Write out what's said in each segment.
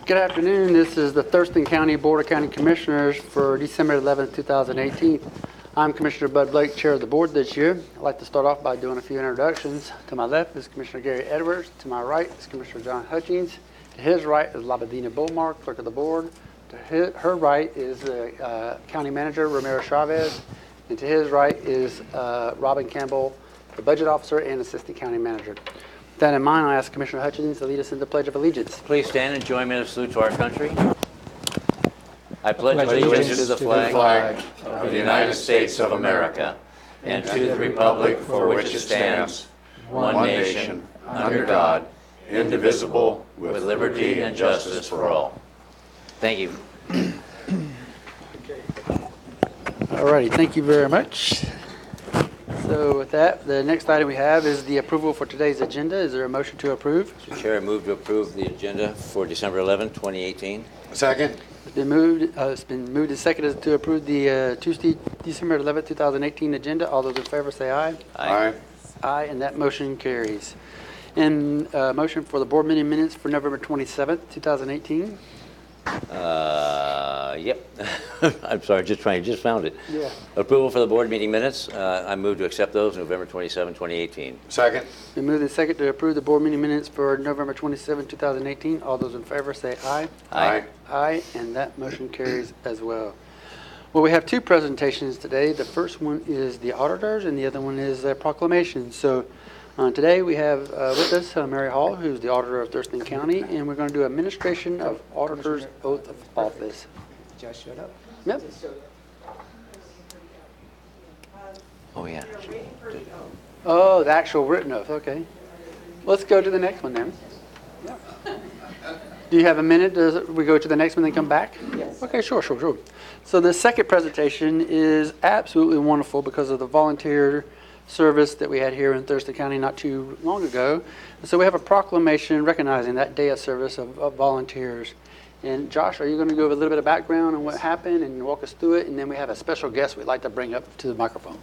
Good afternoon. This is the Thurston County Board of County Commissioners for December 11th, 2018. I'm Commissioner Bud Blake, Chair of the Board this year. I'd like to start off by doing a few introductions. To my left is Commissioner Gary Edwards. To my right is Commissioner John Hutchings. To his right is Labadina Beaumar, Clerk of the Board. To her right is the County Manager, Romero Chavez. And to his right is Robin Campbell, the Budget Officer and Assistant County Manager. With that in mind, I ask Commissioner Hutchins to lead us in the Pledge of Allegiance. Please stand and join me in a salute to our country. I pledge allegiance to the flag of the United States of America and to the republic for which it stands, one nation, under God, indivisible, with liberty and justice for all. Thank you. All righty, thank you very much. So with that, the next item we have is the approval for today's agenda. Is there a motion to approve? Mr. Chair, I move to approve the agenda for December 11, 2018. Second. It's been moved and seconded to approve the Tuesday, December 11th, 2018 agenda. All those in favor say aye. Aye. Aye, and that motion carries. And motion for the board meeting minutes for November 27th, 2018. Yep. I'm sorry, just found it. Yeah. Approval for the board meeting minutes. I move to accept those November 27, 2018. Second. Been moved and seconded to approve the board meeting minutes for November 27, 2018. All those in favor say aye. Aye. Aye, and that motion carries as well. Well, we have two presentations today. The first one is the auditors, and the other one is a proclamation. So today we have with us Mary Hall, who's the auditor of Thurston County, and we're going to do administration of auditor's oath of office. Just showed up. Yep. Oh, yeah. Oh, the actual written oath. Okay. Let's go to the next one then. Do you have a minute? Does we go to the next one and then come back? Yes. Okay, sure. So the second presentation is absolutely wonderful because of the volunteer service that we had here in Thurston County not too long ago. And so we have a proclamation recognizing that day of service of volunteers. And Josh, are you going to go over a little bit of background on what happened and walk us through it? And then we have a special guest we'd like to bring up to the microphone.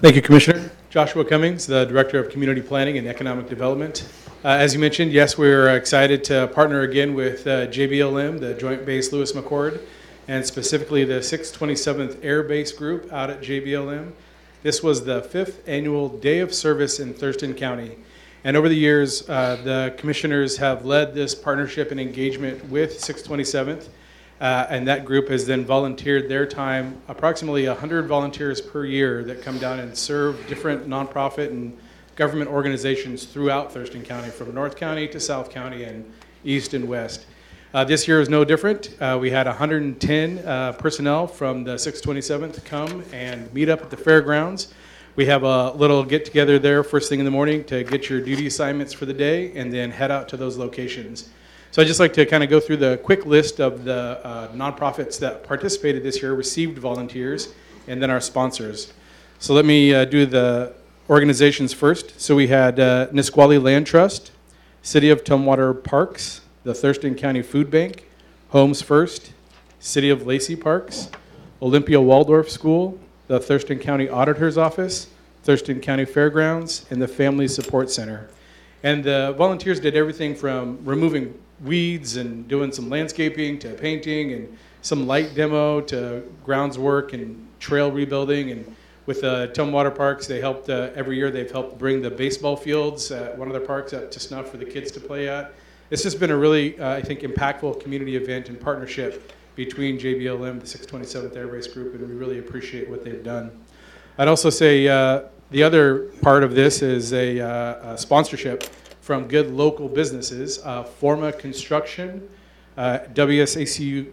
Thank you, Commissioner. Joshua Cummings, the Director of Community Planning and Economic Development. As you mentioned, yes, we're excited to partner again with JBLM, the Joint Base Lewis McChord, and specifically the 627th Air Base Group out at JBLM. This was the 5th annual Day of Service in Thurston County. And over the years, the commissioners have led this partnership and engagement with 627th, and that group has then volunteered their time, approximately 100 volunteers per year that come down and serve different nonprofit and government organizations throughout Thurston County, from North County to South County and East and West. This year is no different. We had 110 personnel from the 627th come and meet up at the fairgrounds. We have a little get-together there first thing in the morning to get your duty assignments for the day and then head out to those locations. So I'd just like to kind of go through the quick list of the nonprofits that participated this year, received volunteers, and then our sponsors. So let me do the organizations first. So we had Nisqually Land Trust, City of Tumwater Parks, the Thurston County Food Bank, Homes First, City of Lacey Parks, Olympia Waldorf School, the Thurston County Auditor's Office, Thurston County Fairgrounds, and the Family Support Center. And the volunteers did everything from removing weeds and doing some landscaping to painting and some light demo to grounds work and trail rebuilding. And with Tumwater Parks, they helped, every year they've helped bring the baseball fields at one of their parks up to snuff for the kids to play at. It's just been a really, I think, impactful community event and partnership between JBLM, the 627th Air Base Group, and we really appreciate what they've done. I'd also say the other part of this is a sponsorship from good local businesses. Forma Construction, WSECU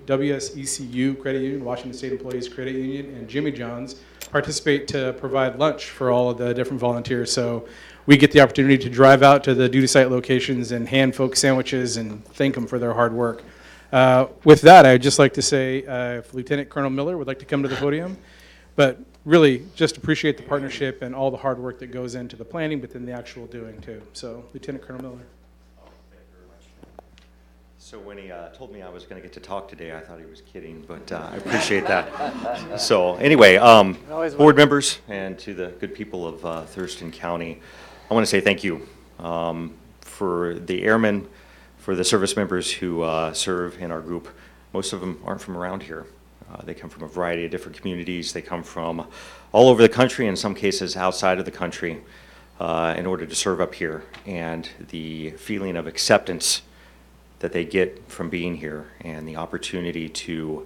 Credit Union, Washington State Employees Credit Union, and Jimmy John's participate to provide lunch for all of the different volunteers. So we get the opportunity to drive out to the duty site locations and hand folks sandwiches and thank them for their hard work. With that, I'd just like to say if Lieutenant Colonel Miller would like to come to the podium, but really just appreciate the partnership and all the hard work that goes into the planning, but then the actual doing too. So Lieutenant Colonel Miller. Oh, thank you very much. So when he told me I was going to get to talk today, I thought he was kidding, but I appreciate that. So anyway, board members and to the good people of Thurston County, I want to say thank you for the airmen, for the service members who serve in our group. Most of them aren't from around here. They come from a variety of different communities. They come from all over the country, in some cases outside of the country, in order to serve up here. And the feeling of acceptance that they get from being here and the opportunity to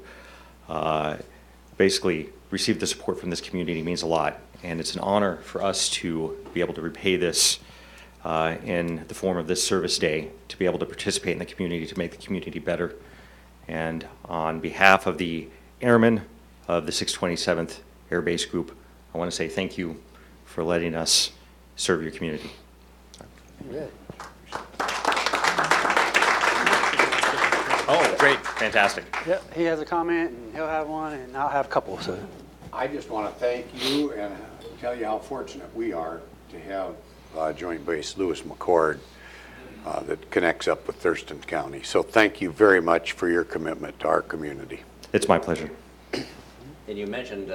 basically receive the support from this community means a lot. And it's an honor for us to be able to repay this in the form of this service day, to be able to participate in the community, to make the community better. And on behalf of the airmen of the 627th Air Base Group, I want to say thank you for letting us serve your community. Oh, great, fantastic. Yep, he has a comment, and he'll have one, and I'll have a couple, so. I just want to thank you and tell you how fortunate we are to have Joint Base Lewis McChord that connects up with Thurston County. So thank you very much for your commitment to our community. It's my pleasure. And you mentioned,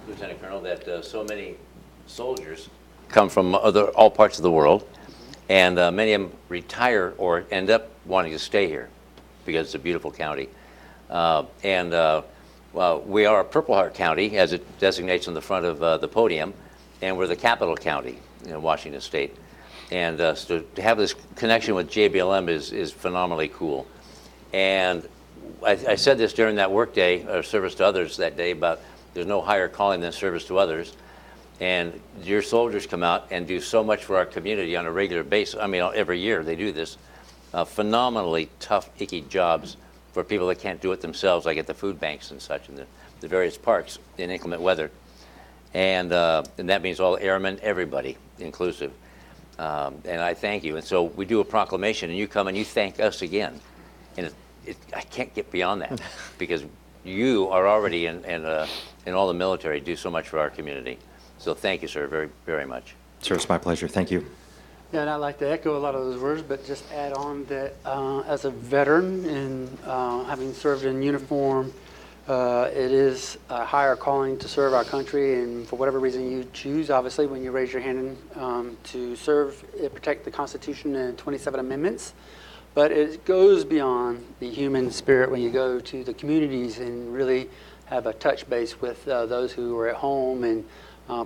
Lieutenant Colonel, that so many soldiers come from all parts of the world, and many of them retire or end up wanting to stay here because it's a beautiful county. Well, we are a Purple Heart County, as it designates on the front of the podium, and we're the capital county in Washington State. And so to have this connection with JBLM is phenomenally cool. And I said this during that work day, or service to others that day, about there's no higher calling than service to others. And your soldiers come out and do so much for our community on a regular basis. I mean, every year they do this. Phenomenally tough, icky jobs for people that can't do it themselves, like at the food banks and such, and the various parks in inclement weather. And that means all airmen, everybody, inclusive. And I thank you. And so we do a proclamation, and you come and you thank us again. And I can't get beyond that because you are already in all the military, do so much for our community. So thank you, sir, very, very much. Sir, it's my pleasure. Thank you. Yeah, and I'd like to echo a lot of those words, but just add on that as a veteran and having served in uniform, it is a higher calling to serve our country, and for whatever reason you choose, obviously, when you raise your hand to serve, protect the Constitution and 27 amendments. But it goes beyond the human spirit when you go to the communities and really have a touch base with those who are at home and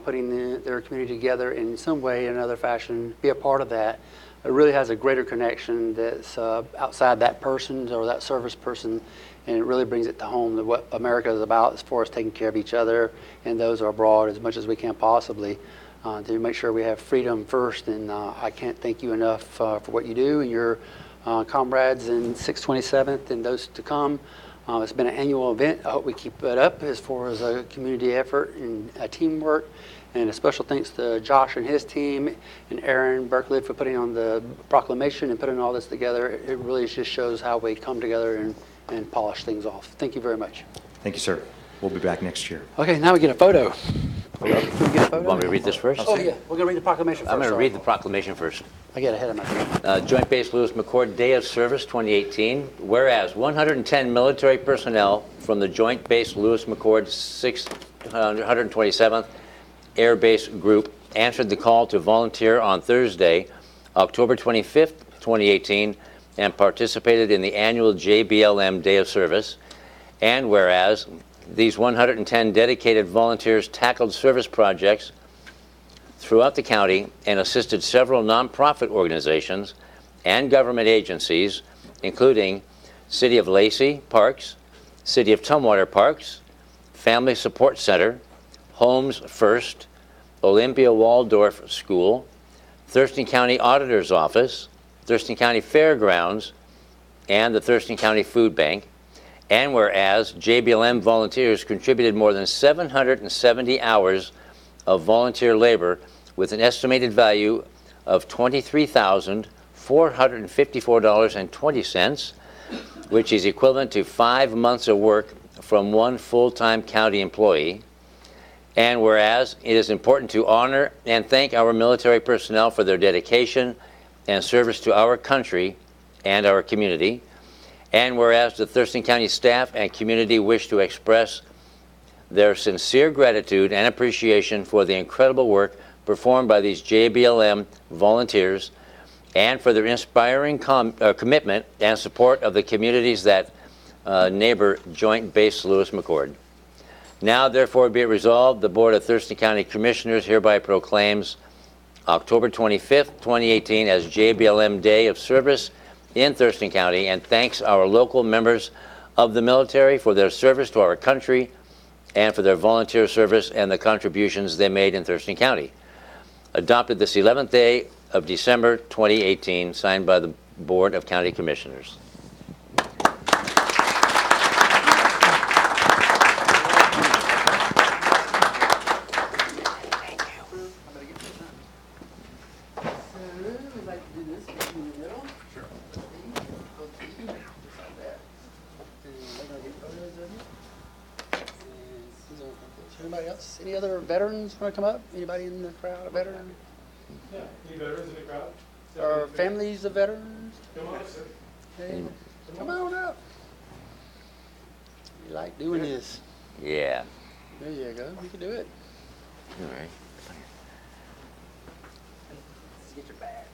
putting their community together in some way, in another fashion, be a part of that. It really has a greater connection that's outside that person or that service person, and it really brings it to home that what America is about as far as taking care of each other and those who are abroad as much as we can possibly to make sure we have freedom first. And I can't thank you enough for what you do and your comrades in 627th and those to come. It's been an annual event. I hope we keep it up as far as a community effort and teamwork. And a special thanks to Josh and his team and Aaron Berkeley for putting on the proclamation and putting all this together. It really just shows how we come together and polish things off. Thank you very much. Thank you, sir. We'll be back next year. Okay, now we get a photo. Can we get a photo? Want me to read this first? Oh, yeah. We're going to read the proclamation first. I'm going to sorry. read the proclamation first. I get ahead of myself. Joint Base Lewis McChord Day of Service 2018. Whereas 110 military personnel from the Joint Base Lewis McChord 127th Air Base Group answered the call to volunteer on Thursday, October 25th, 2018, and participated in the annual JBLM Day of Service. And whereas these 110 dedicated volunteers tackled service projects throughout the county and assisted several nonprofit organizations and government agencies, including City of Lacey Parks, City of Tumwater Parks, Family Support Center, Homes First, Olympia Waldorf School, Thurston County Auditor's Office, Thurston County Fairgrounds, and the Thurston County Food Bank. And whereas JBLM volunteers contributed more than 770 hours of volunteer labor with an estimated value of $23,454.20, which is equivalent to 5 months of work from one full-time county employee. And whereas it is important to honor and thank our military personnel for their dedication and service to our country and our community. And whereas the Thurston County staff and community wish to express their sincere gratitude and appreciation for the incredible work performed by these JBLM volunteers. and for their inspiring commitment and support of the communities that neighbor Joint Base Lewis McChord. Now, therefore, be it resolved, the Board of Thurston County Commissioners hereby proclaims October 25th, 2018 as JBLM Day of Service in Thurston County, and thanks our local members of the military for their service to our country and for their volunteer service and the contributions they made in Thurston County. Adopted this 11th day of December 2018, signed by the Board of County Commissioners. Anybody else? Any other veterans want to come up? Anybody in the crowd, a veteran? Yeah, any veterans in the crowd? Or families of veterans? Come on, sir. Hey, come on up. You like doing this? Yeah. There you go. You can do it. All right. Let's get your bag.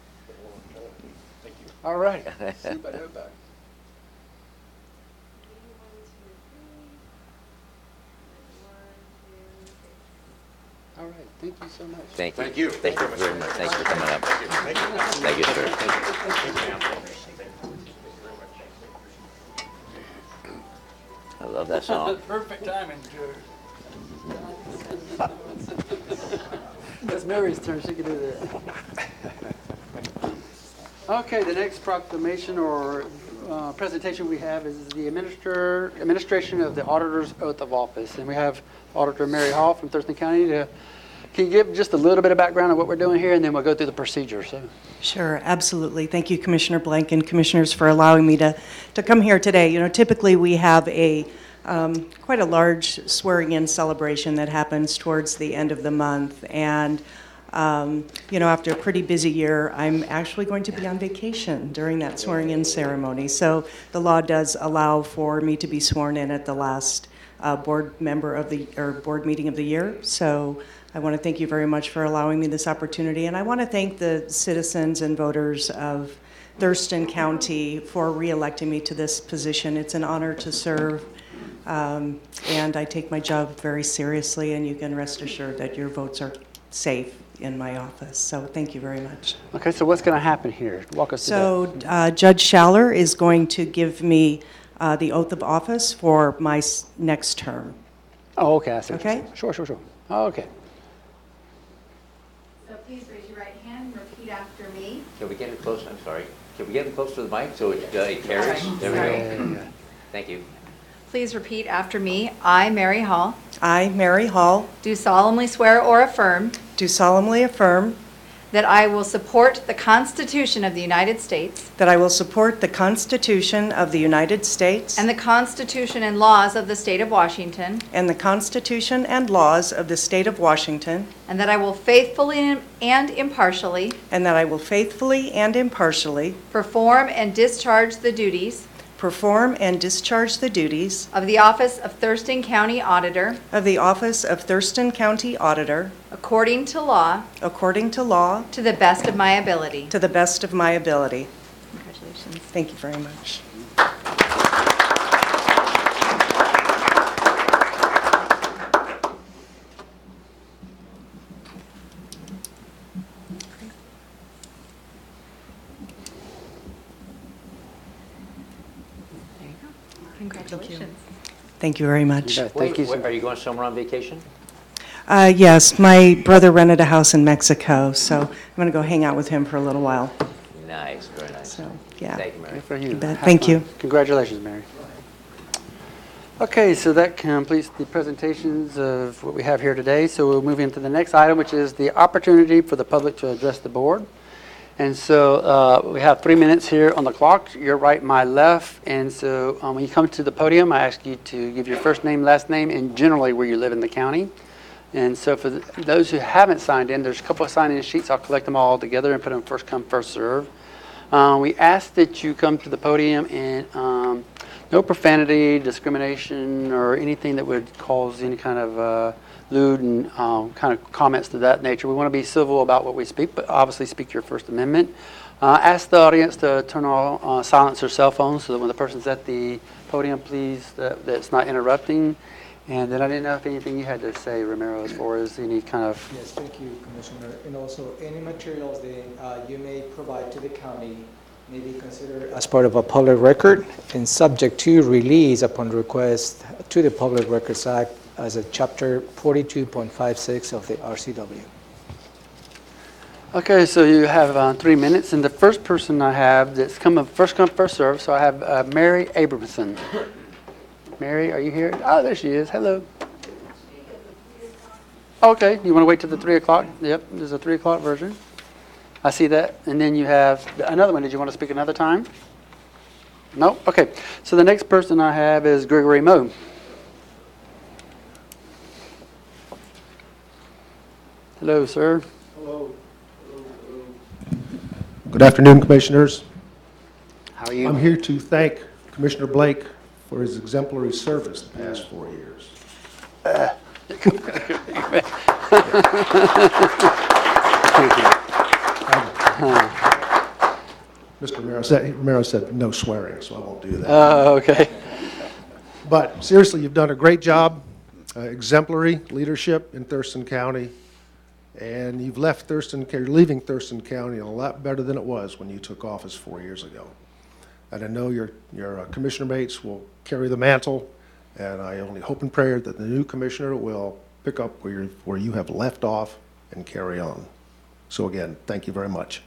Thank you. All right. Super duper. All right. Thank you so much. Thank you. Thank you. Thank you very much. Thanks for coming up. Thank you, sir. I love that song. Perfect timing, George. It's Mary's turn. She can do that. Okay, the next proclamation or presentation we have is the administration of the auditor's oath of office. And we have Auditor Mary Hall from Thurston County to, can you give just a little bit of background of what we're doing here, and then we'll go through the procedure. So. Sure, absolutely. Thank you, Commissioner Blank and Commissioners, for allowing me to come here today. You know, typically we have a quite a large swearing-in celebration that happens towards the end of the month, and you know, after a pretty busy year, I'm actually going to be on vacation during that swearing-in ceremony. So the law does allow for me to be sworn in at the last board meeting of the year. So I want to thank you very much for allowing me this opportunity, and I want to thank the citizens and voters of Thurston County for re-electing me to this position. It's an honor to serve, and I take my job very seriously, and you can rest assured that your votes are safe in my office. So thank you very much. Okay, so what's going to happen here? Walk us through that. So Judge Schaller is going to give me the oath of office for my next term. Oh, okay. I see what you're Okay. saying. Sure. Oh, okay. So please raise your right hand and repeat after me. Can we get it close? I'm sorry. Can we get it close to the mic so it carries? All right. There we There go. you go. Thank you. Please repeat after me. I, Mary Hall, I, Mary Hall, do solemnly swear or affirm do solemnly affirm that I will support the Constitution of the United States that I will support the Constitution of the United States and the Constitution and laws of the State of Washington, and the Constitution and laws of the State of Washington, and that I will faithfully and impartially and that I will faithfully and impartially perform and discharge the duties perform and discharge the duties of the office of Thurston County Auditor of the office of Thurston County Auditor according to law according to law to the best of my ability. to the best of my ability. Congratulations. Thank you very much. There you go. Congratulations. Thank you very much. Okay, thank you so much. Are you going somewhere on vacation? Yes, my brother rented a house in Mexico, so I'm going to go hang out with him for a little while. Nice, very nice. So, yeah. Thank you, Mary. Good for you. bet. Have Thank fun. you. Congratulations, Mary. Okay, so that completes the presentations of what we have here today. So we'll move into the next item, which is the opportunity for the public to address the board. And so we have 3 minutes here on the clock, your right, my left. And so when you come to the podium, I ask you to give your first name, last name, and generally where you live in the county. And so for those who haven't signed in, there's a couple of sign-in sheets. I'll collect them all together and put them first come, first serve. We ask that you come to the podium and no profanity, discrimination, or anything that would cause any kind of lewd and kind of comments to that nature. We want to be civil about what we speak, but obviously speak your First Amendment. Ask the audience to turn on silence their cell phones so that when the person's at the podium, please, that it's not interrupting. And then I didn't know if anything you had to say, Romero, as far as any kind of... Yes, thank you, Commissioner. And also, any materials that you may provide to the county may be considered as part of a public record and subject to release upon request to the Public Records Act as a Chapter 42.56 of the RCW. Okay, so you have 3 minutes, and the first person I have that's first come, first served, so I have Mary Abramson. Mary, are you here? Oh, there she is. Hello. Okay, you want to wait till the 3 o'clock? Yep, there's a 3 o'clock version. I see that. And then you have another one. Did you want to speak another time? No? Okay. So the next person I have is Gregory Moe. Hello, sir. Hello. Good afternoon, Commissioners. How are you? I'm here to thank Commissioner Blake for his exemplary service the past 4 years. Thank you. Mr. Romero said no swearing, so I won't do that. Oh, okay. But seriously, you've done a great job, exemplary leadership in Thurston County, and you've left Thurston, you're leaving Thurston County a lot better than it was when you took office 4 years ago. And I know your commissioner mates will carry the mantle, and I only hope and pray that the new commissioner will pick up where you have left off and carry on. So again, thank you very much.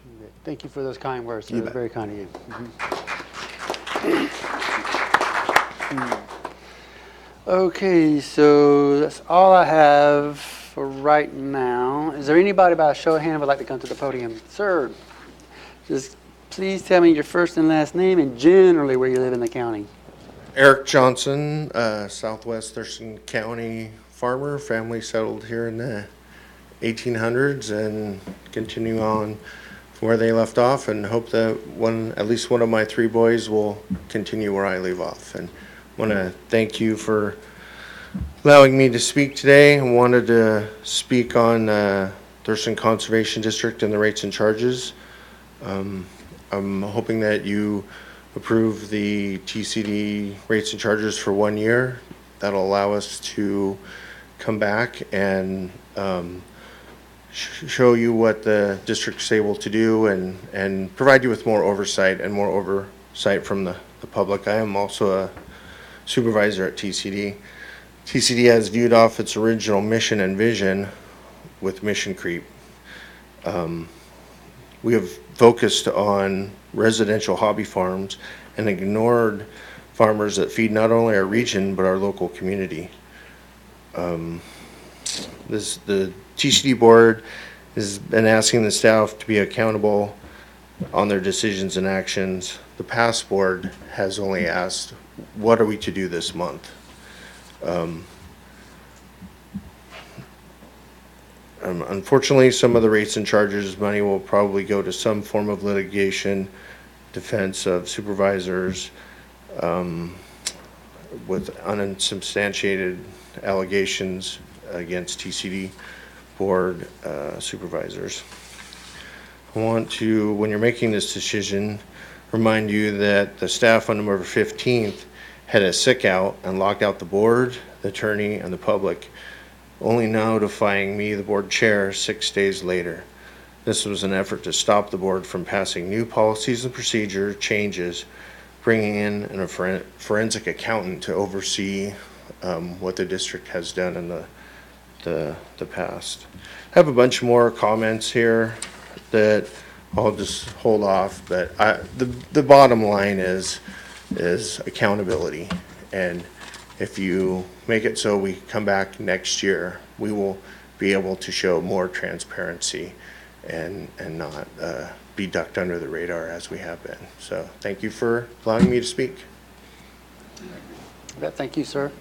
Thank you for those kind words. That You was bet. very kind of you. Okay, so that's all I have for right now. Is there anybody by a show of hand would like to come to the podium? Sir, just please tell me your first and last name and generally where you live in the county. Eric Johnson, Southwest Thurston County farmer, family settled here in the 1800s and continue on from where they left off, and hope that at least one of my 3 boys will continue where I leave off. And want to thank you for allowing me to speak today. I wanted to speak on Thurston Conservation District and the rates and charges. I'm hoping that you approve the TCD rates and charges for 1 year. That'll allow us to come back and show you what the district's able to do and provide you with more oversight from the public. I am also a supervisor at TCD. TCD has viewed off its original mission and vision with mission creep. We have focused on residential hobby farms and ignored farmers that feed not only our region but our local community. The TCD board has been asking the staff to be accountable on their decisions and actions. The past board has only asked, what are we to do this month? Unfortunately, some of the rates and charges money will probably go to some form of litigation, defense of supervisors with unsubstantiated allegations against TCD board supervisors. I want to, when you're making this decision, remind you that the staff on November 15th had a sick out and locked out the board, the attorney, and the public, only notifying me, the board chair, 6 days later. This was an effort to stop the board from passing new policies and procedure changes, bringing in a forensic accountant to oversee what the district has done in the past. I have a bunch more comments here that I'll just hold off, but the bottom line is accountability. And if you make it so we come back next year, we will be able to show more transparency and not be ducked under the radar as we have been. So thank you for allowing me to speak. Thank you, sir.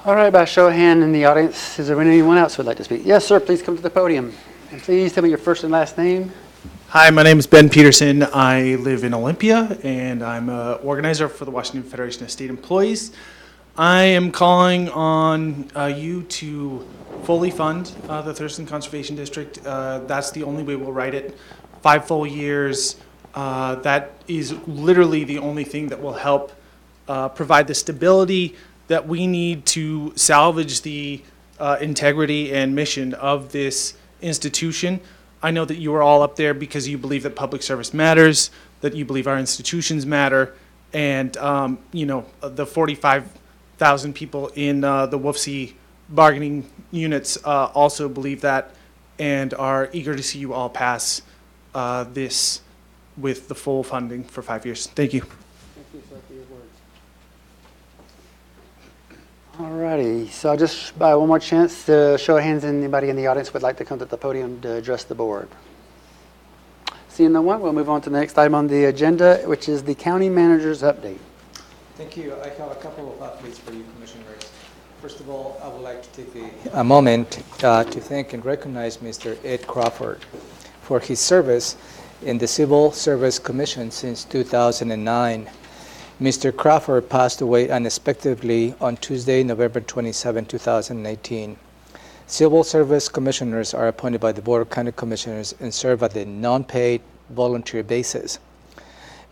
All right, by show of hand in the audience, is there anyone else who would like to speak? Yes, sir, please come to the podium. And please tell me your first and last name. Hi, my name is Ben Peterson. I live in Olympia, and I'm an organizer for the Washington Federation of State Employees. I am calling on you to fully fund the Thurston Conservation District. That's the only way we'll write it. 5 full years. That is literally the only thing that will help provide the stability that we need to salvage the integrity and mission of this institution. I know that you are all up there because you believe that public service matters, that you believe our institutions matter, and the 45,000 people in the WoofC bargaining units also believe that and are eager to see you all pass this with the full funding for 5 years. Thank you. Thank you, sir, for your words. All righty, so I'll just buy one more chance to show of hands. Anybody in the audience would like to come to the podium to address the board? Seeing no one, we'll move on to the next item on the agenda, which is the county manager's update. Thank you. I have a couple of updates for you, Commissioners. First of all, I would like to take a moment to thank and recognize Mr. Ed Crawford for his service in the Civil Service Commission since 2009. Mr. Crawford passed away unexpectedly on Tuesday, November 27, 2018. Civil Service Commissioners are appointed by the Board of County Commissioners and serve at a non-paid volunteer basis.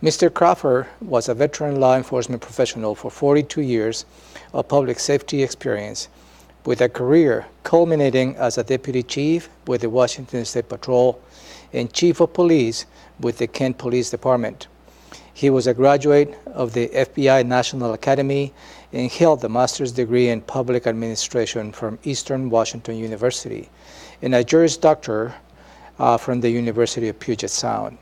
Mr. Crawford was a veteran law enforcement professional for 42 years of public safety experience, with a career culminating as a deputy chief with the Washington State Patrol and chief of police with the Kent Police Department. He was a graduate of the FBI National Academy and held a master's degree in public administration from Eastern Washington University and a Juris Doctor from the University of Puget Sound.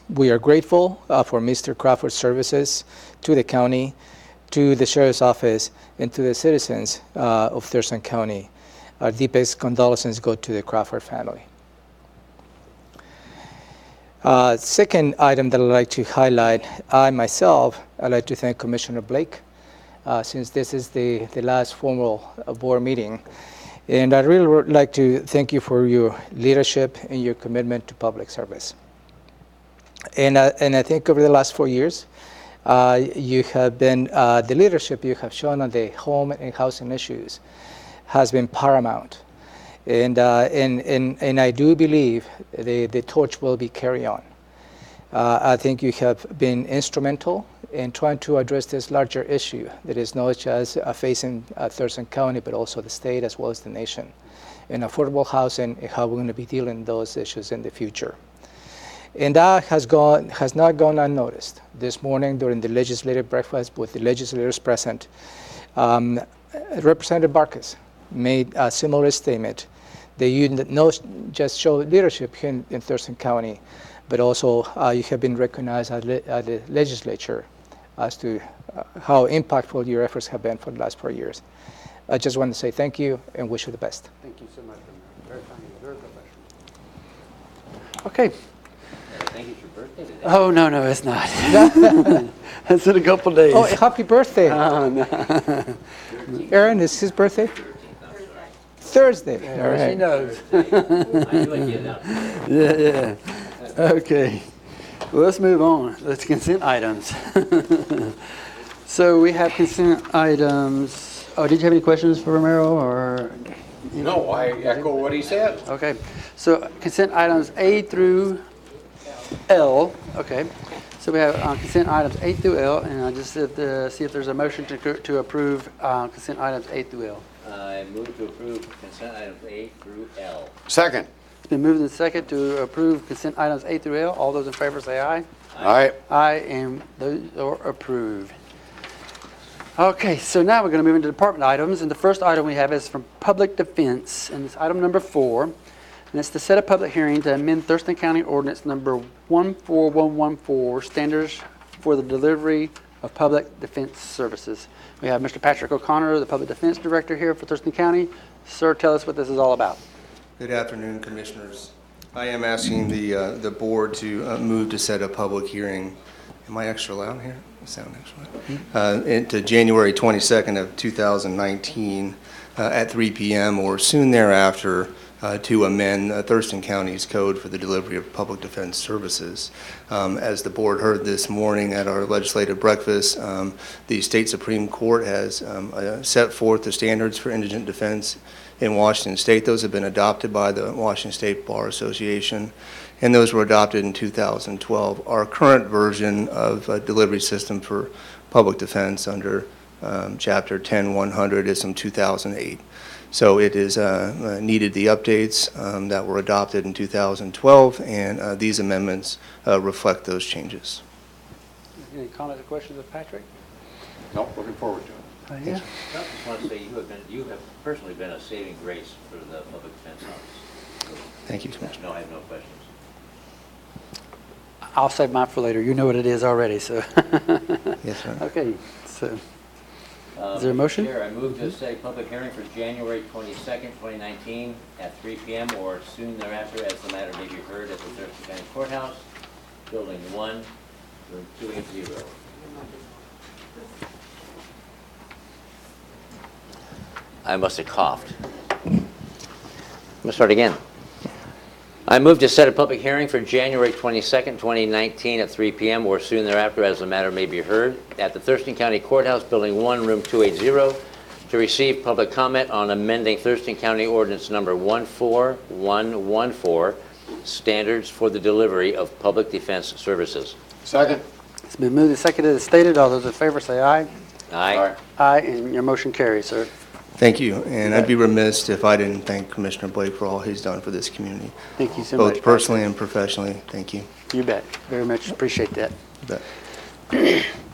We are grateful for Mr. Crawford's services to the county, to the Sheriff's Office, and to the citizens of Thurston County. Our deepest condolences go to the Crawford family. Second item that I'd like to highlight, I'd like to thank Commissioner Blake, since this is the last formal board meeting. And I'd really would like to thank you for your leadership and your commitment to public service. And I think over the last 4 years, you have been, the leadership you have shown on the home and housing issues has been paramount. And I do believe the torch will be carried on. I think you have been instrumental in trying to address this larger issue that is not just facing Thurston County, but also the state as well as the nation. And affordable housing and how we're going to be dealing with those issues in the future. And that has not gone unnoticed. This morning during the legislative breakfast with the legislators present, Representative Barkas made a similar statement that you not just show leadership here in Thurston County, but also you have been recognized at the legislature as to how impactful your efforts have been for the last 4 years. I just want to say thank you and wish you the best. Thank you so much. Very kind, very professional. Okay. I think it's your birthday today. Oh, no, it's not. It's in a couple days. Oh, happy birthday. Oh, no. Aaron, is his birthday? Thursday. All right. She knows. I knew I'd get it out today. Yeah. Okay. Well, let's move on. Let's consent items. So we have consent items. Oh, did you have any questions for Romero or? No, I echo what he said. Okay. So consent items A through L. Okay. So we have consent items A through L, and I just have to see if there's a motion to approve consent items A through L. I move to approve consent items A through L. Second. It's been moved and second to approve consent items A through L. All those in favor say aye. Aye. Aye, and those are approved. Okay, so now we're going to move into department items, and the first item we have is from Public Defense, and it's item number 4, and it's to set a public hearing to amend Thurston County Ordinance number 14114, Standards for the Delivery of Public Defense Services. We have Mr. Patrick O'Connor, the Public Defense Director here for Thurston County. Sir, tell us what this is all about. Good afternoon, Commissioners. I am asking the board to move to set a public hearing. Am I extra loud here? I sound extra loud. Into January 22nd of 2019 at 3 p.m. or soon thereafter to amend Thurston County's code for the delivery of public defense services. As the board heard this morning at our legislative breakfast, the state Supreme Court has set forth the standards for indigent defense in Washington State. Those have been adopted by the Washington State Bar Association, and those were adopted in 2012. Our current version of a delivery system for public defense under Chapter 10100 is from 2008. So it is needed the updates that were adopted in 2012, and these amendments reflect those changes. Any comments or questions of Patrick? No, looking forward to it. Yeah. I just want to say you have personally been a saving grace for the Public Defense Office. Thank you, Commissioner. No, I have no questions. I'll save mine for later. You know what it is already, so. Yes, sir. Okay, so is there a motion? Mr. Chair, I move to set a public hearing for January 22nd, 2019 at 3 p.m. or soon thereafter, as the matter may be heard at the Thurston County Courthouse, Building 1, Room 280. I must have coughed. I'm going to start again. I move to set a public hearing for January 22nd, 2019 at 3 p.m. or soon thereafter, as the matter may be heard, at the Thurston County Courthouse, Building 1, Room 280, to receive public comment on amending Thurston County Ordinance Number 14114, Standards for the Delivery of Public Defense Services. Second. It's been moved and seconded as stated. All those in favor say aye. Aye. Aye, and your motion carries, sir. Thank you, and I'd be remiss if I didn't thank Commissioner Blake for all he's done for this community. Thank you so much. Both personally and professionally, thank you. You bet. Very much appreciate that. You bet.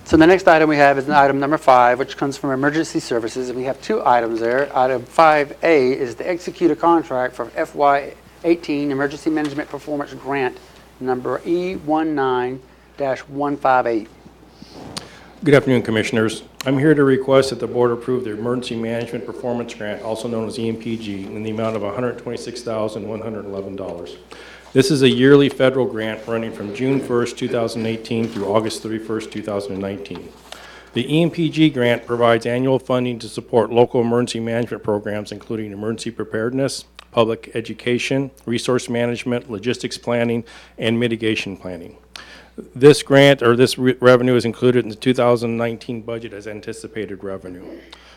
So the next item we have is item number 5, which comes from Emergency Services, and we have 2 items there. Item 5A is to execute a contract for FY18 Emergency Management Performance Grant number E19-158. Good afternoon, Commissioners. I'm here to request that the Board approve the Emergency Management Performance Grant, also known as EMPG, in the amount of $126,111. This is a yearly federal grant running from June 1st, 2018 through August 31st, 2019. The EMPG grant provides annual funding to support local emergency management programs, including emergency preparedness, public education, resource management, logistics planning, and mitigation planning. This grant, or this revenue, is included in the 2019 budget as anticipated revenue.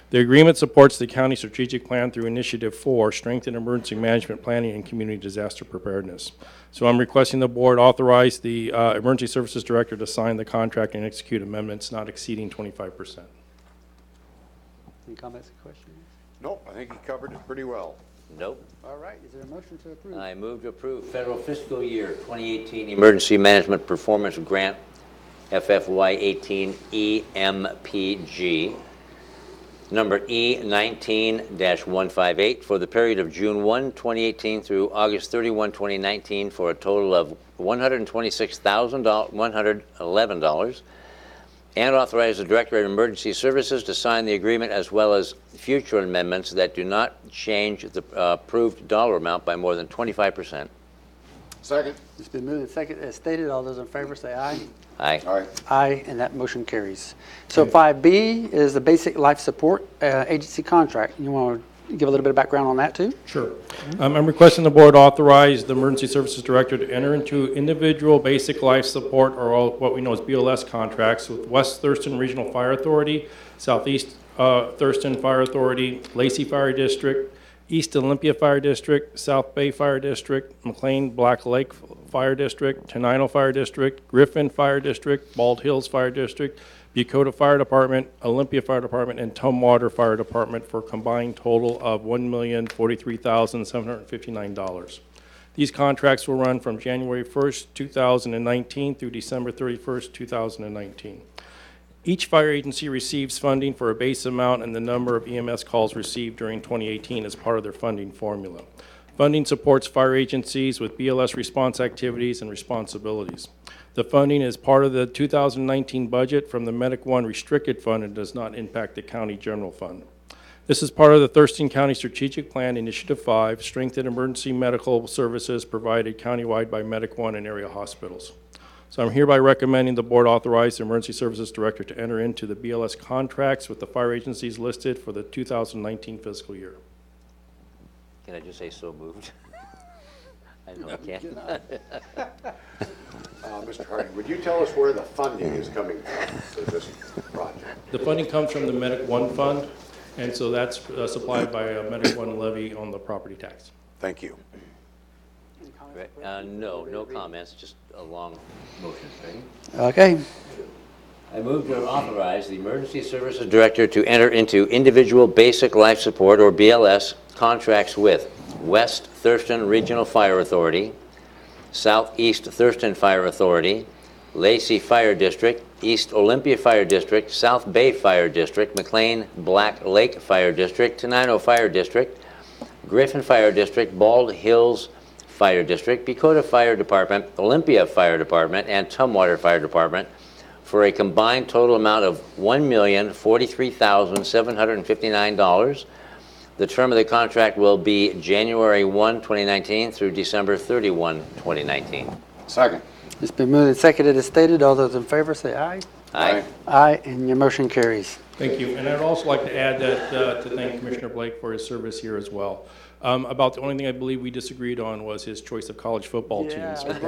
The agreement supports the county strategic plan through Initiative 4, Strengthen Emergency Management Planning and Community Disaster Preparedness. So I'm requesting the Board authorize the Emergency Services Director to sign the contract and execute amendments not exceeding 25%. Any comments or questions? Nope, I think he covered it pretty well. Nope. All right, is there a motion to approve? I move to approve Federal Fiscal Year 2018 Emergency Management Performance Grant, FFY18 EMPG, number E19-158, for the period of June 1, 2018 through August 31, 2019, for a total of $126,111, and authorize the Director of Emergency Services to sign the agreement, as well as future amendments that do not change the approved dollar amount by more than 25%. Second. It's been moved and seconded as stated. All those in favor say aye. Aye. Aye. Aye, and that motion carries. So 5B is the Basic Life Support Agency contract. You want to give a little bit of background on that too? Sure. I'm requesting the Board authorize the Emergency Services Director to enter into individual basic life support, or what we know as BLS contracts, with West Thurston Regional Fire Authority, Southeast Thurston Fire Authority, Lacey Fire District, East Olympia Fire District, South Bay Fire District, McLean Black Lake Fire District, Tenino Fire District, Griffin Fire District, Bald Hills Fire District, Bucota Fire Department, Olympia Fire Department, and Tumwater Fire Department, for a combined total of $1,043,759. These contracts will run from January 1st, 2019 through December 31st, 2019. Each fire agency receives funding for a base amount and the number of EMS calls received during 2018 as part of their funding formula. Funding supports fire agencies with BLS response activities and responsibilities. The funding is part of the 2019 budget from the Medic 1 Restricted Fund and does not impact the county general fund. This is part of the Thurston County Strategic Plan Initiative 5, Strengthen Emergency Medical Services provided countywide by Medic 1 and area hospitals. So I'm hereby recommending the Board authorize the Emergency Services Director to enter into the BLS contracts with the fire agencies listed for the 2019 fiscal year. Can I just say so moved? I know I can't. Mr. Harding, would you tell us where the funding is coming from for this project? The funding comes from the Medic 1 fund, and so that's supplied by a Medic 1 levy on the property tax. Thank you. Any comments No comments, just a long motion. Ready? Okay. I move to authorize the Emergency Services Director to enter into individual basic life support, or BLS, contracts with West Thurston Regional Fire Authority, Southeast Thurston Fire Authority, Lacey Fire District, East Olympia Fire District, South Bay Fire District, McLean Black Lake Fire District, Tenino Fire District, Griffin Fire District, Bald Hills Fire District, Dakota Fire Department, Olympia Fire Department, and Tumwater Fire Department for a combined total amount of $1,043,759. The term of the contract will be January 1, 2019 through December 31, 2019. Second. It's been moved and seconded as stated. All those in favor say aye. Aye. Aye, and your motion carries. Thank you. And I'd also like to add that, to thank Commissioner Blake for his service here as well. About the only thing I believe we disagreed on was his choice of college football teams. But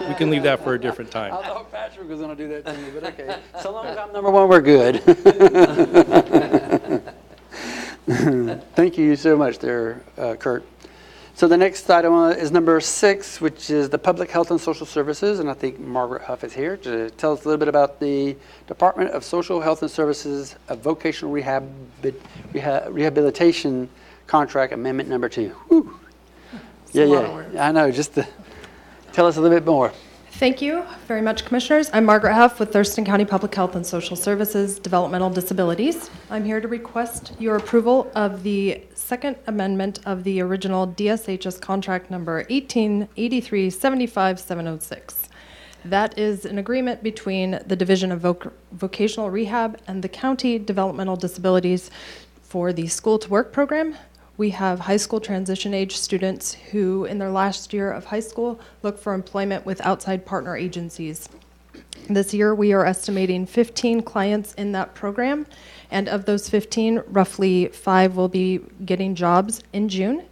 we can leave that for a different time. I thought Patrick was going to do that to me, but okay. So long as I'm number one, we're good. Thank you so much there, Kurt. So the next item is number 6, which is the Public Health and Social Services, and I think Margaret Huff is here to tell us a little bit about the Department of Social Health and Services Vocational Rehabilitation Contract Amendment number 2. Whew. Yeah, I know. Just tell us a little bit more. Thank you very much, Commissioners. I'm Margaret Huff with Thurston County Public Health and Social Services Developmental Disabilities. I'm here to request your approval of the second amendment of the original DSHS contract number 1883-75-706. That is an agreement between the Division of Vocational Rehab and the County Developmental Disabilities for the School to Work program. We have high school transition age students who, in their last year of high school, look for employment with outside partner agencies. This year, we are estimating 15 clients in that program, and of those 15, roughly 5 will be getting jobs in June.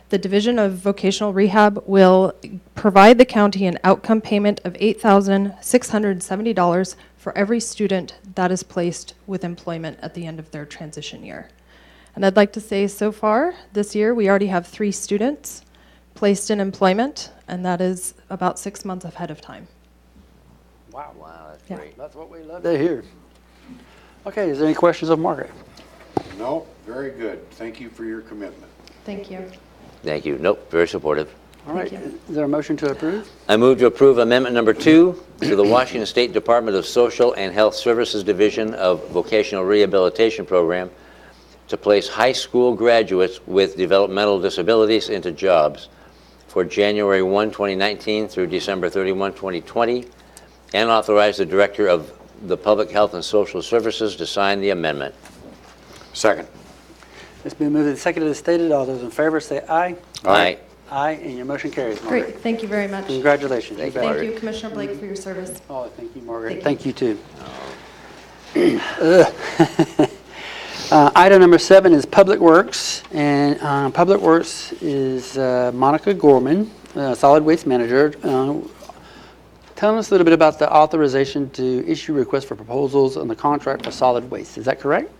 The Division of Vocational Rehab will provide the county an outcome payment of $8,670 for every student that is placed with employment at the end of their transition year. And I'd like to say so far this year we already have 3 students placed in employment, and that is about 6 months ahead of time. Wow. Wow, that's great. That's what we love to hear. Okay, is there any questions of Margaret? No, very good. Thank you for your commitment. Thank you. Thank you. Nope, very supportive. All right, is there a motion to approve? I move to approve amendment number 2 to the Washington State Department of Social and Health Services Division of Vocational Rehabilitation Program to place high school graduates with developmental disabilities into jobs for January 1, 2019 through December 31, 2020, and authorize the Director of the Public Health and Social Services to sign the amendment. Second. It's been moved and seconded as stated. All those in favor say aye. Aye. Aye, and your motion carries, Margaret. Great. Thank you very much. Congratulations. Thank you, bet. Thank you, Commissioner Blake, for your service. Oh, thank you, Margaret. Thank Thank you, too. Item number 7 is Public Works, and Public Works is Monica Gorman, Solid Waste Manager. Tell us a little bit about the authorization to issue requests for proposals on the contract for solid waste. Is that correct?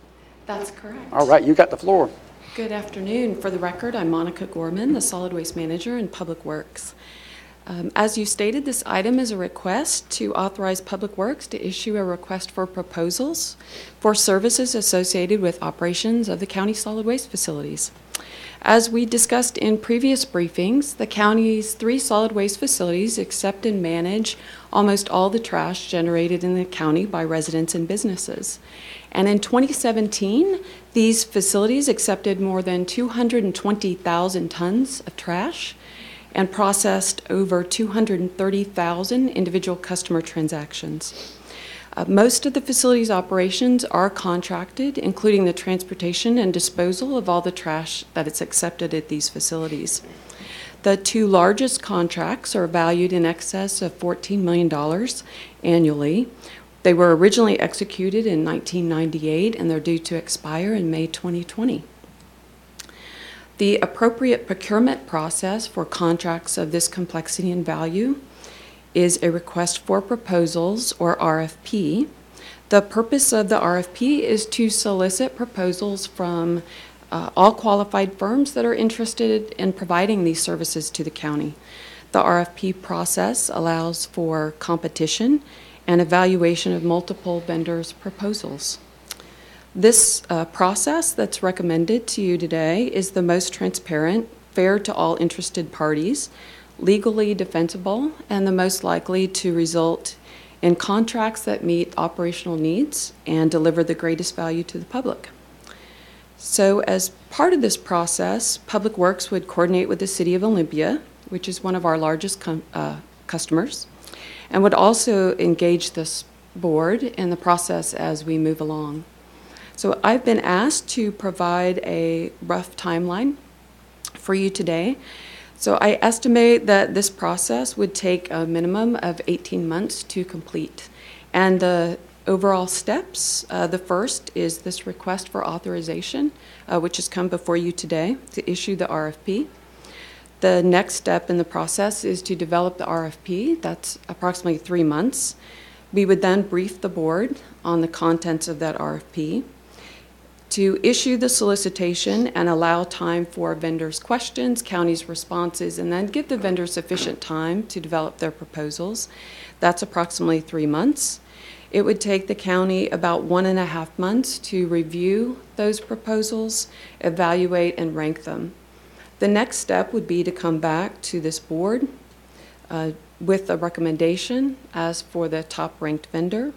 That's correct. All right, you got the floor. Good afternoon. For the record, I'm Monica Gorman, the Solid Waste Manager in Public Works. As you stated, this item is a request to authorize Public Works to issue a request for proposals for services associated with operations of the county solid waste facilities. As we discussed in previous briefings, the county's 3 solid waste facilities accept and manage almost all the trash generated in the county by residents and businesses. And in 2017, these facilities accepted more than 220,000 tons of trash and processed over 230,000 individual customer transactions. Most of the facility's operations are contracted, including the transportation and disposal of all the trash that is accepted at these facilities. The 2 largest contracts are valued in excess of $14 million annually. They were originally executed in 1998, and they're due to expire in May 2020. The appropriate procurement process for contracts of this complexity and value is a request for proposals, or RFP. The purpose of the RFP is to solicit proposals from all qualified firms that are interested in providing these services to the county. The RFP process allows for competition and evaluation of multiple vendors' proposals. This process that's recommended to you today is the most transparent, fair to all interested parties, legally defensible, and the most likely to result in contracts that meet operational needs and deliver the greatest value to the public. So as part of this process, Public Works would coordinate with the City of Olympia, which is one of our largest customers, and would also engage this board in the process as we move along. So I've been asked to provide a rough timeline for you today. So I estimate that this process would take a minimum of 18 months to complete. And the overall steps, the first is this request for authorization, which has come before you today to issue the RFP. The next step in the process is to develop the RFP. That's approximately 3 months. We would then brief the board on the contents of that RFP, to issue the solicitation and allow time for vendors' questions, county's responses, and then give the vendors sufficient time to develop their proposals. That's approximately 3 months. It would take the county about 1.5 months to review those proposals, evaluate, and rank them. The next step would be to come back to this board with a recommendation as for the top-ranked vendor.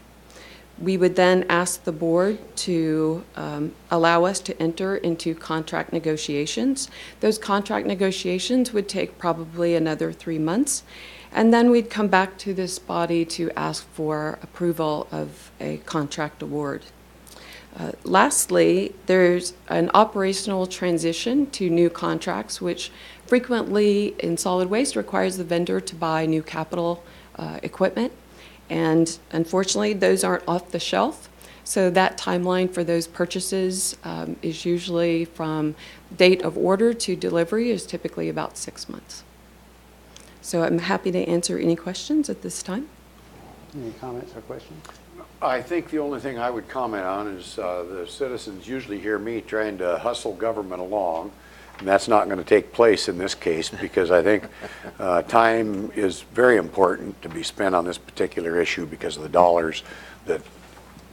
We would then ask the board to allow us to enter into contract negotiations. Those contract negotiations would take probably another 3 months, and then we'd come back to this body to ask for approval of a contract award. Lastly, there's an operational transition to new contracts, which frequently in solid waste requires the vendor to buy new capital equipment. And unfortunately, those aren't off the shelf. So that timeline for those purchases is usually from date of order to delivery is typically about 6 months. So I'm happy to answer any questions at this time. Any comments or questions? I think the only thing I would comment on is the citizens usually hear me trying to hustle government along, and that's not going to take place in this case because I think time is very important to be spent on this particular issue because of the dollars that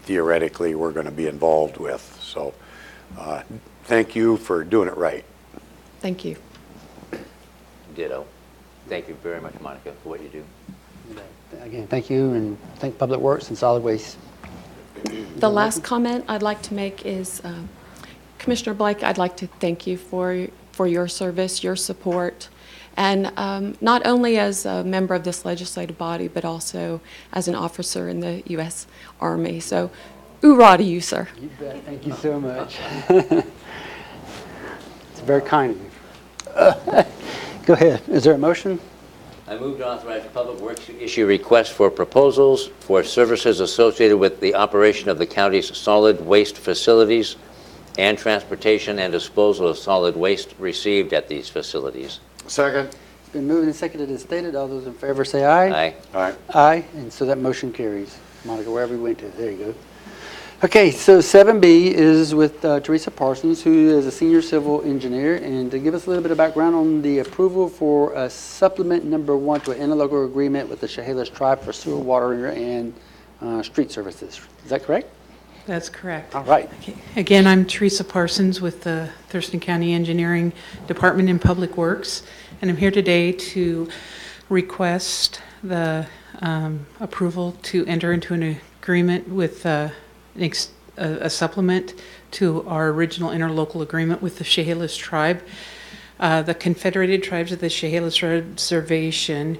theoretically we're going to be involved with. So thank you for doing it right. Thank you. Ditto. Thank you very much, Monica, for what you do. Again, thank you, and thank Public Works and Solid Waste. The last comment I'd like to make is, Commissioner Blake, I'd like to thank you for your service, your support, and not only as a member of this legislative body, but also as an officer in the U.S. Army. So, hoorah to you, sir. You bet. Thank you so much. It's very kind of you. Go ahead. Is there a motion? I move to authorize Public Works to issue requests for proposals for services associated with the operation of the county's solid waste facilities and transportation and disposal of solid waste received at these facilities. Second. It's been moved and seconded as stated. All those in favor say aye. Aye. Aye. Aye, and so that motion carries. Monica, wherever we went to, there you go. Okay, so 7B is with Teresa Parsons, who is a senior civil engineer, and to give us a little bit of background on the approval for supplement number 1 to an interlocal agreement with the Chehalis tribe for sewer, water, and street services. Is that correct? That's correct. All right. Okay. Again, I'm Teresa Parsons with the Thurston County Engineering Department in Public Works, and I'm here today to request the approval to enter into an agreement with a supplement to our original interlocal agreement with the Chehalis tribe. The Confederated Tribes of the Chehalis Reservation,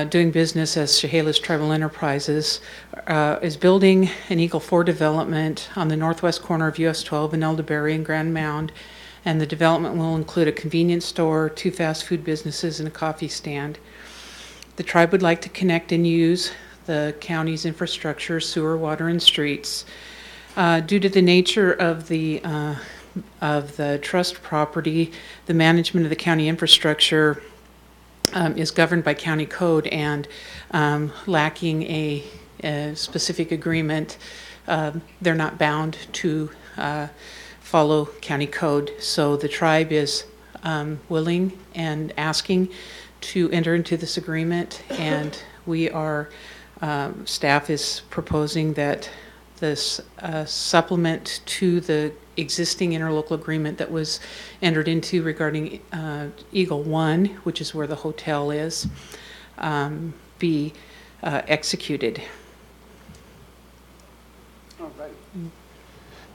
doing business as Chehalis Tribal Enterprises, is building an Eagle 4 development on the northwest corner of US 12 in Elderberry and Grand Mound, and the development will include a convenience store, 2 fast food businesses, and a coffee stand. The tribe would like to connect and use the county's infrastructure, sewer, water, and streets. Due to the nature of the trust property, the management of the county infrastructure is governed by county code, and lacking a specific agreement, they're not bound to follow county code. So the tribe is willing and asking to enter into this agreement, and we are, staff is proposing that this supplement to the existing interlocal agreement that was entered into regarding Eagle One, which is where the hotel is, be executed. All right.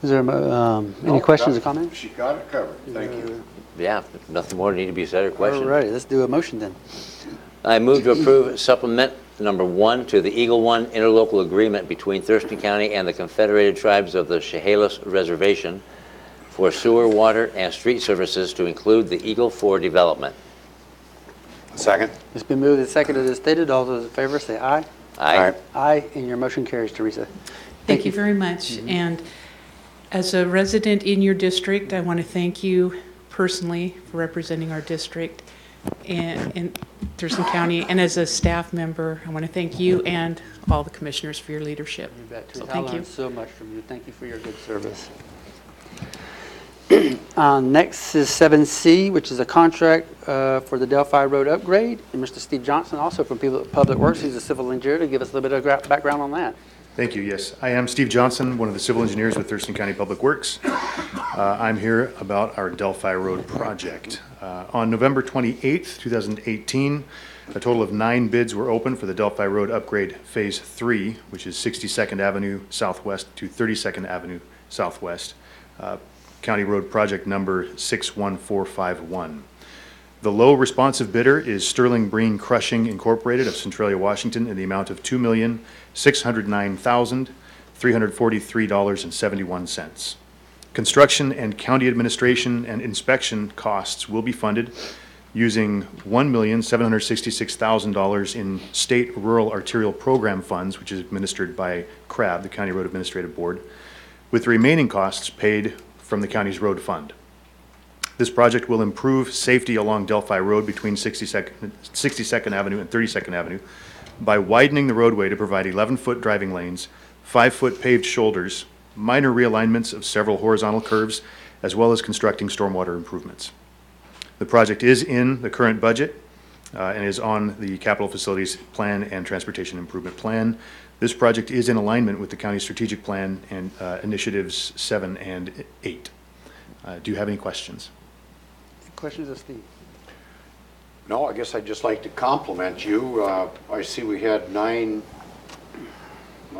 Is there any questions or comments? She got it covered. Thank you. Yeah, nothing more need to be said or questioned. All right, let's do a motion then. I move to approve supplement number 1 to the Eagle One interlocal agreement between Thurston County and the Confederated Tribes of the Chehalis Reservation for sewer, water, and street services to include the Eagle 4 development. Second. It's been moved and seconded as stated. All those in favor say aye. Aye. Aye, and your motion carries, Teresa. Thank you very much. And as a resident in your district, I want to thank you personally for representing our district in Thurston County. And as a staff member, I want to thank you and all the commissioners for your leadership. You bet, So Teresa. I thank you. learned so much from you. Thank you for your good service. Next is 7C, which is a contract for the Delphi Road upgrade. And Mr. Steve Johnson, also from Public Works, he's a civil engineer, to give us a little bit of background on that. Thank you. Yes, I am Steve Johnson, one of the civil engineers with Thurston County Public Works. I'm here about our Delphi Road project. On November 28th, 2018, a total of 9 bids were open for the Delphi Road upgrade Phase 3, which is 62nd Avenue Southwest to 32nd Avenue Southwest, County Road Project number 61451. The low responsive bidder is Sterling Breen Crushing Incorporated of Centralia, Washington, in the amount of $2,609,343.71. Construction and county administration and inspection costs will be funded using $1,766,000 in state rural arterial program funds, which is administered by CRAB, the County Road Administrative Board, with the remaining costs paid from the county's road fund. This project will improve safety along Delphi Road between 62nd Avenue and 32nd Avenue by widening the roadway to provide 11-foot driving lanes, 5-foot paved shoulders, minor realignments of several horizontal curves, as well as constructing stormwater improvements. The project is in the current budget and is on the Capital Facilities Plan and Transportation Improvement Plan. This project is in alignment with the county's strategic plan and initiatives 7 and 8. Do you have any questions? Questions of Steve? No, I guess I'd just like to compliment you. I see we had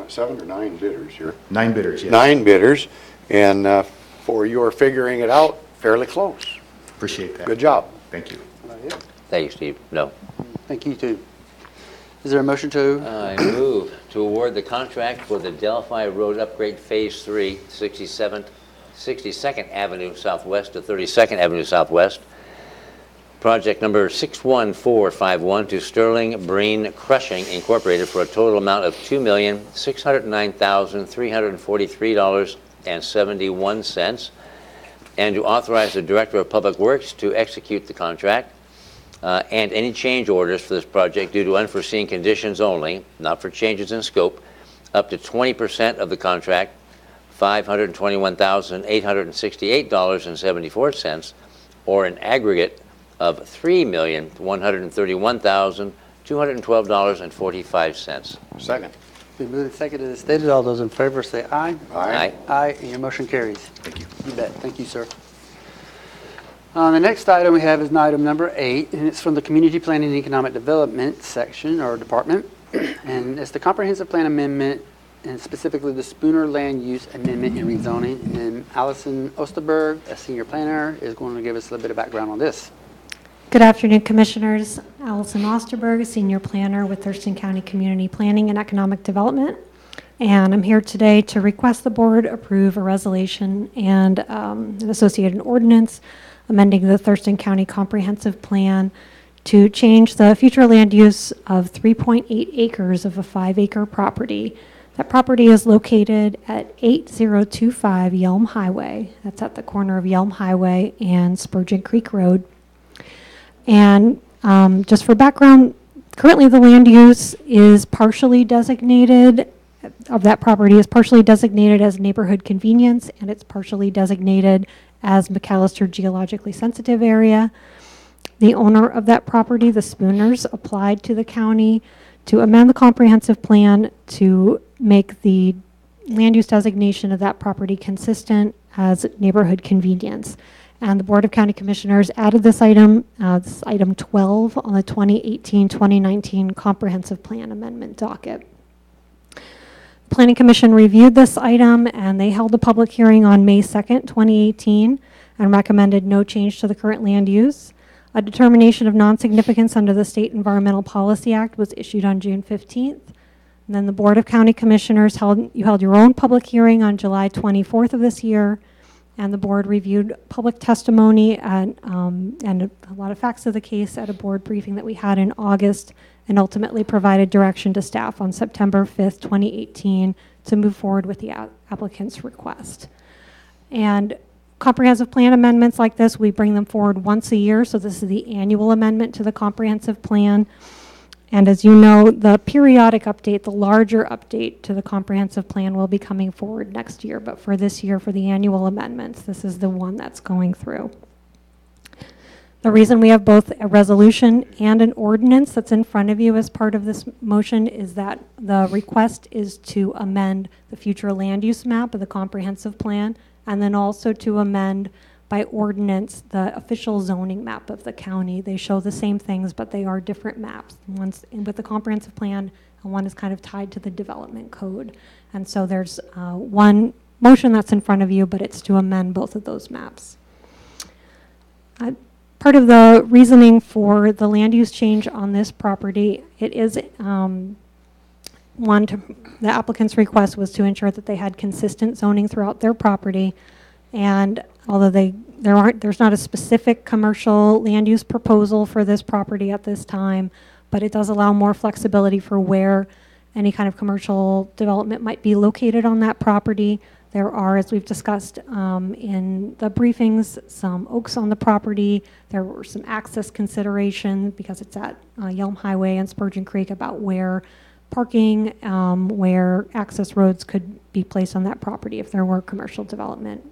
7 or 9 bidders here. 9 bidders, yes. 9 bidders, and for your figuring it out, fairly close. Appreciate that. Good job. Thank you. Thank you, Steve. No. Thank you, too. Is there a motion to? I move to award the contract for the Delphi Road Upgrade Phase 3, 62nd Avenue Southwest to 32nd Avenue Southwest, project number 61451, to Sterling Breen Crushing Incorporated for a total amount of $2,609,343.71, and to authorize the Director of Public Works to execute the contract and any change orders for this project due to unforeseen conditions only, not for changes in scope, up to 20% of the contract, $521,868.74, or an aggregate of $3,131,212.45. Second. Been moved and seconded as stated. All those in favor say aye. Aye. Aye, and your motion carries. Thank you. You bet. Thank you, sir. The next item we have is item number 8, and it's from the Community Planning and Economic Development section or department, and it's the Comprehensive Plan Amendment, and specifically the Spooner Land Use Amendment and Rezoning. And Allison Osterberg, a senior planner, is going to give us a little bit of background on this. Good afternoon, Commissioners. Allison Osterberg, Senior Planner with Thurston County Community Planning and Economic Development. And I'm here today to request the Board approve a resolution and an associated ordinance amending the Thurston County Comprehensive Plan to change the future land use of 3.8 acres of a 5-acre property. That property is located at 8025 Yelm Highway. That's at the corner of Yelm Highway and Spurgeon Creek Road. And just for background, currently the land use is partially designated, of that property is partially designated as neighborhood convenience, and it's partially designated as McAllister Geologically Sensitive Area. The owner of that property, the Spooners, applied to the county to amend the comprehensive plan to make the land use designation of that property consistent as neighborhood convenience. And the Board of County Commissioners added this item item 12 on the 2018-2019 Comprehensive Plan Amendment docket. Planning Commission reviewed this item and they held a public hearing on May 2nd, 2018 and recommended no change to the current land use. A determination of non-significance under the State Environmental Policy Act was issued on June 15th. And then the Board of County Commissioners held your own public hearing on July 24th of this year, and the board reviewed public testimony and a lot of facts of the case at a board briefing that we had in August, and ultimately provided direction to staff on September 5th, 2018 to move forward with the applicant's request. And comprehensive plan amendments like this, we bring them forward once a year, so this is the annual amendment to the comprehensive plan. And as you know, the periodic update, the larger update to the comprehensive plan will be coming forward next year, but for this year, for the annual amendments, this is the one that's going through. The reason we have both a resolution and an ordinance that's in front of you as part of this motion is that the request is to amend the future land use map of the comprehensive plan, and then also to amend by ordinance the official zoning map of the county. They show the same things, but they are different maps. One's with the comprehensive plan, and one is kind of tied to the development code. And so there's one motion that's in front of you, but it's to amend both of those maps. Part of the reasoning for the land use change on this property, it is the applicant's request was to ensure that they had consistent zoning throughout their property. And although there's not a specific commercial land use proposal for this property at this time, but it does allow more flexibility for where any kind of commercial development might be located on that property. There are, as we've discussed in the briefings, some oaks on the property. There were some access considerations because it's at Yelm Highway and Spurgeon Creek about where parking, where access roads could be placed on that property if there were commercial development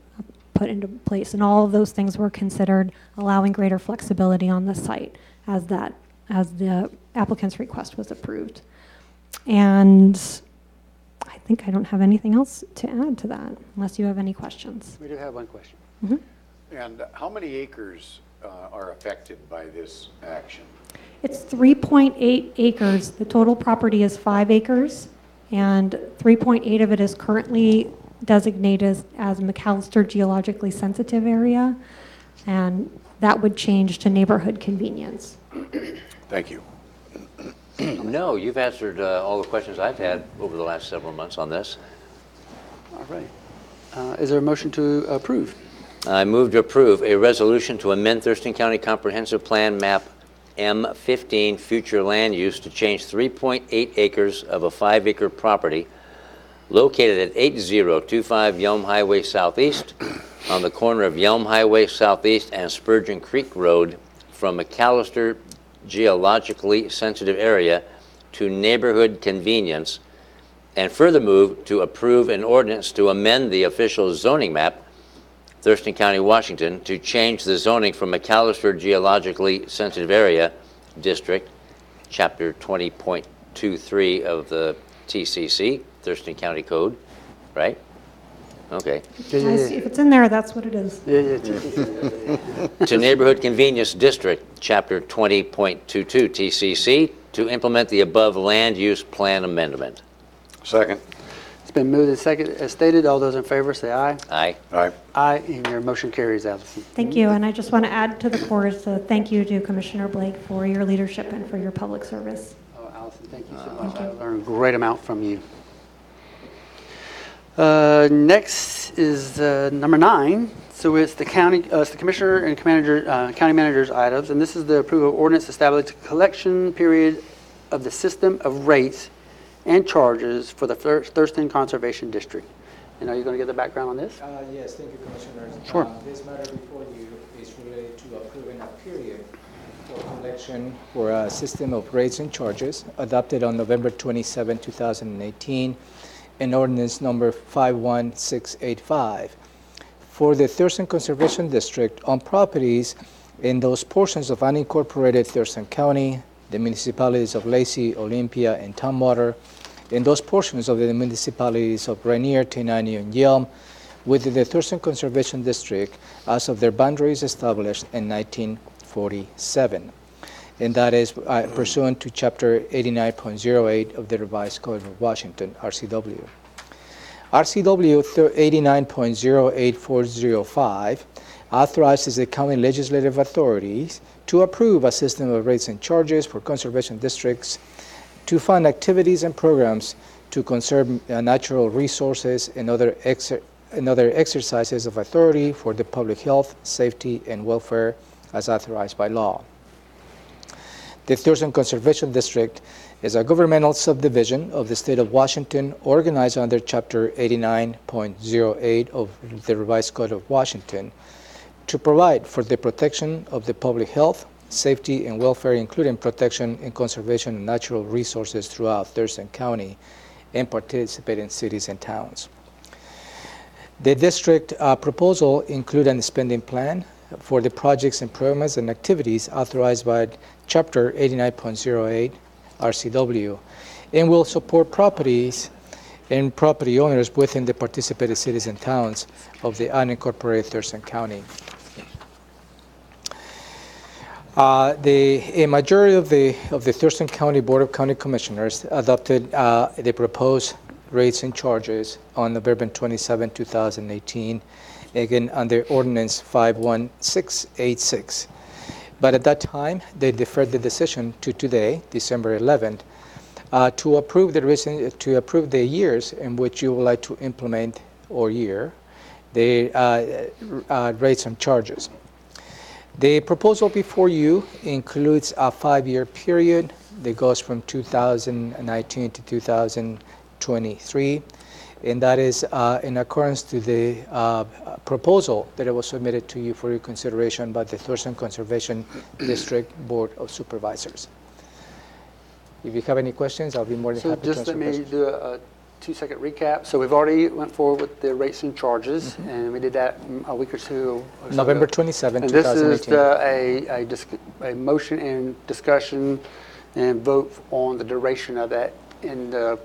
put into place. And all of those things were considered, allowing greater flexibility on the site as the applicant's request was approved. And I think I don't have anything else to add to that, unless you have any questions. We do have one question. Mm-hmm. And how many acres are affected by this action? It's 3.8 acres. The total property is 5 acres, and 3.8 of it is currently designated as McAllister geologically sensitive area, and that would change to neighborhood convenience. Thank you. No, you've answered all the questions I've had over the last several months on this. All right. Is there a motion to approve? I move to approve a resolution to amend Thurston County Comprehensive Plan Map M15 future land use to change 3.8 acres of a 5-acre property located at 8025 Yelm Highway Southeast on the corner of Yelm Highway Southeast and Spurgeon Creek Road from McAllister geologically sensitive area to neighborhood convenience, and further move to approve an ordinance to amend the official zoning map, Thurston County, Washington, to change the zoning from McAllister geologically sensitive area district, chapter 20.23 of the TCC, Thurston County Code, right? Okay. If it's in there, that's what it is. To Neighborhood Convenience District, Chapter 20.22 TCC, to implement the above land use plan amendment. Second. It's been moved and seconded. As stated, all those in favor say aye. Aye. Aye. Aye, and your motion carries, Allison. Thank you, and I just want to add to the chorus a thank you to Commissioner Blake for your leadership and for your public service. Oh, Allison, thank you so much. I learned a great amount from you. Next is number 9. So it's the commissioner and county manager's items, and this is the approval of ordinance establishing a collection period of the system of rates and charges for the Thurston Conservation District. And are you going to give the background on this? Yes, thank you, Commissioners. Sure. This matter before you is related to approving a period for collection for a system of rates and charges adopted on November 27, 2018, in ordinance number 51685. For the Thurston Conservation District on properties in those portions of unincorporated Thurston County, the municipalities of Lacey, Olympia, and Tumwater, in those portions of the municipalities of Rainier, Tenaya, and Yelm, within the Thurston Conservation District as of their boundaries established in 1947. And that is pursuant to Chapter 89.08 of the Revised Code of Washington, RCW. RCW 89.08405 authorizes the county legislative authorities to approve a system of rates and charges for conservation districts to fund activities and programs to conserve natural resources and other exercises of authority for the public health, safety, and welfare as authorized by law. The Thurston Conservation District is a governmental subdivision of the state of Washington organized under Chapter 89.08 of the Revised Code of Washington to provide for the protection of the public health, safety, and welfare, including protection and conservation of natural resources throughout Thurston County and participating cities and towns. The district proposal includes a spending plan for the projects and programs and activities authorized by Chapter 89.08 RCW and will support properties and property owners within the participating cities and towns of the unincorporated Thurston County. A majority of the Thurston County Board of County Commissioners adopted the proposed rates and charges on November 27, 2018, again under Ordinance 51686. But at that time, they deferred the decision to today, December 11th, to approve the years in which you would like to implement the rates and charges. The proposal before you includes a 5-year period that goes from 2019 to 2023, and that is in accordance to the proposal that was submitted to you for your consideration by the Thurston Conservation District Board of Supervisors. If you have any questions, I'll be more than happy to answer questions. Just let me do a 2-second recap. So we've already went forward with the rates and charges, and we did that a week or two ago. November 27, and 2018. This is a motion and discussion and vote on the duration of that. And the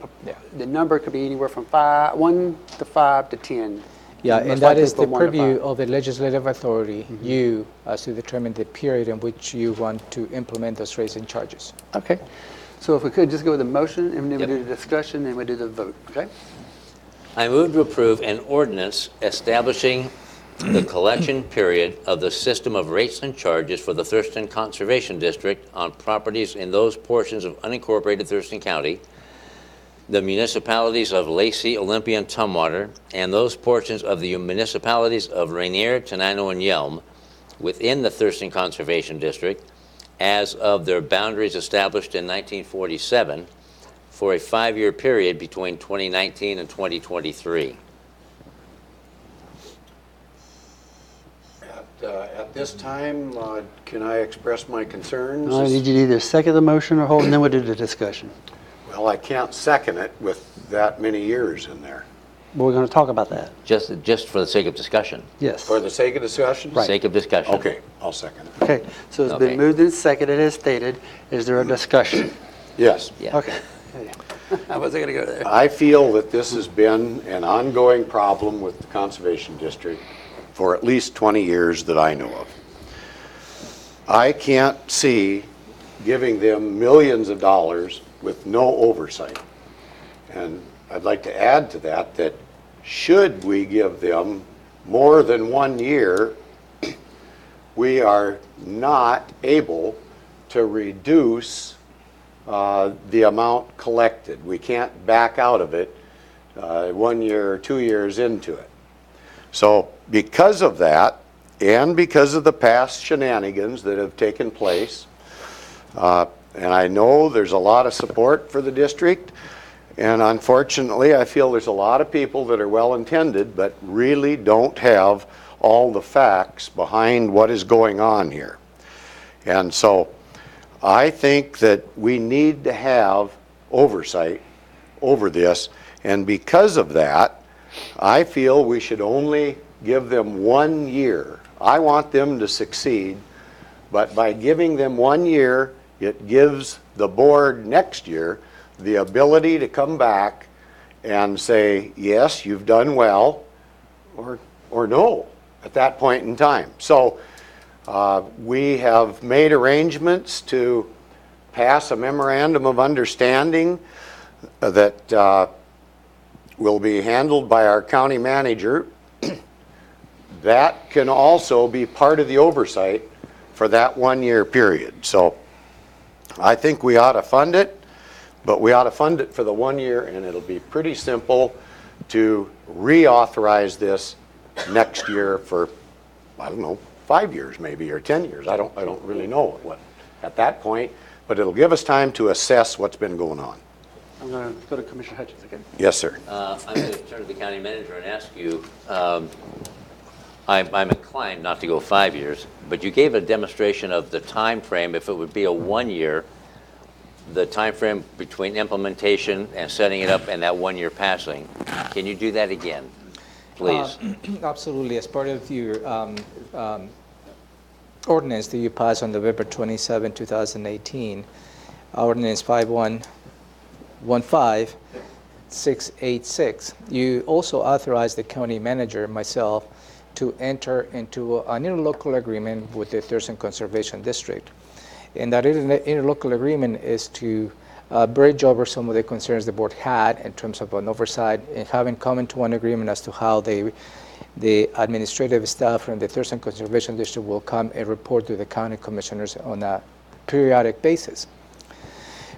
number could be anywhere from 1 to 5 to 10. Yeah, and that is the purview of the legislative authority, you, as to determine the period in which you want to implement those rates and charges. Okay. So if we could just go with the motion, and then we do the discussion, and we do the vote, okay? I move to approve an ordinance establishing the collection period of the system of rates and charges for the Thurston Conservation District on properties in those portions of unincorporated Thurston County, the municipalities of Lacey, Olympia, and Tumwater, and those portions of the municipalities of Rainier, Tenaya, and Yelm within the Thurston Conservation District as of their boundaries established in 1947 for a 5-year period between 2019 and 2023. At this time, can I express my concerns? I need you to either second the motion or hold, and then we'll do the discussion. Well, I can't second it with that many years in there. But we're going to talk about that. Just for the sake of discussion. Yes. For the sake of discussion? Right. Sake of discussion. Okay, I'll second it. Okay, so it's been moved and seconded as stated. Is there a discussion? Yes. Yeah. Okay. I wasn't going to go there. I feel that this has been an ongoing problem with the Conservation District for at least 20 years that I know of. I can't see giving them millions of dollars with no oversight. And I'd like to add to that that should we give them more than 1 year, we are not able to reduce the amount collected. We can't back out of it 1 year or 2 years into it. So because of that, and because of the past shenanigans that have taken place, and I know there's a lot of support for the district, and unfortunately I feel there's a lot of people that are well-intended but really don't have all the facts behind what is going on here. And so I think that we need to have oversight over this, and because of that, I feel we should only give them 1 year. I want them to succeed But by giving them 1 year, it gives the board next year the ability to come back and say, yes, you've done well, or no, at that point in time. So we have made arrangements to pass a memorandum of understanding that will be handled by our county manager. That can also be part of the oversight for that 1 year period. So I think we ought to fund it, but we ought to fund it for the 1 year, and it'll be pretty simple to reauthorize this next year for, I don't know, 5 years maybe, or 10 years. I don't really know what at that point, but it'll give us time to assess what's been going on. I'm going to go to Commissioner Hutchins again. Yes, sir. I'm going to turn to the county manager and ask you, I'm inclined not to go 5 years, but you gave a demonstration of the time frame, if it would be a 1 year, the time frame between implementation and setting it up and that 1 year passing. Can you do that again, please? Absolutely. As part of your ordinance that you passed on November 27, 2018, Ordinance 5115-686, you also authorized the county manager, myself, to enter into an interlocal agreement with the Thurston Conservation District. And that interlocal agreement is to bridge over some of the concerns the board had in terms of an oversight and having come into one agreement as to how the administrative staff from the Thurston Conservation District will come and report to the county commissioners on a periodic basis.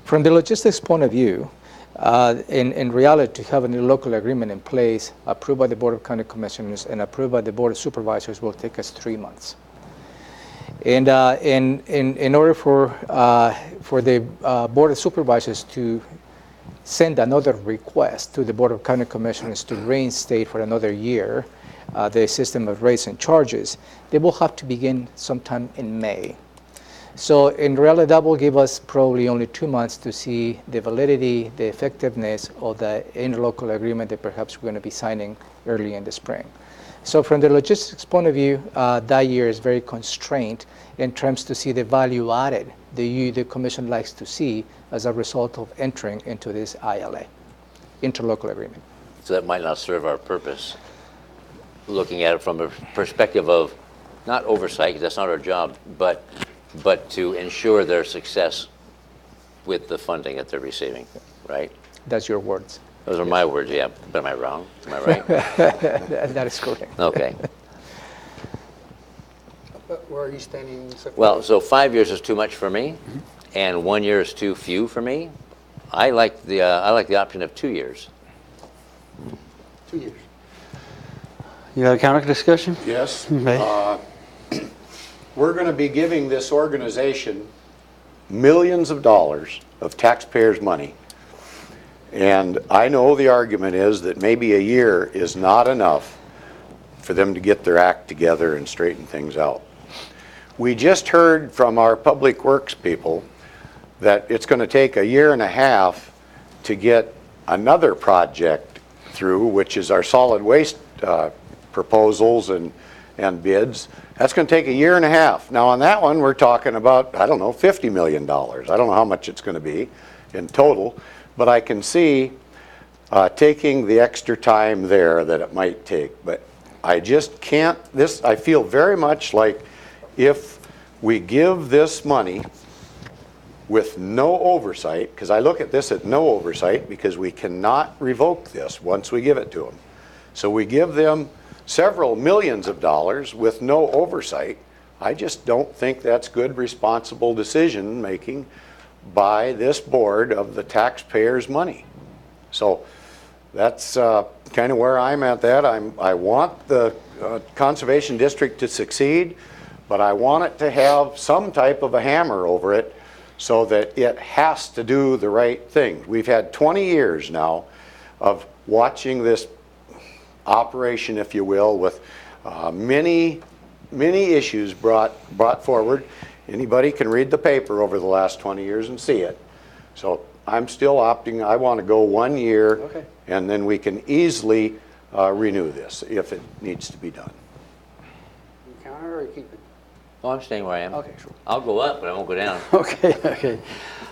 From the logistics point of view, in reality, to have a new local agreement in place, approved by the Board of County Commissioners and approved by the Board of Supervisors, will take us 3 months. And in order for the Board of Supervisors to send another request to the Board of County Commissioners to reinstate for another year the system of rates and charges, they will have to begin sometime in May. So in reality, that will give us probably only 2 months to see the validity, the effectiveness of the interlocal agreement that perhaps we're going to be signing early in the spring. So from the logistics point of view, that year is very constrained in terms to see the value added that the commission likes to see as a result of entering into this ILA, interlocal agreement. So that might not serve our purpose, looking at it from a perspective of not oversight, because that's not our job, but to ensure their success with the funding that they're receiving, right? That's your words. Those are my words, yeah. But am I wrong? Am I right? That is correct. Okay. Where are you standing? Well, so 5 years is too much for me, and 1 year is too few for me. I like the option of 2 years. 2 years. You got a counter discussion? Yes. Okay. We're going to be giving this organization millions of dollars of taxpayers' money. And I know the argument is that maybe a year is not enough for them to get their act together and straighten things out. We just heard from our public works people that it's going to take a year and a half to get another project through, which is our solid waste proposals and bids. That's going to take a year and a half. Now on that one, we're talking about, I don't know, $50 million. I don't know how much it's going to be in total, but I can see taking the extra time there that it might take. But I just can't, I feel very much like if we give this money with no oversight, because I look at this at no oversight because we cannot revoke this once we give it to them. So we give them several millions of dollars with no oversight. I just don't think that's good, responsible decision making by this board of the taxpayers' money. So that's kind of where I'm at that. I want the Conservation District to succeed, but I want it to have some type of a hammer over it so that it has to do the right thing. We've had 20 years now of watching this operation, if you will, with many issues brought forward. Anybody can read the paper over the last 20 years and see it. So I'm still opting, I want to go 1 year, Okay. and then we can easily renew this if it needs to be done. You counter or you keep it? Oh, I'm staying where I am. Okay, sure. I'll go up, but I won't go down. Okay.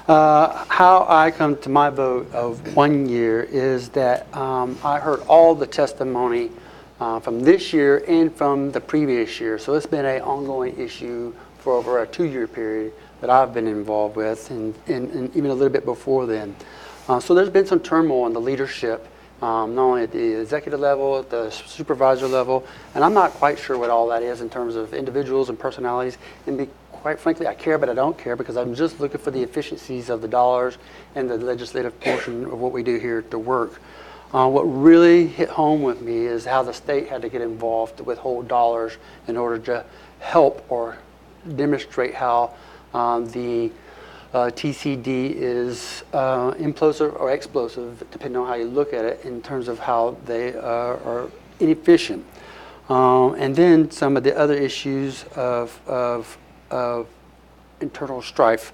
How I come to my vote of 1 year is that I heard all the testimony from this year and from the previous year. So it's been an ongoing issue for over a 2-year period that I've been involved with, and even a little bit before then. So there's been some turmoil in the leadership, not only at the executive level, at the supervisor level, and I'm not quite sure what all that is in terms of individuals and personalities. And quite frankly, I care, but I don't care, because I'm just looking for the efficiencies of the dollars and the legislative portion of what we do here to work. What really hit home with me is how the state had to get involved to withhold dollars in order to help or demonstrate how the TCD is implosive or explosive, depending on how you look at it, in terms of how they are inefficient. And then some of the other issues of internal strife.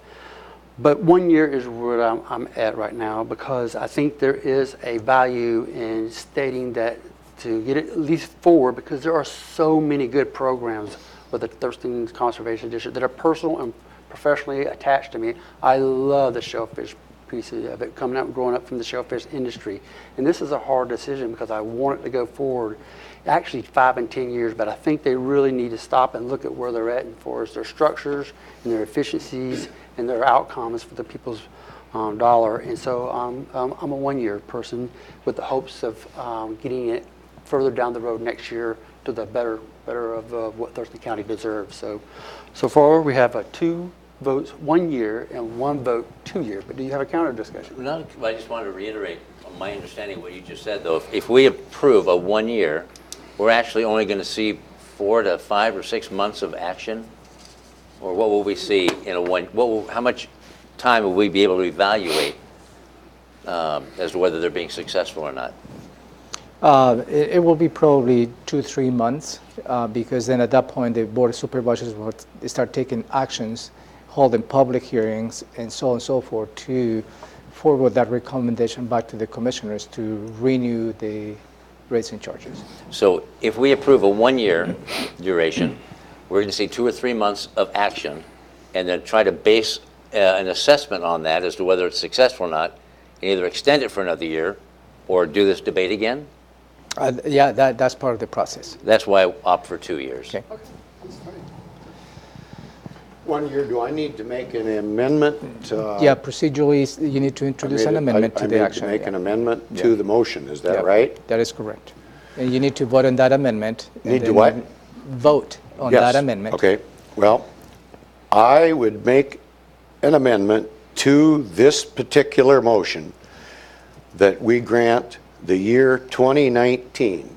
But 1 year is where I'm at right now, because I think there is a value in stating that to get it at least forward, because there are so many good programs with the Thurston Conservation District that are personal and professionally attached to me. I love the shellfish piece of it, coming up and growing up from the shellfish industry. And this is a hard decision because I want it to go forward, actually 5 and 10 years, but I think they really need to stop and look at where they're at, and for their structures and their efficiencies and their outcomes for the people's dollar. And so I'm a 1 year person with the hopes of getting it further down the road next year to the better of what Thurston County deserves. So far we have 2 votes 1 year and 1 vote 2 year. But do you have a counter discussion? I just wanted to reiterate my understanding of what you just said, though. If we approve a 1 year, we're actually only going to see 4 to 5 or 6 months of action? Or what will we see in a how much time will we be able to evaluate as to whether they're being successful or not? It will be probably 2-3 months, because then at that point the Board of Supervisors will start taking actions, holding public hearings, and so on and so forth, to forward that recommendation back to the commissioners to renew the rates and charges. So if we approve a 1 year duration, we're going to see 2 or 3 months of action, and then try to base an assessment on that as to whether it's successful or not, and either extend it for another year or do this debate again? Yeah, that's part of the process. That's why I opt for 2 years. Okay. 1 year, do I need to make an amendment? Yeah, procedurally, you need to introduce an amendment to the action. I make an amendment to the motion, is that right? That is correct. And you need to vote on that amendment. Need to what? Vote on that amendment. Okay. Well, I would make an amendment to this particular motion that we grant the year 2019,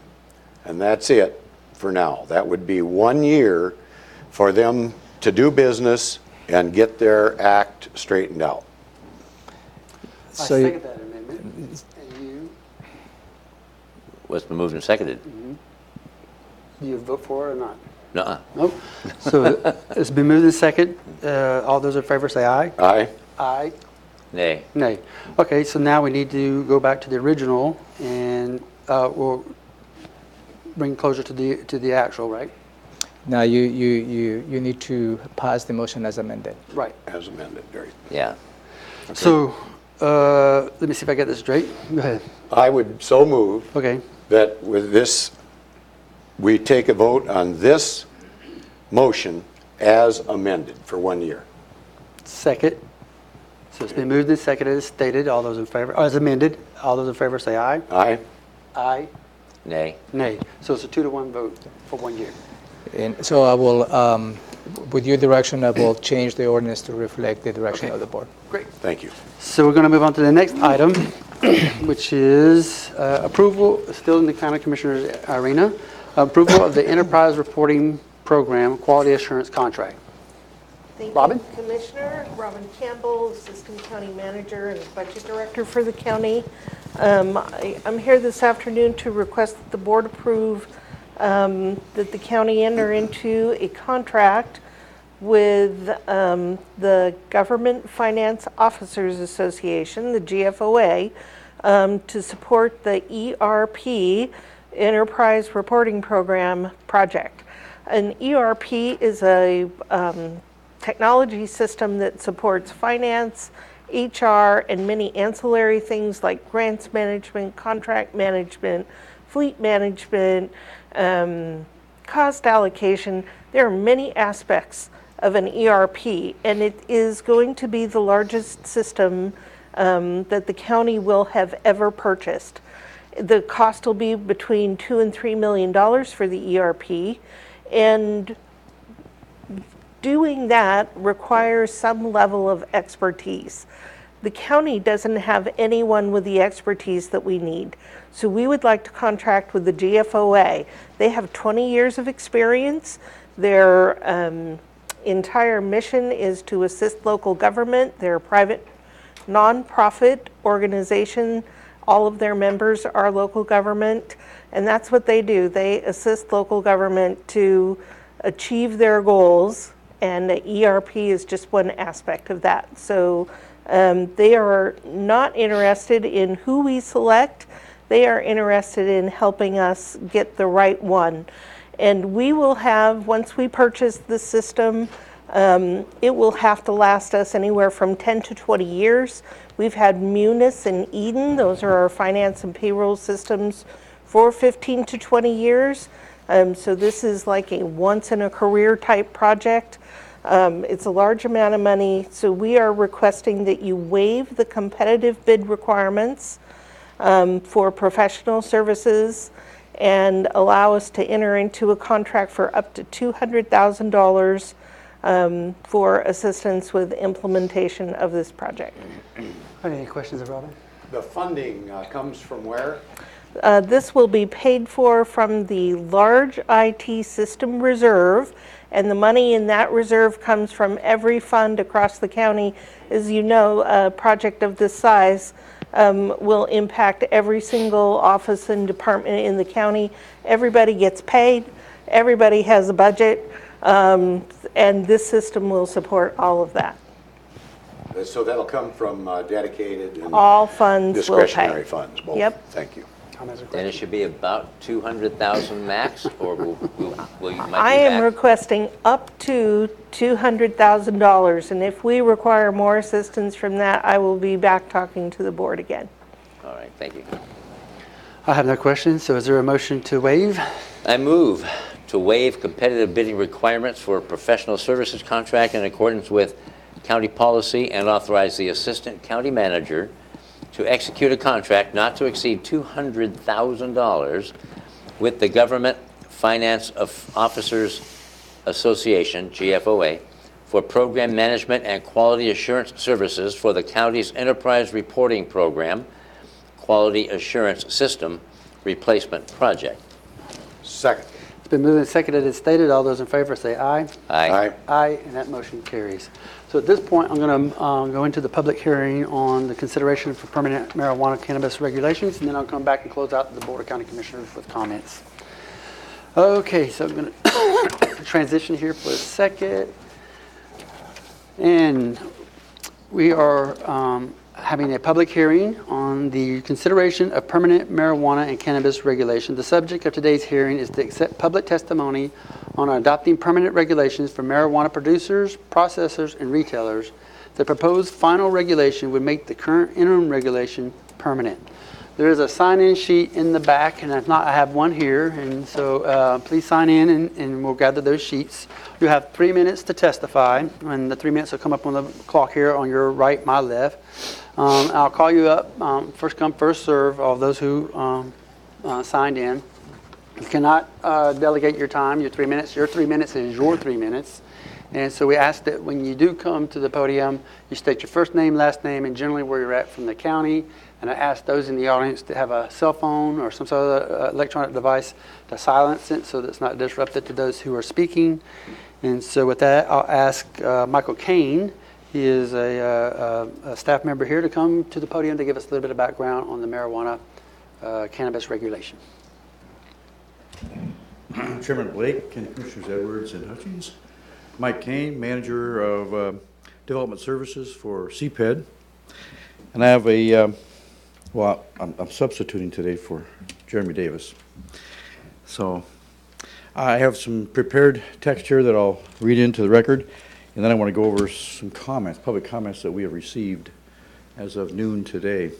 and that's it for now. That would be 1 year for them to do business and get their act straightened out. I second that amendment. And you? What's been moved and seconded? Do you vote for it or not? Nuh-uh. Nope. So it's been moved and seconded. All those in favor say aye. Aye. Aye. Nay. Nay. Okay, so now we need to go back to the original, and we'll bring closer to the actual, right? Now you need to pass the motion as amended. Right. As amended, very. Yeah. Okay. So let me see if I get this straight. Go ahead. I would so move that with this, we take a vote on this motion as amended for 1 year. Second. So it's been moved and seconded as stated. All those in favor, as amended, all those in favor say aye. Aye. Aye. Nay. Nay. So it's a 2-to-1 vote for 1 year. And so I will, with your direction, I will change the ordinance to reflect the direction of the board. Great. Thank you. So we're going to move on to the next item, which is approval, still in the County Commissioners arena, approval of the Enterprise Reporting Program Quality Assurance Contract. Thank Robin? you, Commissioner. Robin Campbell, Assistant County Manager and Budget Director for the county. I'm here this afternoon to request that the board approve that the county enter into a contract with the Government Finance Officers Association, the GFOA, to support the ERP Enterprise Reporting Program project. An ERP is a technology system that supports finance, HR, and many ancillary things like grants management, contract management, fleet management, cost allocation. There are many aspects of an ERP, and it is going to be the largest system that the county will have ever purchased. The cost will be between $2 and $3 million for the ERP, and doing that requires some level of expertise. The county doesn't have anyone with the expertise that we need, so we would like to contract with the GFOA. They have 20 years of experience. Their entire mission is to assist local government. They're a private nonprofit organization. All of their members are local government, and that's what they do. They assist local government to achieve their goals, and the ERP is just one aspect of that. So they are not interested in who we select. They are interested in helping us get the right one. And we will have, once we purchase the system, it will have to last us anywhere from 10 to 20 years. We've had Munis and Eden, those are our finance and payroll systems, for 15 to 20 years. So this is like a once-in-a-career type project. It's a large amount of money, so we are requesting that you waive the competitive bid requirements for professional services and allow us to enter into a contract for up to $200,000 for assistance with implementation of this project. Any questions of Robin? The funding comes from where? This will be paid for from the large IT system reserve, and the money in that reserve comes from every fund across the county. As you know, a project of this size will impact every single office and department in the county. Everybody gets paid, everybody has a budget, and this system will support all of that. So that'll come from dedicated and all funds discretionary will pay. funds, both. Yep. Thank you. And it should be about 200,000 max, or will you might be I am back? requesting up to $200,000, and if we require more assistance from that, I will be back talking to the board again. All right, thank you. I have no questions, so is there a motion to waive? I move to waive competitive bidding requirements for a professional services contract in accordance with county policy and authorize the assistant county manager to execute a contract not to exceed $200,000 with the Government Finance Officers Association, GFOA, for program management and quality assurance services for the county's enterprise reporting program, quality assurance system replacement project. Second. It's been moved and seconded as stated. All those in favor say aye. Aye. Aye, and that motion carries. So at this point, I'm going to go into the public hearing on the consideration for permanent marijuana cannabis regulations, and then I'll come back and close out the Board of County Commissioners with comments. Okay, so I'm going to transition here for a second. And we are having a public hearing on the consideration of permanent marijuana and cannabis regulation. The subject of today's hearing is to accept public testimony on adopting permanent regulations for marijuana producers, processors, and retailers. The proposed final regulation would make the current interim regulation permanent. There is a sign-in sheet in the back, and if not, I have one here, and so please sign in and we'll gather those sheets. You have 3 minutes to testify, and the 3 minutes will come up on the clock here on your right, my left. I'll call you up, first come, first serve, all those who signed in. You cannot delegate your time, your 3 minutes. Your 3 minutes is your 3 minutes. And so we ask that when you do come to the podium, you state your first name, last name, and generally where you're at from the county. And I ask those in the audience to have a cell phone or some sort of electronic device to silence it so that it's not disrupted to those who are speaking. And so with that, I'll ask Michael Kane. He is a staff member here to come to the podium to give us a little bit of background on the marijuana cannabis regulation. Chairman Blake and Commissioners Edwards and Hutchins. Mike Kane, Manager of Development Services for CPED. And I have a, well, I'm substituting today for Jeremy Davis. So I have some prepared text here that I'll read into the record, and then I want to go over some comments, public comments that we have received as of noon today.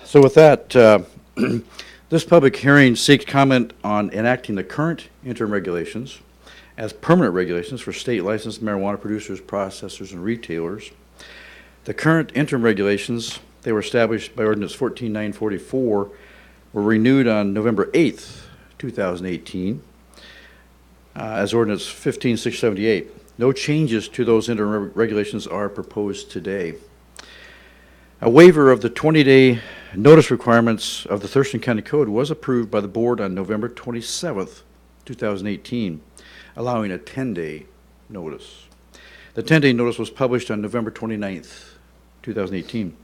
So with that, this public hearing seeks comment on enacting the current interim regulations as permanent regulations for state licensed marijuana producers, processors, and retailers. The current interim regulations, they were established by Ordinance 14944, were renewed on November 8th, 2018, as Ordinance 15678. No changes to those interim regulations are proposed today. A waiver of the 20-day notice requirements of the Thurston County Code was approved by the board on November 27th, 2018, allowing a 10-day notice. The 10-day notice was published on November 29th, 2018.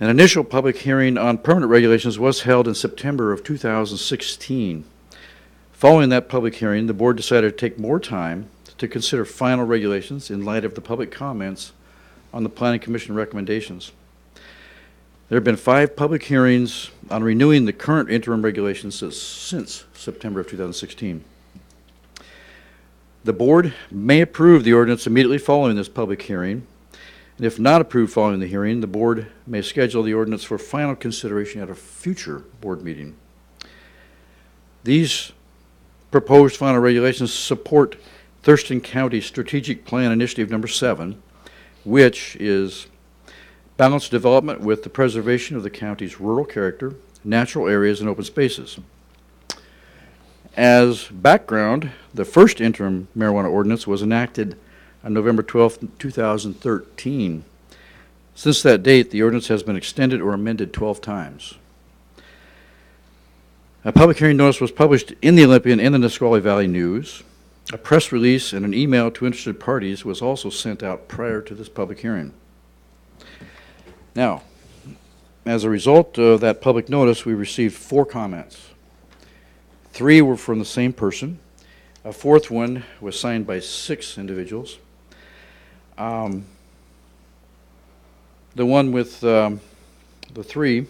An initial public hearing on permanent regulations was held in September of 2016. Following that public hearing, the board decided to take more time to consider final regulations in light of the public comments on the Planning Commission recommendations. There have been 5 public hearings on renewing the current interim regulations since September of 2016. The board may approve the ordinance immediately following this public hearing, and if not approved following the hearing, the board may schedule the ordinance for final consideration at a future board meeting. These proposed final regulations support Thurston County Strategic Plan Initiative Number 7, which is balanced development with the preservation of the county's rural character, natural areas, and open spaces. As background, the first interim marijuana ordinance was enacted on November 12, 2013. Since that date, the ordinance has been extended or amended 12 times. A public hearing notice was published in the Olympian and the Nisqually Valley News. A press release and an email to interested parties was also sent out prior to this public hearing. Now, as a result of that public notice, we received 4 comments. 3 were from the same person. A 4th one was signed by 6 individuals. The one with the 3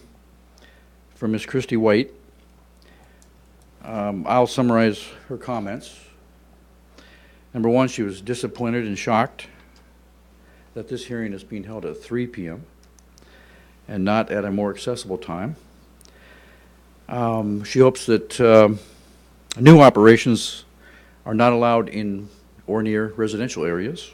from Ms. Christy White. I'll summarize her comments. Number 1, she was disappointed and shocked that this hearing is being held at 3 p.m. and not at a more accessible time. She hopes that new operations are not allowed in or near residential areas.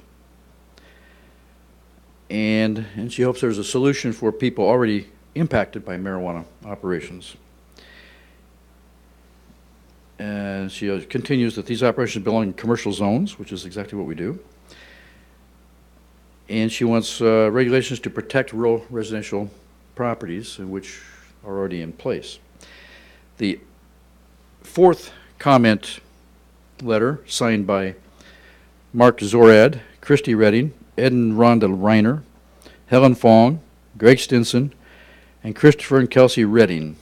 And she hopes there's a solution for people already impacted by marijuana operations. And she continues that these operations belong in commercial zones, which is exactly what we do. And she wants regulations to protect rural residential properties, which are already in place. The 4th comment letter, signed by Mark Zorad, Christy Redding, Ed and Rhonda Reiner, Helen Fong, Greg Stinson, and Christopher and Kelsey Redding.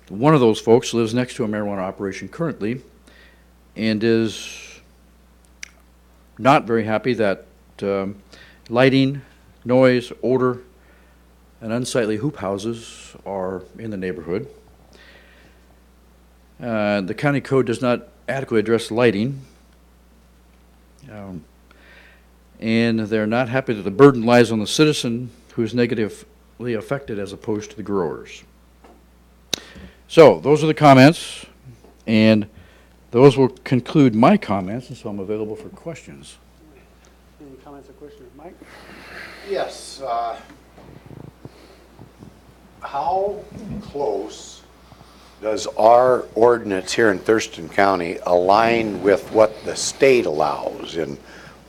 One of those folks lives next to a marijuana operation currently and is not very happy that lighting, noise, odor, and unsightly hoop houses are in the neighborhood. The county code does not adequately address lighting, and they're not happy that the burden lies on the citizen who is negatively affected as opposed to the growers. So those are the comments, and those will conclude my comments, and so I'm available for questions. Any comments or questions, Mike? Yes. How close does our ordinance here in Thurston County align with what the state allows in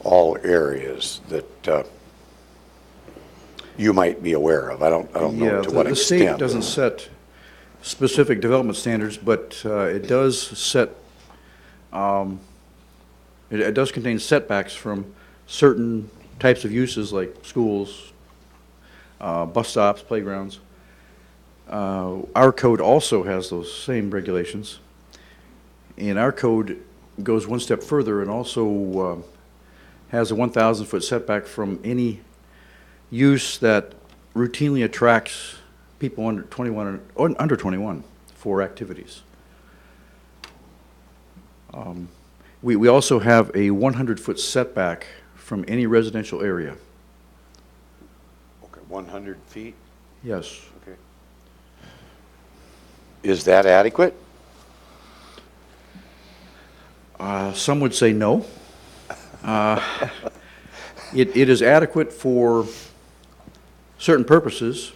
all areas that you might be aware of? I don't know to what extent. The state doesn't set specific development standards, but it does set, it does contain setbacks from certain types of uses like schools, bus stops, playgrounds. Our code also has those same regulations, and our code goes one step further and also has a 1,000-foot setback from any use that routinely attracts people under 21 or under 21 for activities. We also have a 100-foot setback from any residential area. Okay, 100 feet? Yes. Okay. Is that adequate? Some would say no. It is adequate for certain purposes.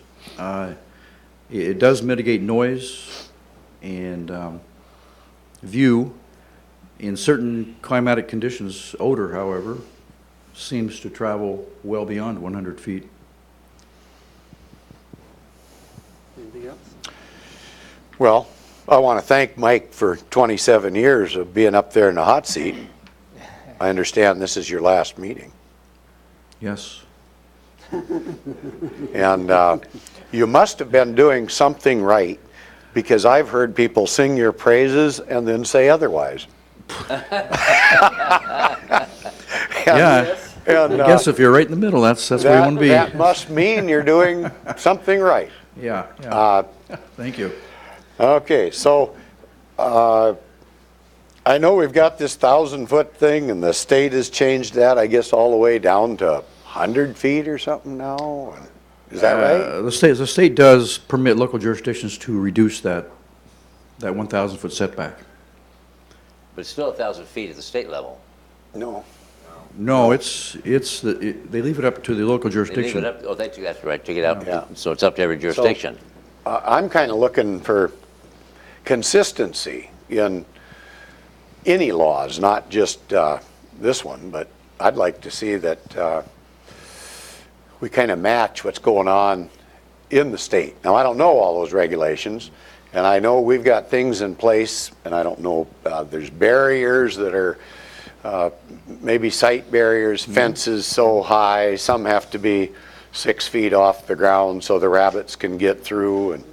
It does mitigate noise and view. In certain climatic conditions, odor, however, seems to travel well beyond 100 feet. Anything else? Well, I want to thank Mike for 27 years of being up there in the hot seat. I understand this is your last meeting. Yes. And you must have been doing something right, because I've heard people sing your praises and then say otherwise. Yeah, I guess if you're right in the middle, that's where you want to be. That must mean you're doing something right. Yeah. Thank you. Okay, so I know we've got this 1,000-foot thing, and the state has changed that, I guess, all the way down to 100 feet or something now. Is that right? The state does permit local jurisdictions to reduce that 1,000-foot setback. But it's still 1,000 feet at the state level. No. No, they leave it up to the local jurisdiction. They leave it up, that's right, to get out. Yeah. So it's up to every jurisdiction. So, I'm kind of looking for consistency in any laws, not just this one, but I'd like to see that we kind of match what's going on in the state. Now, I don't know all those regulations, and I know we've got things in place, and I don't know, there's barriers that are maybe sight barriers, fences so high, some have to be 6 feet off the ground so the rabbits can get through. And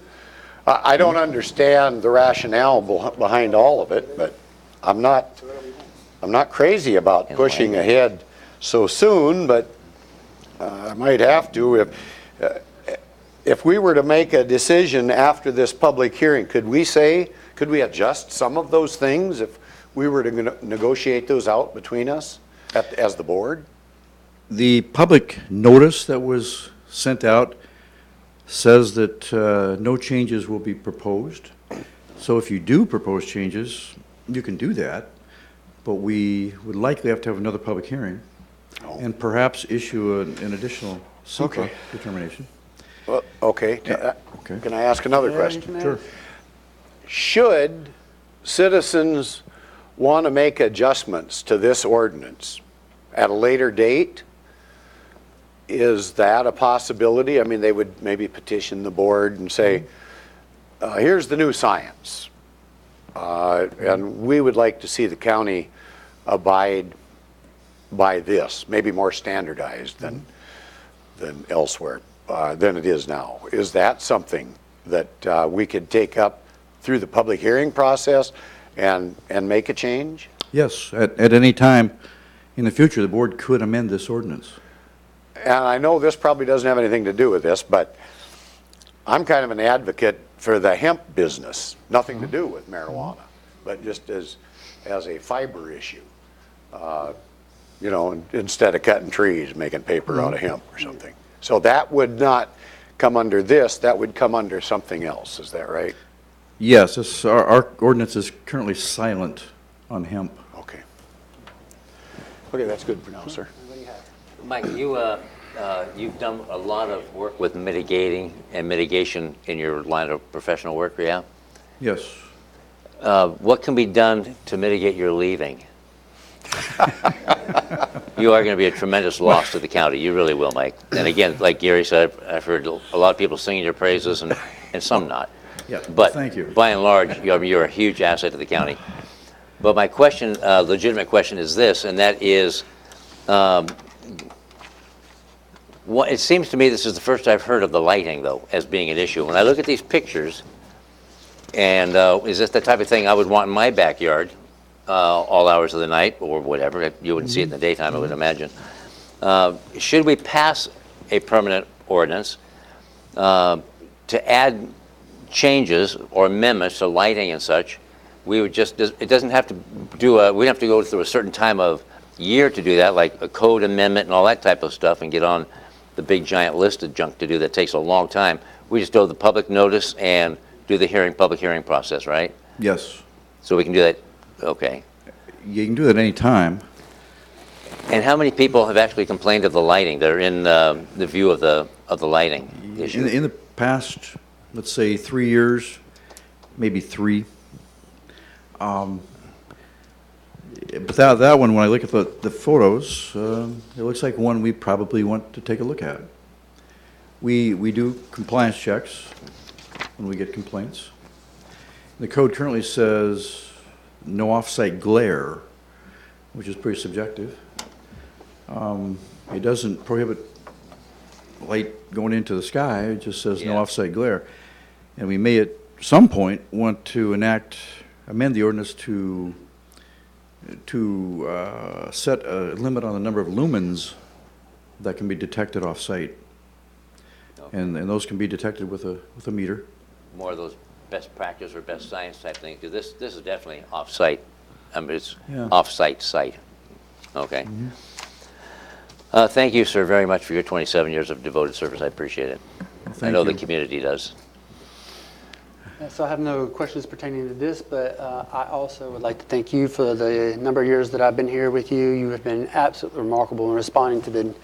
I don't understand the rationale behind all of it, but I'm not crazy about pushing ahead so soon, but I might have to. If we were to make a decision after this public hearing, could we adjust some of those things if we were to negotiate those out between us as the board? The public notice that was sent out says that no changes will be proposed. So if you do propose changes, you can do that, but we would likely have to have another public hearing and perhaps issue an additional SEPA determination. Well, okay. Can I ask another question? Sure. Should citizens want to make adjustments to this ordinance at a later date? Is that a possibility? I mean, they would maybe petition the board and say, here's the new science. And we would like to see the county abide by this, maybe more standardized than elsewhere, than it is now. Is that something that we could take up through the public hearing process and make a change? Yes, at any time in the future, the board could amend this ordinance. And I know this probably doesn't have anything to do with this, but I'm kind of an advocate for the hemp business, nothing to do with marijuana, but just as a fiber issue. You know, instead of cutting trees, making paper out of hemp or something. So that would not come under this, that would come under something else, is that right? Yes, our ordinance is currently silent on hemp. Okay. Okay, that's good for now, sir. Mike, you've done a lot of work with mitigating and mitigation in your line of professional work, yeah? Yes. What can be done to mitigate your leaving? You are going to be a tremendous loss to the county. You really will, Mike. And again, like Gary said, I've heard a lot of people singing your praises and some not. Yeah, but thank you. By and large, you're a huge asset to the county. But my question, legitimate question, is this, and that is, it seems to me this is the first I've heard of the lighting, though, as being an issue. When I look at these pictures, and is this the type of thing I would want in my backyard all hours of the night or whatever? You wouldn't see it in the daytime, I would imagine. Should we pass a permanent ordinance to add changes or amendments to lighting and such, we would just, it doesn't have to do a, we don't have to go through a certain time of year to do that, like a code amendment and all that type of stuff, and get on the big giant list of junk to do that takes a long time. We just do the public notice and do the public hearing process, right? Yes. So we can do that, okay. You can do that any time. And how many people have actually complained of the lighting? They're in the view of the lighting issue. In the past, let's say 3 years, maybe 3. But that one, when I look at the photos, it looks like one we probably want to take a look at. We do compliance checks when we get complaints. The code currently says no off-site glare, which is pretty subjective. It doesn't prohibit light going into the sky, it just says no off-site glare. And we may at some point want to amend the ordinance to set a limit on the number of lumens that can be detected off-site. Okay. And those can be detected with a meter. More of those best practice or best science type things, because this is definitely off-site. I mean, it's off-site site. Okay. Mm-hmm. Thank you, sir, very much for your 27 years of devoted service. I appreciate it. Well, I know the community does. So I have no questions pertaining to this, but I also would like to thank you for the number of years that I've been here with you. You have been absolutely remarkable in responding to the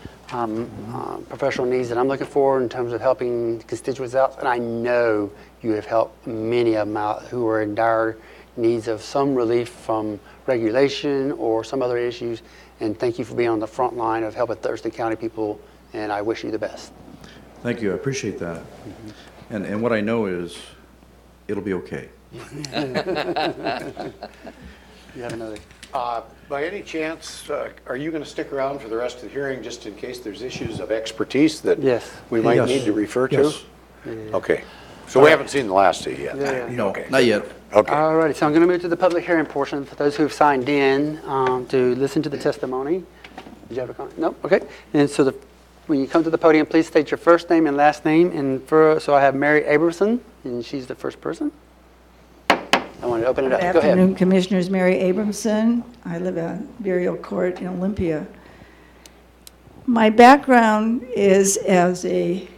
professional needs that I'm looking for in terms of helping constituents out. And I know you have helped many of them out who are in dire needs of some relief from regulation or some other issues. And thank you for being on the front line of helping Thurston County people, and I wish you the best. Thank you, I appreciate that. Mm-hmm. And what I know is it'll be okay. You have another. By any chance, are you going to stick around for the rest of the hearing just in case there's issues of expertise that we might need to refer to? Yes. Okay. So we haven't seen the last of you yet? No, okay. Not yet. Okay. All righty, so I'm going to move to the public hearing portion for those who have signed in to listen to the testimony. Did you have a comment? No? Okay. And so when you come to the podium, please state your first name and last name. And so I have Mary Abramson, and she's the first person. I want to open it up. Go ahead. Good afternoon, Commissioners. Mary Abramson. I live on Burial Court in Olympia. My background is as a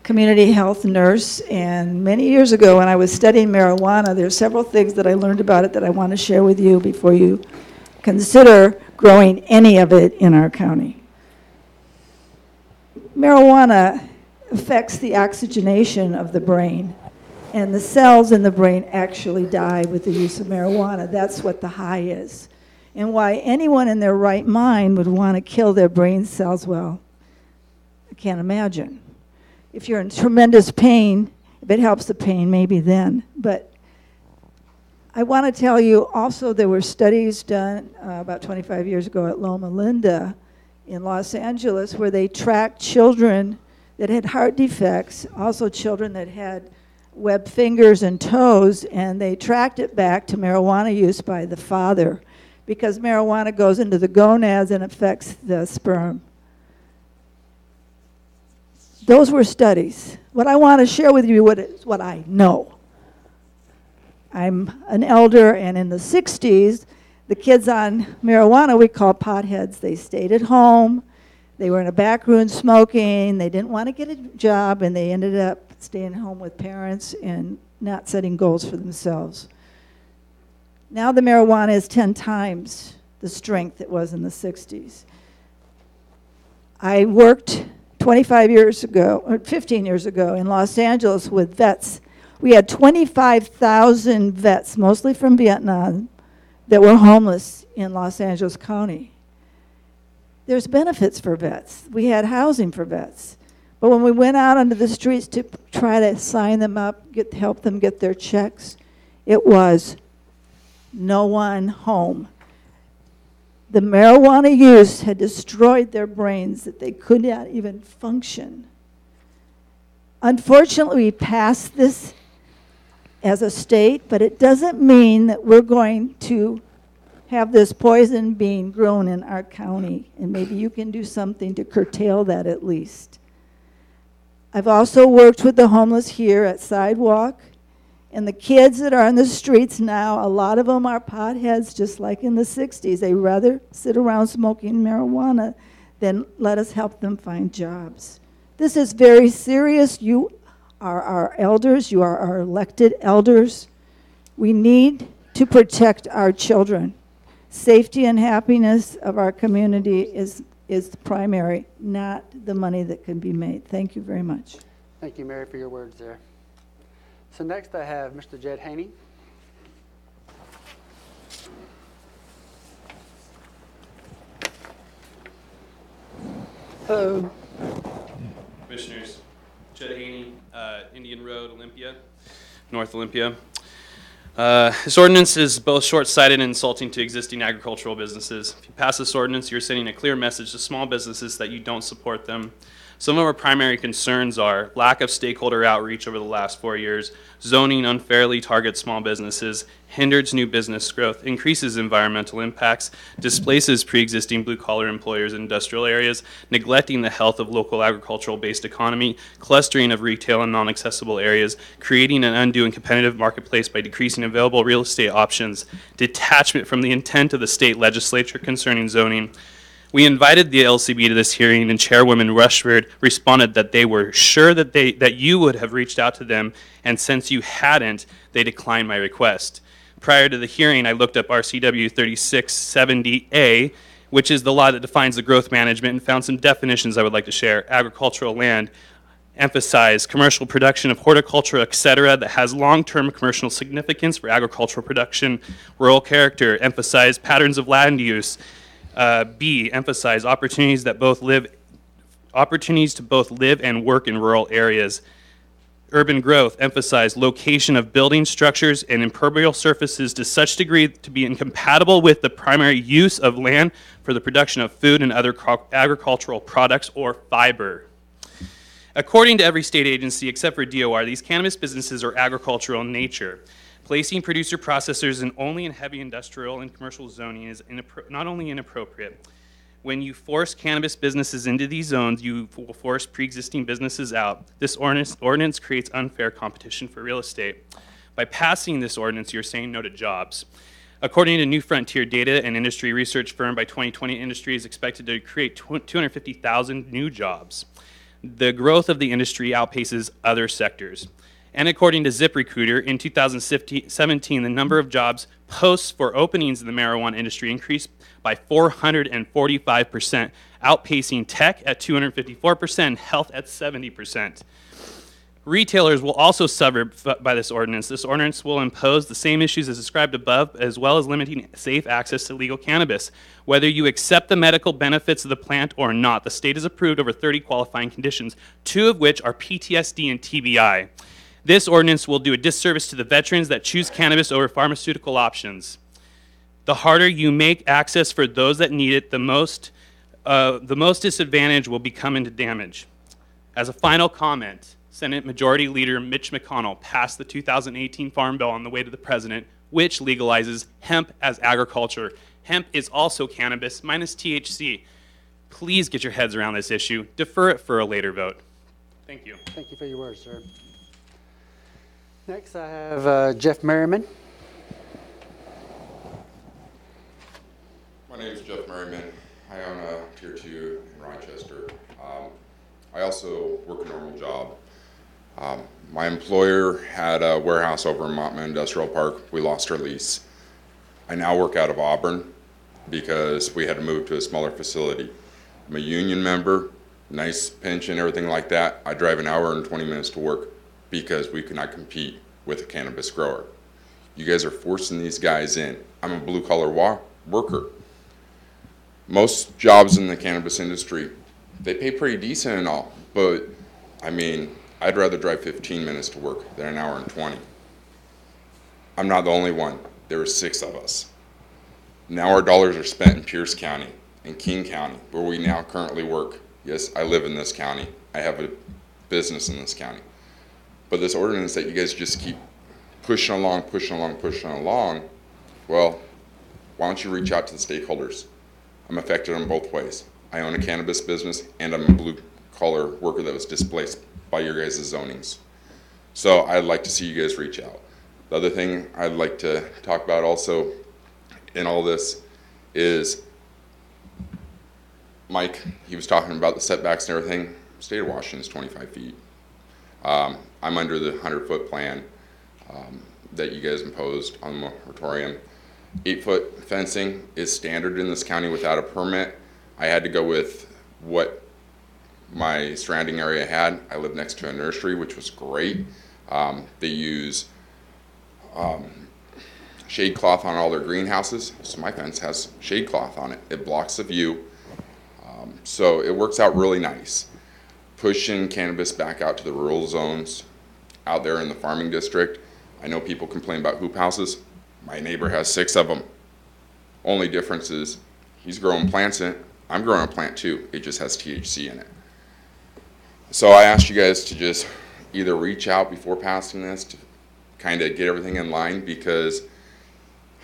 community health nurse, and many years ago when I was studying marijuana, there are several things that I learned about it that I want to share with you before you consider growing any of it in our county. Marijuana affects the oxygenation of the brain, and the cells in the brain actually die with the use of marijuana. That's what the high is. And why anyone in their right mind would want to kill their brain cells, well, I can't imagine. If you're in tremendous pain, if it helps the pain, maybe then. But I want to tell you also there were studies done about 25 years ago at Loma Linda in Los Angeles where they tracked children that had heart defects, also children that had webbed fingers and toes, and they tracked it back to marijuana use by the father because marijuana goes into the gonads and affects the sperm. Those were studies. What I want to share with you is what I know. I'm an elder, and in the 60s, the kids on marijuana we called potheads. They stayed at home. They were in a back room smoking. They didn't want to get a job, and they ended up staying home with parents and not setting goals for themselves. Now the marijuana is 10 times the strength it was in the 60s. I worked 25 years ago, or 15 years ago, in Los Angeles with vets. We had 25,000 vets, mostly from Vietnam, that were homeless in Los Angeles County. There's benefits for vets. We had housing for vets. But when we went out onto the streets to try to sign them up, help them get their checks, it was no one home. The marijuana use had destroyed their brains that they could not even function. Unfortunately, we passed this as a state, but it doesn't mean that we're going to have this poison being grown in our county, and maybe you can do something to curtail that at least. I've also worked with the homeless here at Sidewalk. And the kids that are on the streets now, a lot of them are potheads, just like in the 60s. They rather sit around smoking marijuana than let us help them find jobs. This is very serious. You are our elders. You are our elected elders. We need to protect our children. Safety and happiness of our community is the primary, not the money that can be made. Thank you very much. Thank you, Mary, for your words there. So next I have Mr. Jed Haney. Hello. Commissioners, Jed Haney, Indian Road, Olympia, North Olympia. This ordinance is both short-sighted and insulting to existing agricultural businesses. If you pass this ordinance, you're sending a clear message to small businesses that you don't support them. Some of our primary concerns are lack of stakeholder outreach over the last 4 years, zoning unfairly targets small businesses, hinders new business growth, increases environmental impacts, displaces pre-existing blue-collar employers in industrial areas, neglecting the health of local agricultural-based economy, clustering of retail and non-accessible areas, creating an undue and competitive marketplace by decreasing available real estate options, detachment from the intent of the state legislature concerning zoning. We invited the LCB to this hearing, and Chairwoman Rushford responded that they were sure that you would have reached out to them, and since you hadn't, they declined my request. Prior to the hearing, I looked up RCW 3670A, which is the law that defines the growth management, and found some definitions I would like to share. Agricultural land, emphasize commercial production of horticulture, etc., that has long-term commercial significance for agricultural production. Rural character, emphasize patterns of land use. B, emphasize opportunities to both live and work in rural areas. Urban growth, emphasize location of building structures and impermeable surfaces to such degree to be incompatible with the primary use of land for the production of food and other agricultural products or fiber. According to every state agency except for DOR, these cannabis businesses are agricultural in nature. Placing producer processors only in heavy industrial and commercial zoning is not only inappropriate. When you force cannabis businesses into these zones, you will force pre-existing businesses out. This ordinance creates unfair competition for real estate. By passing this ordinance, you're saying no to jobs. According to New Frontier data, an industry research firm, by 2020, industry is expected to create 250,000 new jobs. The growth of the industry outpaces other sectors. And according to ZipRecruiter, in 2017, the number of jobs posts for openings in the marijuana industry increased by 445%, outpacing tech at 254% and health at 70%. Retailers will also suffer by this ordinance. This ordinance will impose the same issues as described above, as well as limiting safe access to legal cannabis. Whether you accept the medical benefits of the plant or not, the state has approved over 30 qualifying conditions, 2 of which are PTSD and TBI. This ordinance will do a disservice to the veterans that choose cannabis over pharmaceutical options. The harder you make access for those that need it, the most disadvantage will become into damage. As a final comment, Senate Majority Leader Mitch McConnell passed the 2018 Farm Bill on the way to the President, which legalizes hemp as agriculture. Hemp is also cannabis, minus THC. Please get your heads around this issue. Defer it for a later vote. Thank you. Thank you for your words, sir. Next, I have Jeff Merriman. My name is Jeff Merriman. I own a Tier 2 in Rochester. I also work a normal job. My employer had a warehouse over in Montman Industrial Park. We lost our lease. I now work out of Auburn because we had to move to a smaller facility. I'm a union member, nice pension, everything like that. I drive an hour and 20 minutes to work because we could not compete with a cannabis grower. You guys are forcing these guys in. I'm a blue-collar worker. Most jobs in the cannabis industry, they pay pretty decent and all, but I mean, I'd rather drive 15 minutes to work than an hour and 20. I'm not the only one. There were 6 of us. Now our dollars are spent in Pierce County and King County, where we now currently work. Yes, I live in this county. I have a business in this county. But this ordinance that you guys just keep pushing along, well, why don't you reach out to the stakeholders? I'm affected in both ways. I own a cannabis business and I'm a blue-collar worker that was displaced by your guys' zonings. So I'd like to see you guys reach out. The other thing I'd like to talk about also in all this is Mike, he was talking about the setbacks and everything. State of Washington is 25 feet. I'm under the 100-foot plan that you guys imposed on the moratorium. 8-foot fencing is standard in this county without a permit. I had to go with what my surrounding area had. I live next to a nursery, which was great. They use shade cloth on all their greenhouses, so my fence has shade cloth on it. It blocks the view, so it works out really nice. Pushing cannabis back out to the rural zones out there in the farming district. I know people complain about hoop houses. My neighbor has 6 of them. Only difference is he's growing plants in it. I'm growing a plant too. It just has THC in it. So I asked you guys to just either reach out before passing this to kind of get everything in line, because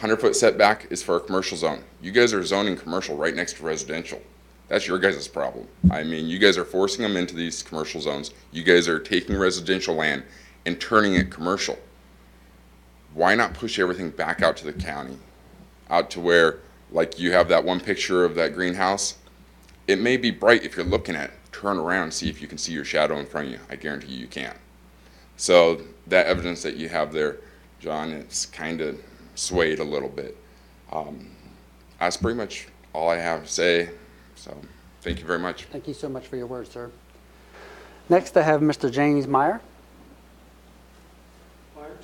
100-foot setback is for a commercial zone. You guys are zoning commercial right next to residential. That's your guys' problem. I mean, you guys are forcing them into these commercial zones. You guys are taking residential land and turning it commercial. Why not push everything back out to the county? Out to where, like you have that one picture of that greenhouse. It may be bright if you're looking at it. Turn around and see if you can see your shadow in front of you. I guarantee you can. So that evidence that you have there, John, it's kind of swayed a little bit. That's pretty much all I have to say. So thank you very much. Thank you so much for your words, sir. Next, I have Mr. James Meyer.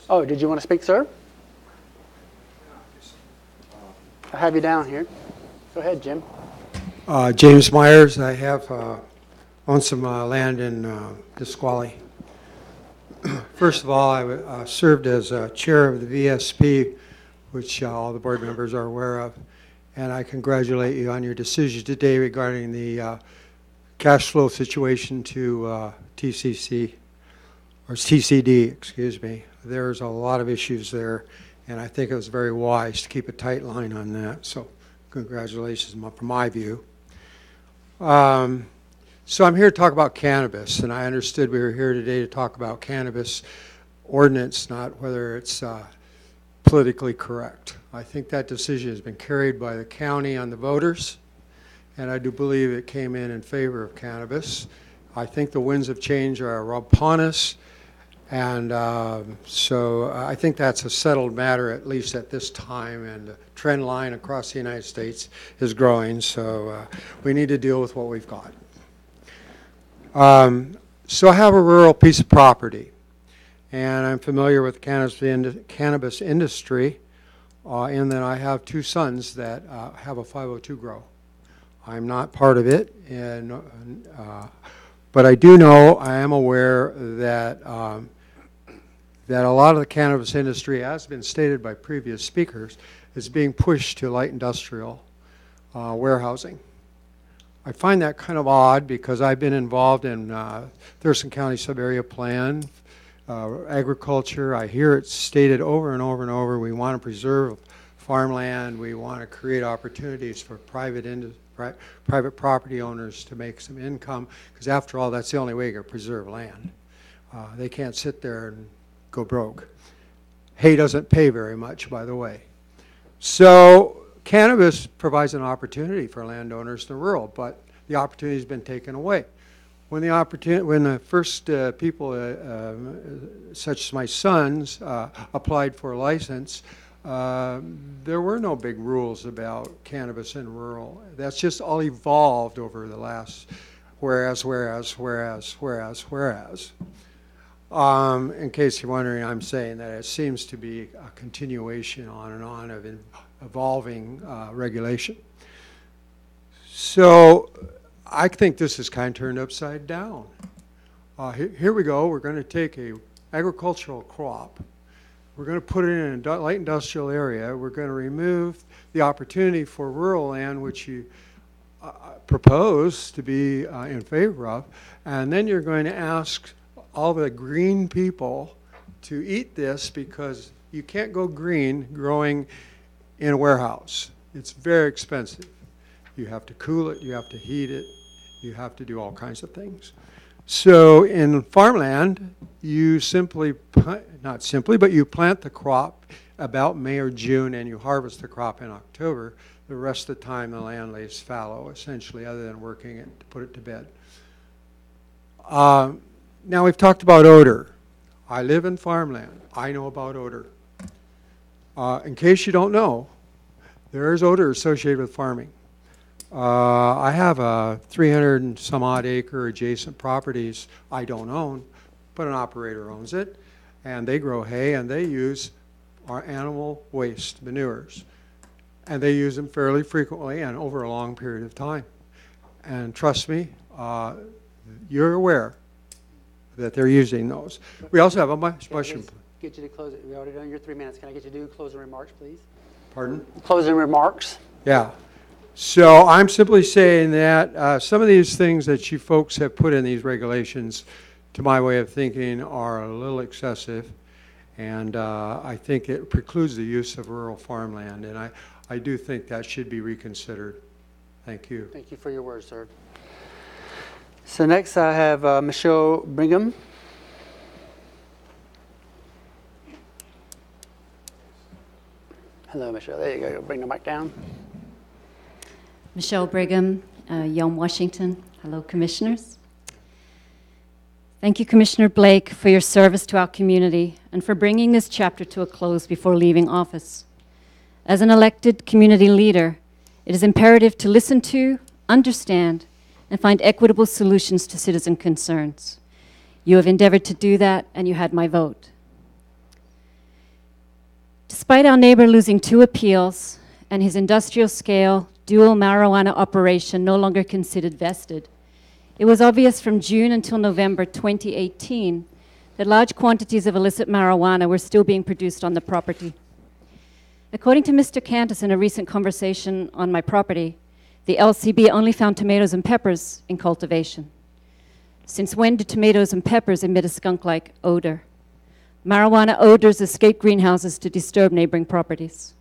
Oh, did you want to speak, sir? I have you down here. Go ahead, Jim. James Myers. I have own some land in Nisqually. First of all, I served as chair of the VSP, which all the board members are aware of, and I congratulate you on your decision today regarding the cash flow situation to TCC, or TCD, excuse me. There's a lot of issues there, and I think it was very wise to keep a tight line on that, so congratulations from my view. So I'm here to talk about cannabis, and I understood we were here today to talk about cannabis ordinance, not whether it's politically correct. I think that decision has been carried by the county on the voters, and I do believe it came in favor of cannabis. I think the winds of change are upon us, and so I think that's a settled matter, at least at this time, and the trend line across the United States is growing, so we need to deal with what we've got. So I have a rural piece of property, and I'm familiar with the cannabis industry in that I have 2 sons that have a 502 grow. I'm not part of it, but I do know, I am aware that that a lot of the cannabis industry, as has been stated by previous speakers, is being pushed to light industrial warehousing. I find that kind of odd because I've been involved in Thurston County Sub-Area Plan, agriculture. I hear it stated over and over and over, we want to preserve farmland, we want to create opportunities for private property owners to make some income, because after all, that's the only way you can preserve land. They can't sit there and go broke. Hay doesn't pay very much, by the way. So cannabis provides an opportunity for landowners in the rural, but the opportunity has been taken away. When the first people, such as my sons, applied for a license, there were no big rules about cannabis in rural. That's just all evolved over the last whereas. In case you're wondering, I'm saying that it seems to be a continuation on and on of evolving regulation. So I think this is kind of turned upside down. Here we go. We're going to take a agricultural crop. We're going to put it in a light industrial area. We're going to remove the opportunity for rural land, which you propose to be in favor of, and then you're going to ask all the green people to eat this because you can't go green growing in a warehouse. It's very expensive. You have to cool it, you have to heat it, you have to do all kinds of things. So in farmland, you simply, not simply, but you plant the crop about May or June and you harvest the crop in October. The rest of the time the land lays fallow, essentially, other than working it to put it to bed. Now we've talked about odor. I live in farmland. I know about odor. In case you don't know, there is odor associated with farming. I have a 300 and some odd acre adjacent properties I don't own, but an operator owns it, and they grow hay and they use our animal waste manures. And they use them fairly frequently and over a long period of time. And trust me, you're aware that they're using those. We also have a mushroom. Get you to close it. We already done your 3 minutes. Can I get you to do closing remarks, please? Pardon? Closing remarks. Yeah. So I'm simply saying that some of these things that you folks have put in these regulations, to my way of thinking, are a little excessive. And I think it precludes the use of rural farmland. And I do think that should be reconsidered. Thank you. Thank you for your words, sir. So next I have Michelle Brigham. Hello, Michelle. There you go. Bring the mic down. Michelle Brigham, Yelm, Washington. Hello, commissioners. Thank you, Commissioner Blake, for your service to our community and for bringing this chapter to a close before leaving office. As an elected community leader, it is imperative to listen to, understand, and find equitable solutions to citizen concerns. You have endeavored to do that, and you had my vote. Despite our neighbor losing 2 appeals and his industrial-scale dual marijuana operation no longer considered vested, it was obvious from June until November 2018 that large quantities of illicit marijuana were still being produced on the property. According to Mr. Cantus in a recent conversation on my property, the LCB only found tomatoes and peppers in cultivation. Since when do tomatoes and peppers emit a skunk-like odor? Marijuana odors escape greenhouses to disturb neighboring properties.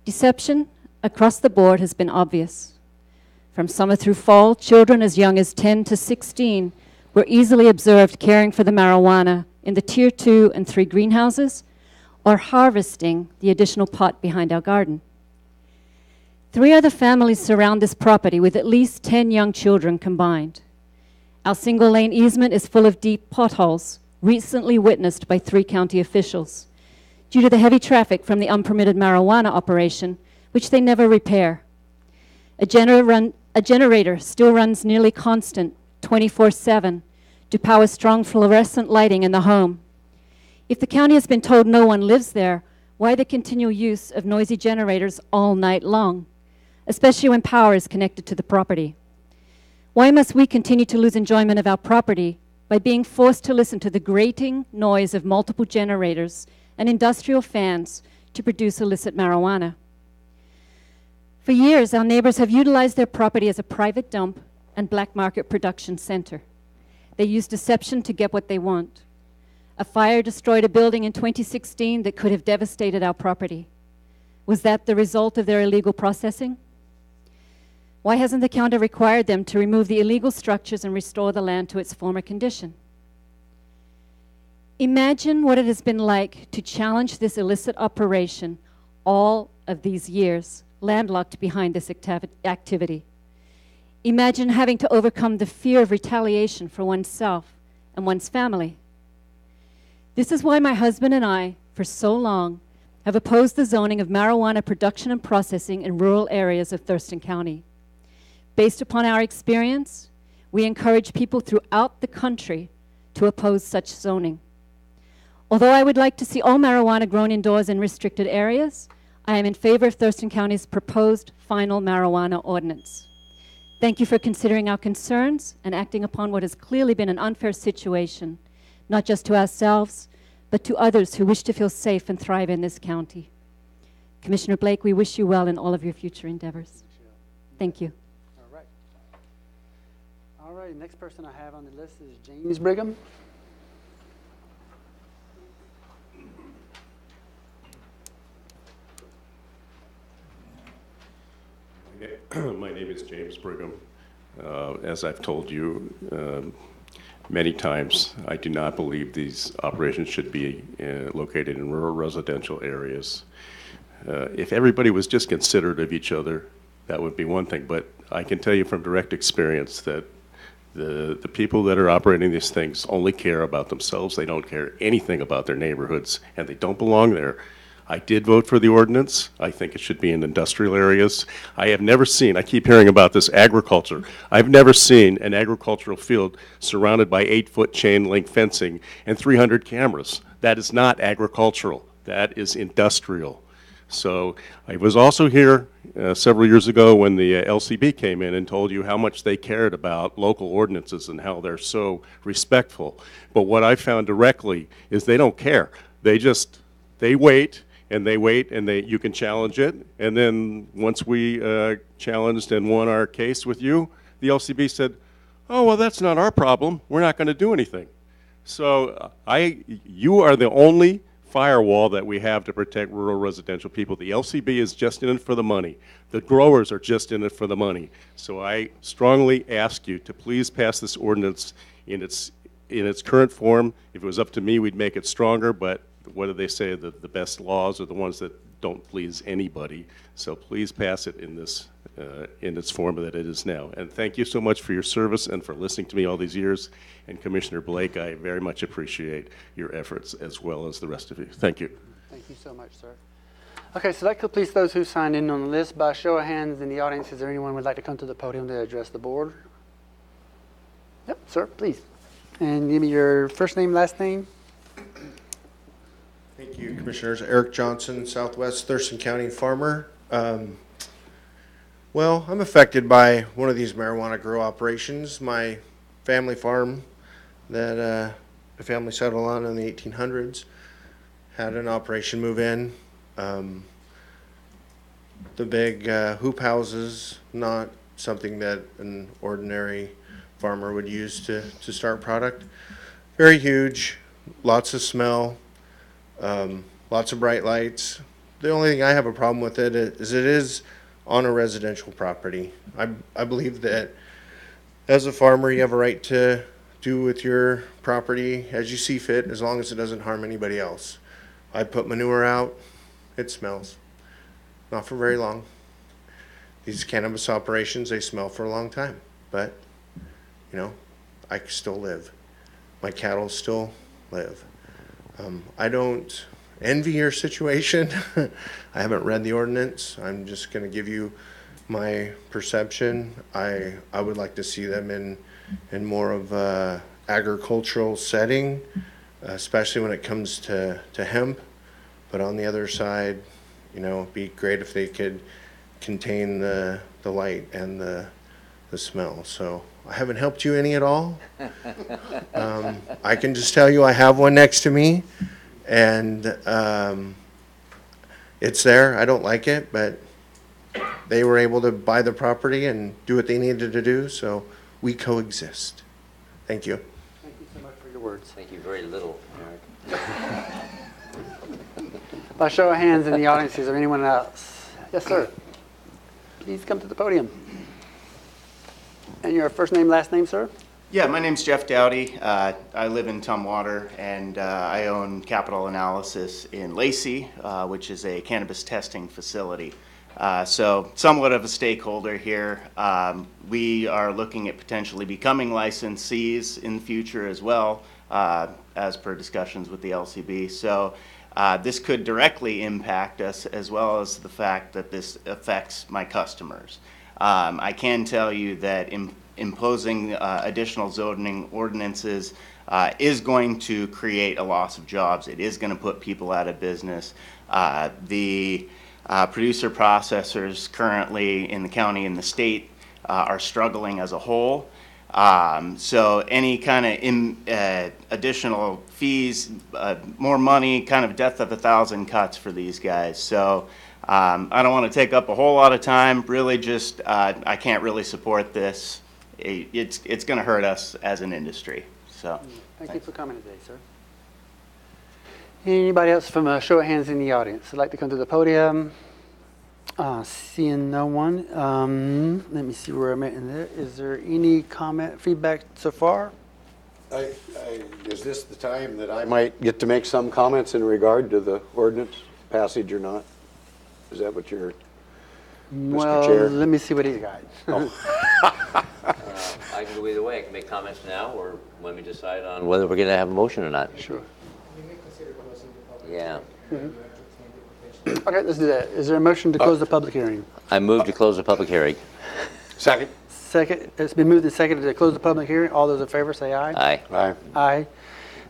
Deception across the board has been obvious. From summer through fall, children as young as 10 to 16 were easily observed caring for the marijuana in the Tier 2 and 3 greenhouses or harvesting the additional pot behind our garden. 3 other families surround this property with at least 10 young children combined. Our single-lane easement is full of deep potholes, recently witnessed by 3 county officials, due to the heavy traffic from the unpermitted marijuana operation, which they never repair. A generator still runs nearly constant, 24/7, to power strong fluorescent lighting in the home. If the county has been told no one lives there, why the continual use of noisy generators all night long, especially when power is connected to the property? Why must we continue to lose enjoyment of our property by being forced to listen to the grating noise of multiple generators and industrial fans to produce illicit marijuana? For years, our neighbors have utilized their property as a private dump and black market production center. They use deception to get what they want. A fire destroyed a building in 2016 that could have devastated our property. Was that the result of their illegal processing? Why hasn't the county required them to remove the illegal structures and restore the land to its former condition? Imagine what it has been like to challenge this illicit operation all of these years, landlocked behind this activity. Imagine having to overcome the fear of retaliation for oneself and one's family. This is why my husband and I, for so long, have opposed the zoning of marijuana production and processing in rural areas of Thurston County. Based upon our experience, we encourage people throughout the country to oppose such zoning. Although I would like to see all marijuana grown indoors in restricted areas, I am in favor of Thurston County's proposed final marijuana ordinance. Thank you for considering our concerns and acting upon what has clearly been an unfair situation, not just to ourselves, but to others who wish to feel safe and thrive in this county. Commissioner Blake, we wish you well in all of your future endeavors. Thank you. All right, next person I have on the list is James Brigham. My name is James Brigham. As I've told you, many times, I do not believe these operations should be located in rural residential areas. If everybody was just considerate of each other, that would be one thing. But I can tell you from direct experience that the people that are operating these things only care about themselves. They don't care anything about their neighborhoods, and they don't belong there. I did vote for the ordinance. I think it should be in industrial areas. I have never seen, I keep hearing about this agriculture. I've never seen an agricultural field surrounded by 8-foot chain link fencing and 300 cameras. That is not agricultural. That is industrial. So I was also here several years ago when the LCB came in and told you how much they cared about local ordinances and how they're so respectful. But what I found directly is they don't care. They wait. And they wait, and you can challenge it. And then once we challenged and won our case with you, the LCB said, oh, well, that's not our problem. We're not going to do anything. So you are the only firewall that we have to protect rural residential people. The LCB is just in it for the money. The growers are just in it for the money. So I strongly ask you to please pass this ordinance in its current form. If it was up to me, we'd make it stronger, but what do they say? The best laws are the ones that don't please anybody. So please pass it in its form that it is now. And thank you so much for your service and for listening to me all these years. And Commissioner Blake, I very much appreciate your efforts as well as the rest of you. Thank you. Thank you so much, sir. Okay, so that completes those who signed in on the list. By show of hands in the audience, is there anyone who would like to come to the podium to address the board? Yep, sir, please. And give me your first name, last name. Thank you, Commissioners. Eric Johnson, Southwest Thurston County farmer. Well, I'm affected by one of these marijuana grow operations. My family farm that the family settled on in the 1800s had an operation move in. The big hoop houses, not something that an ordinary farmer would use to start product. Very huge, lots of smell. Lots of bright lights. The only thing I have a problem with it is on a residential property. I believe that as a farmer, you have a right to do with your property as you see fit, as long as it doesn't harm anybody else. I put manure out, it smells. Not for very long. These cannabis operations, they smell for a long time, but you know, I still live. My cattle still live. I don't envy your situation. I haven't read the ordinance. I'm just going to give you my perception. I would like to see them in more of a agricultural setting, especially when it comes to hemp. But on the other side, you know, it'd be great if they could contain the light and the smell. So I haven't helped you any at all. I can just tell you I have one next to me, and it's there. I don't like it, but they were able to buy the property and do what they needed to do, so we coexist. Thank you. Thank you so much for your words. Thank you very little, Eric. By show of hands in the audience, is there anyone else? Yes, sir. Please come to the podium. And your first name, last name, sir? Yeah, my name's Jeff Dowdy. I live in Tumwater, and I own Capital Analysis in Lacey, which is a cannabis testing facility. So somewhat of a stakeholder here. We are looking at potentially becoming licensees in the future as well, as per discussions with the LCB. So this could directly impact us, as well as the fact that this affects my customers. I can tell you that imposing additional zoning ordinances is going to create a loss of jobs. It is going to put people out of business. The producer processors currently in the county and the state are struggling as a whole. So any kind of additional fees, more money, kind of death of a thousand cuts for these guys. So I don't want to take up a whole lot of time. Really just, I can't really support this. It's going to hurt us as an industry. So Thank you for coming today, sir. Anybody else from a show of hands in the audience would like to come to the podium? Seeing no one, let me see where I'm at in there. Is there any comment, feedback so far? Is this the time that I might get to make some comments in regard to the ordinance passage or not? Is that what you're, Mr. Well, Chair? let me see what he's got. I can go either way. I can make comments now, or when we decide on whether we're going to have a motion or not. Sure. Yeah. Okay, let's do that. Is there a motion to close the public hearing? I move to close the public hearing. Second. Second, it's been moved and seconded to close the public hearing. All those in favor say aye. Aye. Aye. Aye.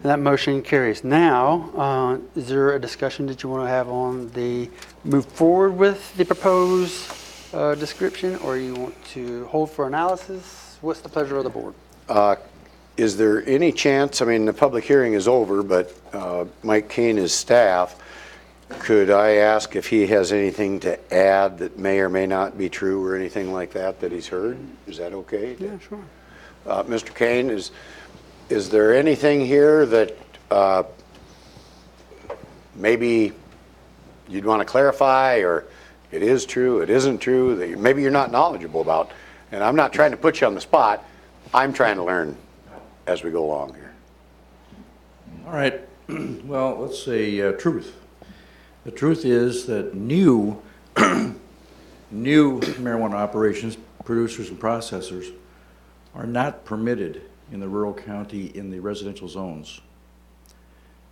And that motion carries. Now, is there a discussion that you want to have on the move forward with the proposed description, or you want to hold for analysis? What's the pleasure of the board? Is there any chance, I mean, the public hearing is over, but Mike Kane, his staff, could I ask if he has anything to add that may or may not be true or anything like that that he's heard? Is that okay? Yeah, sure. Mr. Kane, is there anything here that maybe you'd want to clarify, or it is true, it isn't true, that maybe you're not knowledgeable about? And I'm not trying to put you on the spot. I'm trying to learn as we go along here. All right. Well, let's say truth. The truth is that new marijuana operations, producers and processors, are not permitted in the rural county in the residential zones.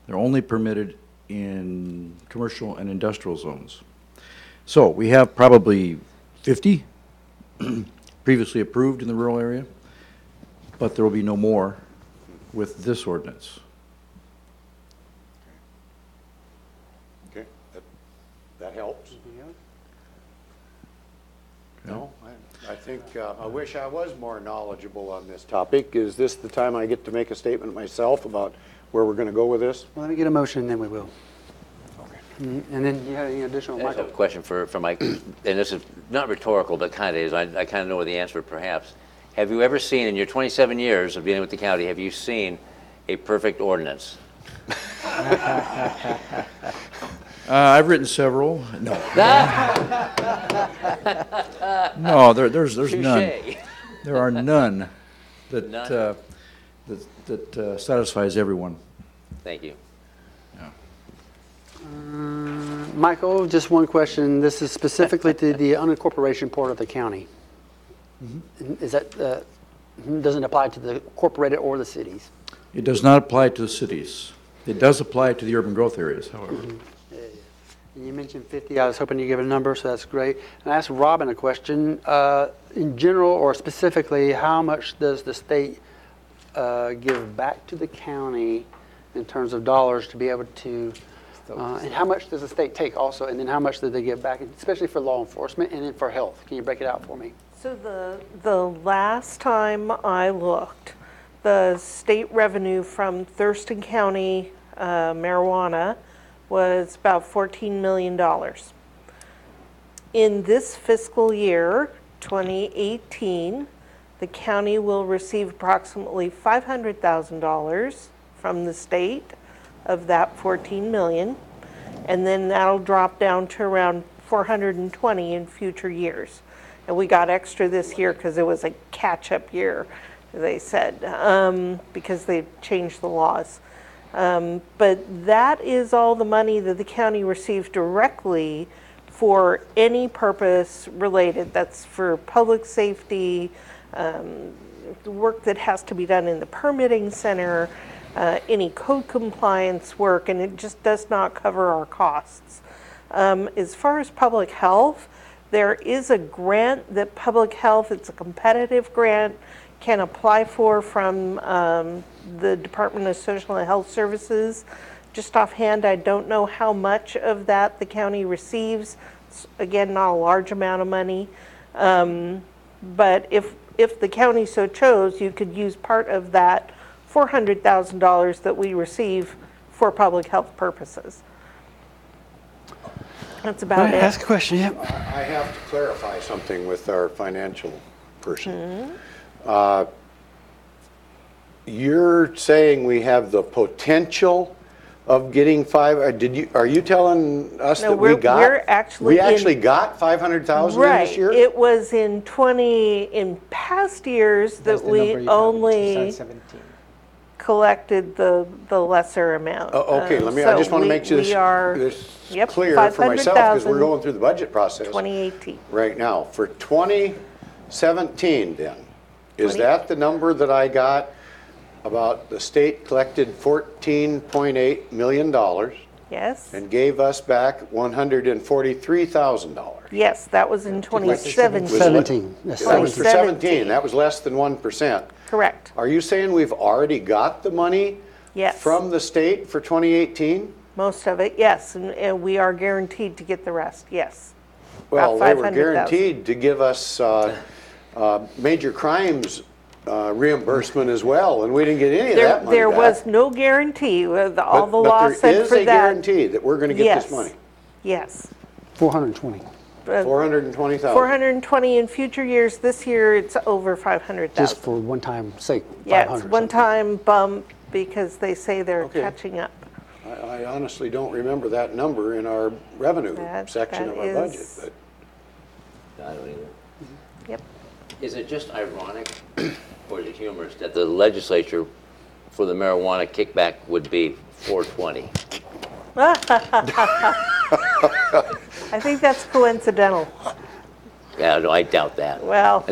They're only permitted in commercial and industrial zones. So we have probably 50 previously approved in the rural area, but there will be no more with this ordinance. Okay, that helps. No, I think, I wish I was more knowledgeable on this topic. Is this the time I get to make a statement myself about where we're going to go with this? Well, let me get a motion, and then we will. Okay. And then you have any additional, I just Michael? have a question for Mike, and this is not rhetorical, but kind of is. I kind of know the answer, perhaps. Have you ever seen, in your 27 years of dealing with the county, have you seen a perfect ordinance? I've written several. No. No, there's none. There are none that that satisfies everyone. Thank you. Michael, just one question. This is specifically to the unincorporation part of the county. Is that, doesn't apply to the incorporated or the cities? It does not apply to the cities. It does apply to the urban growth areas, however. And you mentioned 50. I was hoping you give a number, so that's great. And I asked Robin a question. In general or specifically, how much does the state give back to the county in terms of dollars to be able to, and how much does the state take also, and then how much do they give back, especially for law enforcement and then for health? Can you break it out for me? So the last time I looked, the state revenue from Thurston County marijuana was about $14 million. In this fiscal year, 2018, the county will receive approximately $500,000 from the state of that $14 million, and then that'll drop down to around $420 in future years. And we got extra this year because it was a catch-up year, they said, because they changed the laws. But that is all the money that the county receives directly for any purpose related. That's for public safety, the work that has to be done in the permitting center, any code compliance work, and it just does not cover our costs. As far as public health, there is a grant that public health, it's a competitive grant, can apply for from the Department of Social and Health Services. Just offhand, I don't know how much of that the county receives. It's, again, not a large amount of money. But if the county so chose, you could use part of that $400,000 that we receive for public health purposes. That's about it. Ask a question, yeah. I have to clarify something with our financial person. You're saying we have the potential of getting are you telling us that we actually got $500,000 this year? It was in past years that we only, collected the lesser amount. Okay, I just want to make sure this clear for myself, because we're going through the budget process 2018. right now. For 2017 then, is that the number that I got about the state collected $14.8 million Yes. and gave us back $143,000? Yes, that was in 2017. 17. Yes, That was for 17. That was less than 1%. Correct. Are you saying we've already got the money Yes. from the state for 2018? Most of it, yes, and we are guaranteed to get the rest, yes. Well, About they were 500,000. guaranteed to give us major crimes reimbursement as well, and we didn't get any of that money There back. was no guarantee. All the But law said there is for a that. guarantee that we're going to get this money. Yes. 420. 420,000. 420 in future years. This year, it's over 500,000. Just for one-time sake. Yeah, 500 it's one-time bump because they say they're Okay. catching up. I honestly don't remember that number in our revenue section that of our budget. is- But I don't either. Yep. Is it just ironic, or is it humorous, that the legislature for the marijuana kickback would be 420? I think that's coincidental. Yeah, no, I doubt that. Well,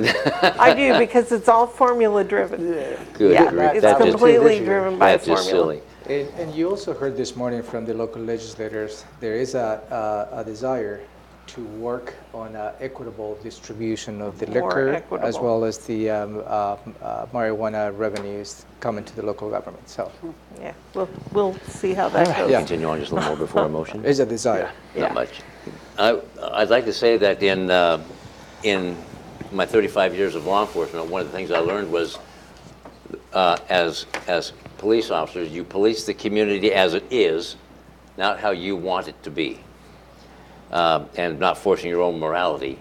I do because it's all formula driven. Good Yeah, grief. it's That's just- completely driven by That's just formula. silly. And you also heard this morning from the local legislators, there is a desire to work on equitable distribution of the More liquor as equitable. well as the marijuana revenues coming to the local government. So Yeah, we'll see how that goes. Yeah. Continue on just a little more before a motion. there's a desire. Not much. I'd like to say that in my 35 years of law enforcement, one of the things I learned was, as police officers, you police the community as it is, not how you want it to be, and not forcing your own morality,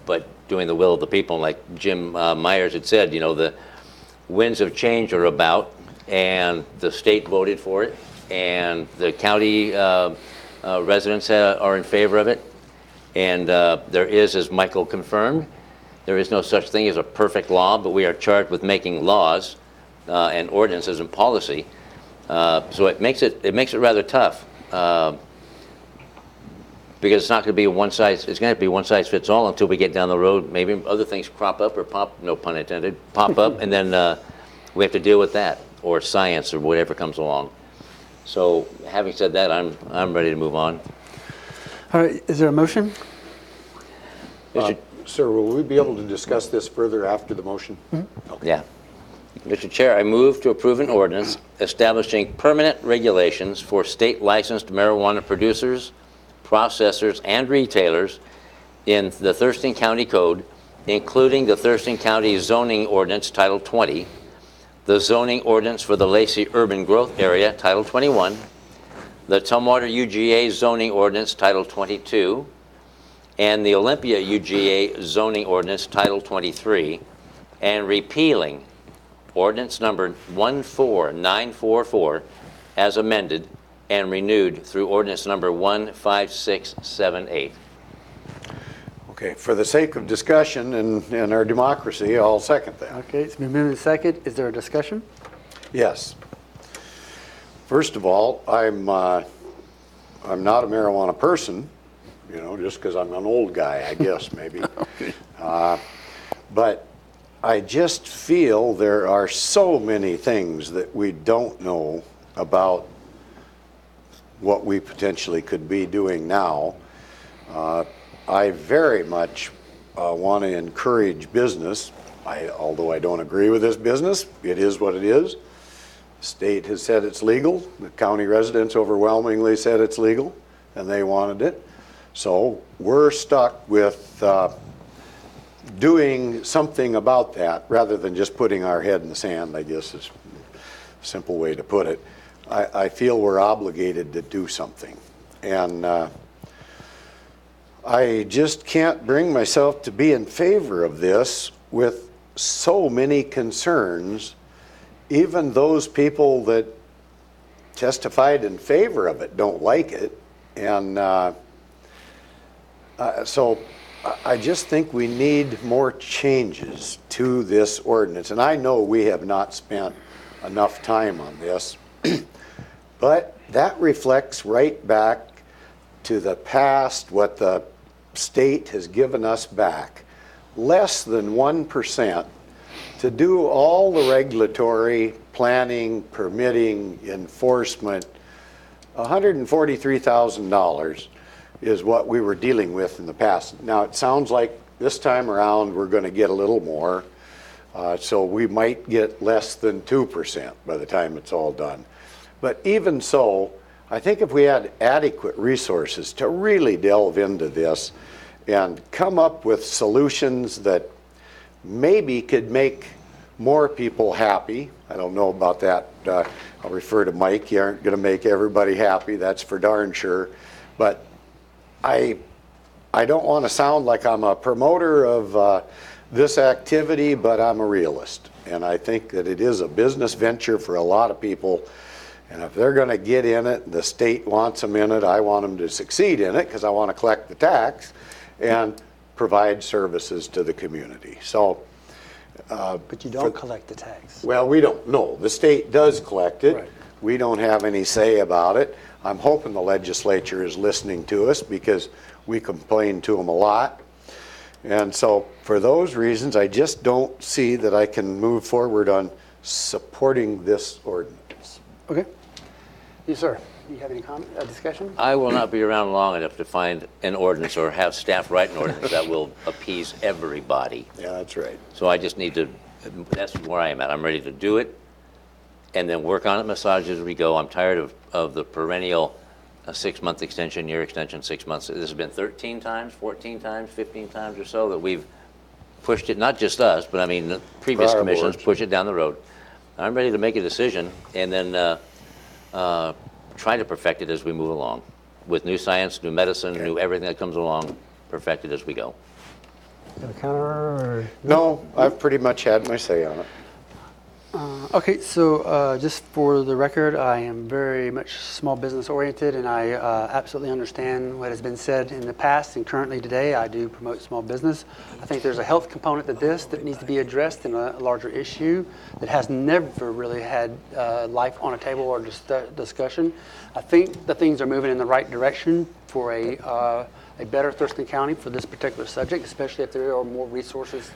but doing the will of the people. Like Jim Myers had said, the winds of change are about, and the state voted for it, and the county residents are in favor of it. And there is, as Michael confirmed, there is no such thing as a perfect law, but we are charged with making laws and ordinances and policy. So it makes it rather tough, because it's not going to be it's going to be one size fits all until we get down the road. Maybe other things crop up or pop, no pun intended, pop up, and then we have to deal with that, or science, or whatever comes along. So having said that, I'm ready to move on. All right, is there a motion? Sir, will we be able to discuss this further after the motion? Yeah. Mr. Chair, I move to approve an ordinance establishing permanent regulations for state licensed marijuana producers, processors, and retailers in the Thurston County Code, including the Thurston County Zoning Ordinance Title 20, the Zoning Ordinance for the Lacey Urban Growth Area Title 21, the Tumwater UGA Zoning Ordinance Title 22, and the Olympia UGA Zoning Ordinance Title 23, and repealing Ordinance number 14944 as amended and renewed through Ordinance number 15678. Okay, for the sake of discussion and our democracy, I'll second that. Okay, it's been moved and second. Is there a discussion? Yes. First of all, I'm not a marijuana person, just because I'm an old guy, I guess, maybe. But I just feel there are so many things that we don't know about what we potentially could be doing now. I very much want to encourage business. Although I don't agree with this business, it is what it is. The state has said it's legal. The county residents overwhelmingly said it's legal, and they wanted it. So we're stuck with doing something about that rather than just putting our head in the sand, I guess is a simple way to put it. I feel we're obligated to do something. And I just can't bring myself to be in favor of this with so many concerns. Even those people that testified in favor of it don't like it. And so I just think we need more changes to this ordinance. And I know we have not spent enough time on this. But that reflects right back to the past, what the state has given us back. Less than 1% to do all the regulatory, planning, permitting, enforcement. $143,000 is what we were dealing with in the past. Now, it sounds like this time around we're going to get a little more. So we might get less than 2% by the time it's all done. But even so, I think if we had adequate resources to really delve into this and come up with solutions that maybe could make more people happy. I don't know about that. I'll refer to Mike. You aren't going to make everybody happy, that's for darn sure. But I don't want to sound like I'm a promoter of this activity, but I'm a realist. And I think that it is a business venture for a lot of people. And if they're going to get in it, the state wants them in it, I want them to succeed in it because I want to collect the tax and provide services to the community. So, but you don't collect the tax. Well, we don't know. The state does collect it. Right. We don't have any say about it. I'm hoping the legislature is listening to us because we complain to them a lot. And so for those reasons, I just don't see that I can move forward on supporting this ordinance. Okay. Yes, sir. Do you have any comment, discussion? I will not be around long enough to find an ordinance or have staff write an ordinance that will appease everybody. Yeah, that's right. So I just need to, that's where I am at. I'm ready to do it and then work on it, massage as we go. I'm tired of the perennial 6-month extension, year extension, 6 months. This has been 13 times, 14 times, 15 times or so that we've pushed it, not just us, but I mean, the previous Prior commissions boards. push it down the road. I'm ready to make a decision and then try to perfect it as we move along with new science, new medicine, new everything that comes along, perfect it as we go. Have a counter or? No, I've pretty much had my say on it. Okay, so just for the record, I am very much small business oriented, and I absolutely understand what has been said in the past and currently today. I do promote small business. I think there's a health component to this that needs to be addressed in a larger issue that has never really had life on a table or discussion. I think the things are moving in the right direction for a better Thurston County for this particular subject, especially if there are more resources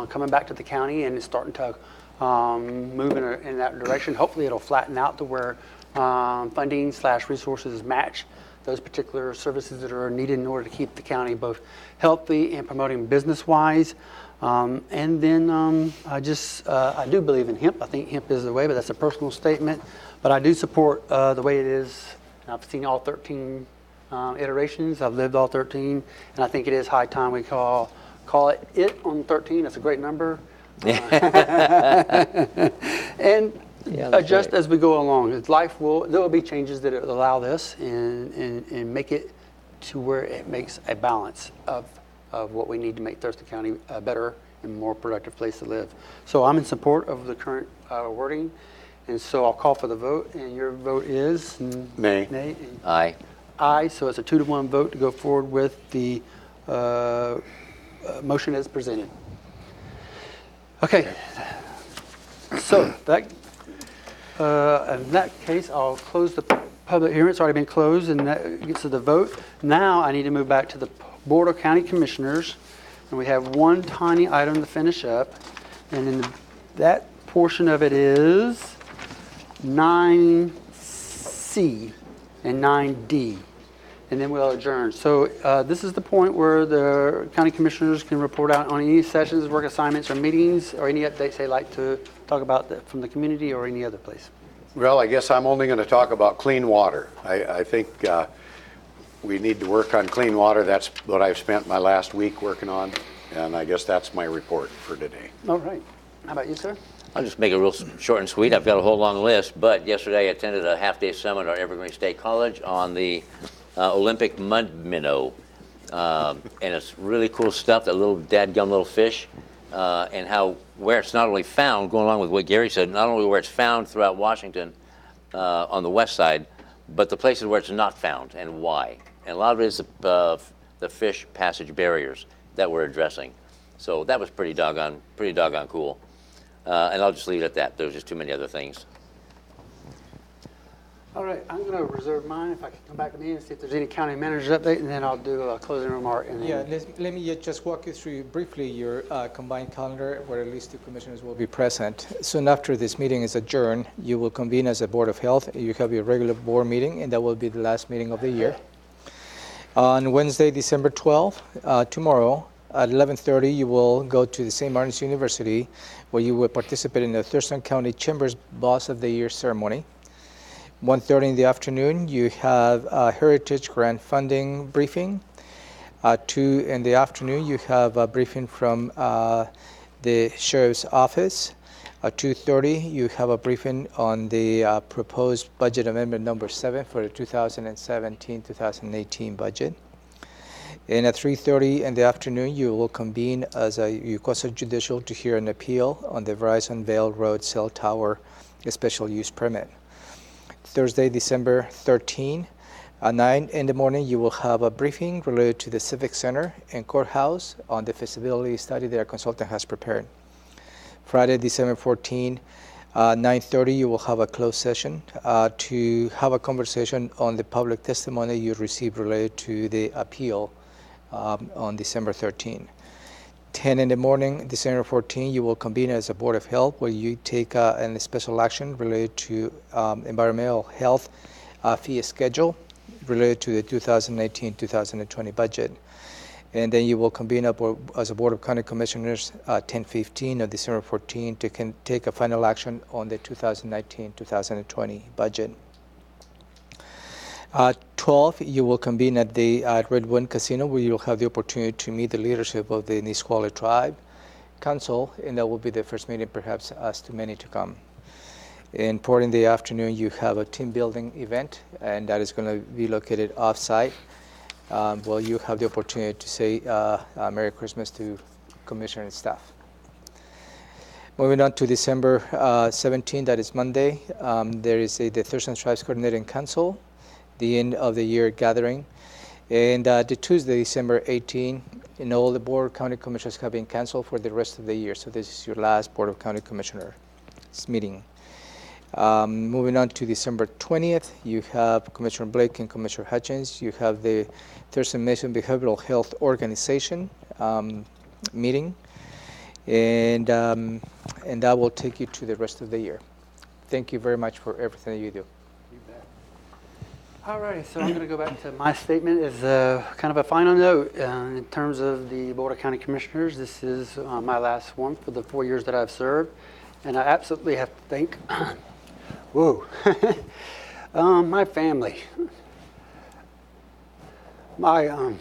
coming back to the county and it's starting to move in that direction. Hopefully it'll flatten out to where funding / resources match those particular services that are needed in order to keep the county both healthy and promoting business-wise. And then I do believe in hemp. I think hemp is the way, but that's a personal statement. But I do support the way it is. I've seen all 13 iterations. I've lived all 13, and I think it is high time we call it on 13. That's a great number. And adjust as we go along. There will be changes that allow this and make it to where it makes a balance of what we need to make Thurston County a better and more productive place to live. So I'm in support of the current wording, and so I'll call for the vote, and your vote is? Nay. Nay. Aye. Aye, so it's a 2-to-1 vote to go forward with the motion as presented. Okay, so in that case, I'll close the public hearing. It's already been closed, and that gets to the vote. Now I need to move back to the Board of County Commissioners, and we have one tiny item to finish up, and in that portion of it is 9C and 9D. And then we'll adjourn. So this is the point where the county commissioners can report out on any sessions, work assignments, or meetings, or any updates they'd like to talk about from the community or any other place. Well, I guess I'm only going to talk about clean water. I think we need to work on clean water. That's what I've spent my last week working on, and I guess that's my report for today. All right. How about you, sir? I'll just make it real short and sweet. I've got a whole long list, but yesterday I attended a half-day seminar at Evergreen State College on the Olympic mud minnow, and it's really cool stuff, that little dadgum little fish, and where it's not only found, going along with what Gary said, not only where it's found throughout Washington on the west side, but the places where it's not found and why. And a lot of it is the fish passage barriers that we're addressing. So that was pretty doggone cool. And I'll just leave it at that. There's just too many other things. All right, I'm going to reserve mine. If I can come back to me and see if there's any county manager's update, and then I'll do a closing remark. And then Yeah, let me just walk you through briefly your combined calendar, where at least 2 commissioners will be present. Soon after this meeting is adjourned, you will convene as a Board of Health. You have your regular board meeting, and that will be the last meeting of the year. On Wednesday, December 12th, tomorrow, at 11:30, you will go to the St. Martin's University, where you will participate in the Thurston County Chamber's Boss of the Year ceremony. 1:30 in the afternoon, you have a Heritage Grant Funding briefing. 2 in the afternoon, you have a briefing from the Sheriff's Office. At 2:30, you have a briefing on the proposed budget amendment number 7 for the 2017-2018 budget. And at 3:30 in the afternoon, you will convene as a quasi judicial to hear an appeal on the Verizon Vale Road Cell Tower special use permit. Thursday, December 13, at 9 in the morning, you will have a briefing related to the Civic Center and Courthouse on the feasibility study that our consultant has prepared. Friday, December 14, 9:30, you will have a closed session to have a conversation on the public testimony you received related to the appeal on December 13. 10 in the morning, December 14, you will convene as a Board of Health, where you take a special action related to environmental health fee schedule related to the 2018-2020 budget. And then you will convene up as a Board of County Commissioners 10:15 on December 14 to take a final action on the 2019-2020 budget. 12, you will convene at the Red Wind Casino, where you'll have the opportunity to meet the leadership of the Nisqually Tribe Council, and that will be the first meeting, perhaps, as too many to come. And 4 in the afternoon, you have a team building event, and that is going to be located off-site. Well, you have the opportunity to say Merry Christmas to Commissioner and staff. Moving on to December 17, that is Monday, there is the Thurston Tribes Coordinating Council, the end of the year gathering. And the Tuesday, December 18, all the Board of County Commissioners have been canceled for the rest of the year. So this is your last Board of County Commissioners meeting. Moving on to December 20th, you have Commissioner Blake and Commissioner Hutchins. You have the Thurston Mason Behavioral Health Organization meeting. And that will take you to the rest of the year. Thank you very much for everything that you do. all right, so I'm going to go back to my statement as kind of a final note in terms of the Board of County Commissioners. This is my last one for the 4 years that I've served, and I absolutely have to thank my family, my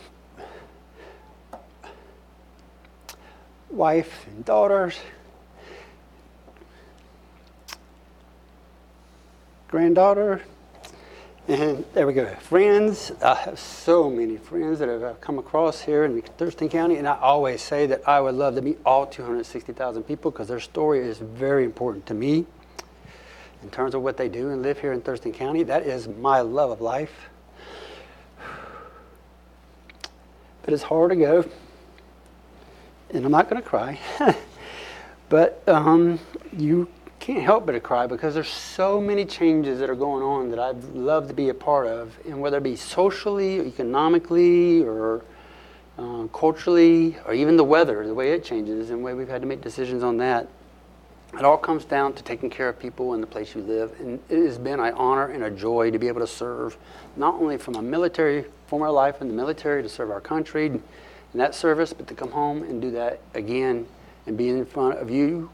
wife and daughters, granddaughter, and there we go. Friends, I have so many friends that I've come across here in Thurston County, and I always say that I would love to meet all 260,000 people because their story is very important to me in terms of what they do and live here in Thurston County. That is my love of life. But it's hard to go, and I'm not going to cry, but you can't help but to cry because there's so many changes that are going on that I'd love to be a part of, and whether it be socially, or economically, or culturally, or even the weather, the way it changes, and the way we've had to make decisions on that. It all comes down to taking care of people in the place you live, and it has been an honor and a joy to be able to serve, not only from a military, former life in the military to serve our country in that service, but to come home and do that again and be in front of you,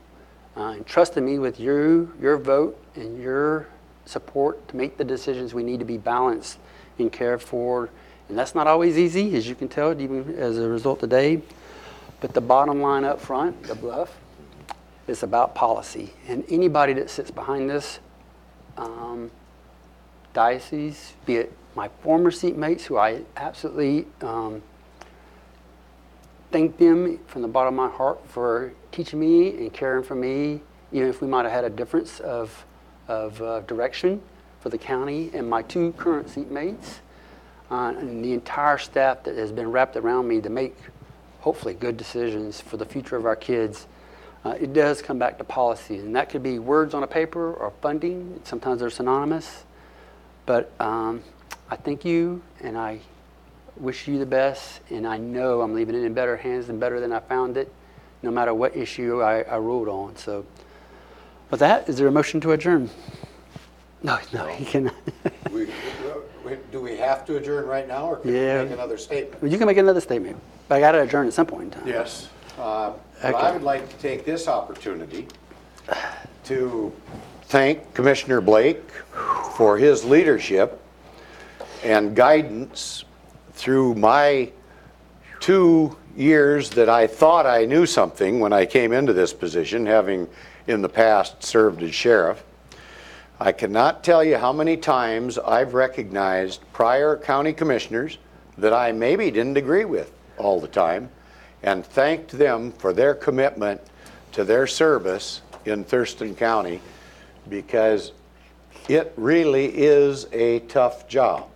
and trusting me with your vote and your support to make the decisions we need to be balanced and cared for. And that's not always easy, as you can tell, even as a result today. But the bottom line up front, the bluff, is about policy. And anybody that sits behind this diocese, be it my former seatmates, who I absolutely thank them from the bottom of my heart for teaching me and caring for me, even if we might have had a difference of direction for the county, and my 2 current seatmates, and the entire staff that has been wrapped around me to make, hopefully, good decisions for the future of our kids. it does come back to policy, and that could be words on a paper or funding. Sometimes they're synonymous. But I thank you, and I wish you the best, and I know I'm leaving it in better hands and better than I found it, no matter what issue I ruled on. So with that, is there a motion to adjourn? No, you cannot. Do we have to adjourn right now, or can we make another statement? Well, you can make another statement, but I got to adjourn at some point in time. Yes. But I would like to take this opportunity to thank Commissioner Blake for his leadership and guidance through my 2 years that I thought I knew something when I came into this position, having in the past served as sheriff. I cannot tell you how many times I've recognized prior county commissioners that I maybe didn't agree with all the time, and thanked them for their commitment to their service in Thurston County, because it really is a tough job.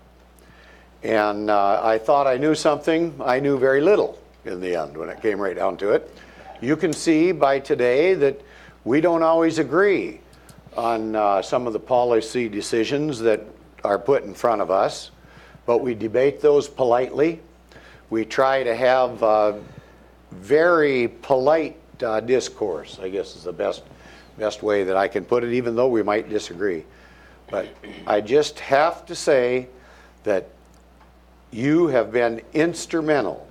And I thought I knew something. I knew very little in the end when it came right down to it. You can see by today that we don't always agree on some of the policy decisions that are put in front of us, but we debate those politely. We try to have very polite discourse, I guess is the best way that I can put it, even though we might disagree. But I just have to say that you have been instrumental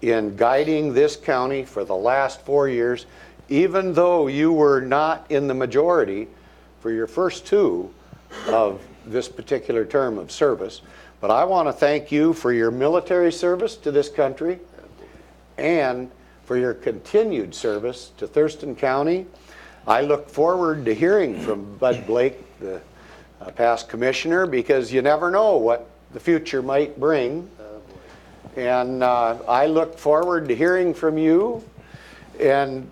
in guiding this county for the last 4 years, even though you were not in the majority for your first 2 of this particular term of service. But I want to thank you for your military service to this country and for your continued service to Thurston County. I look forward to hearing from Bud Blake, the past commissioner, because you never know what the future might bring. And I look forward to hearing from you and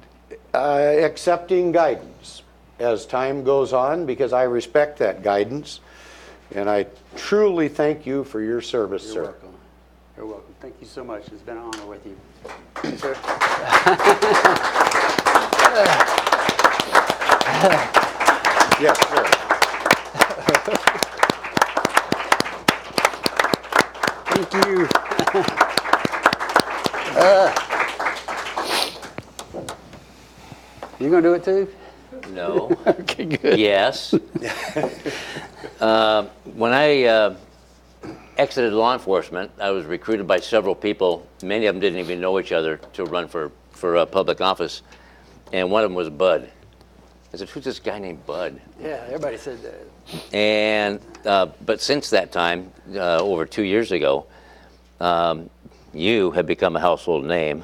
accepting guidance as time goes on, because I respect that guidance. And I truly thank you for your service, sir. You're welcome. You're welcome. Thank you so much. It's been an honor with you. Sir. Yes, sir. Thank you. You gonna do it too? No. Okay, good. Yes. When I exited law enforcement, I was recruited by several people. Many of them didn't even know each other to run for public office. And one of them was Bud. I said, who's this guy named Bud? Yeah, everybody said that. And, but since that time, over 2 years ago, you have become a household name.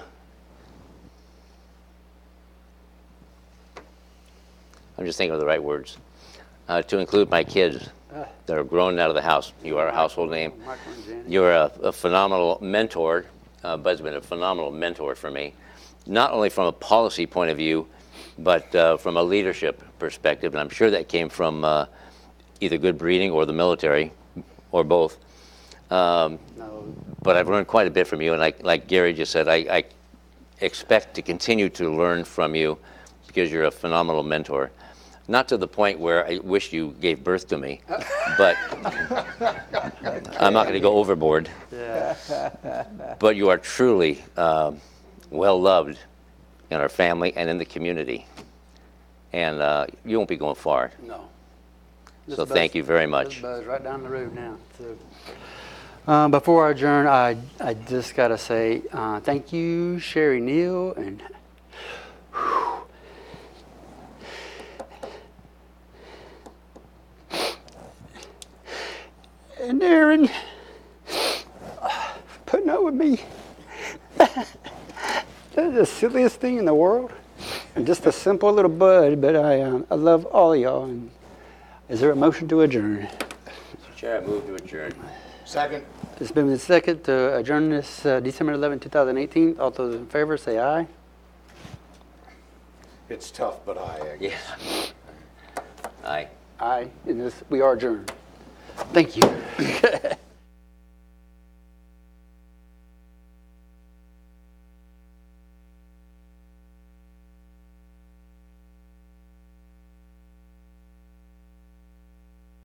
I'm just thinking of the right words. To include my kids that are grown out of the house. You are a household name. You're a phenomenal mentor. Bud's been a phenomenal mentor for me, not only from a policy point of view, but from a leadership perspective. And I'm sure that came from either good breeding or the military, or both. But I've learned quite a bit from you, and like Gary just said, I expect to continue to learn from you because you're a phenomenal mentor. Not to the point where I wish you gave birth to me, but I'm not going to go overboard. Yeah. But you are truly well loved in our family and in the community, and you won't be going far. No. So thank you very much. This Buzz right down the road now. So, before I adjourn, I just got to say thank you, Sherry Neal, and Aaron, putting up with me. That's the silliest thing in the world. And just a simple little Bud, but I love all of y'all. And is there a motion to adjourn? Mr. Chair, I move to adjourn. Second. It's been second to adjourn this December 11, 2018. All those in favor say aye. It's tough, but I guess. Yeah. Aye. Aye. And we are adjourned. Thank you.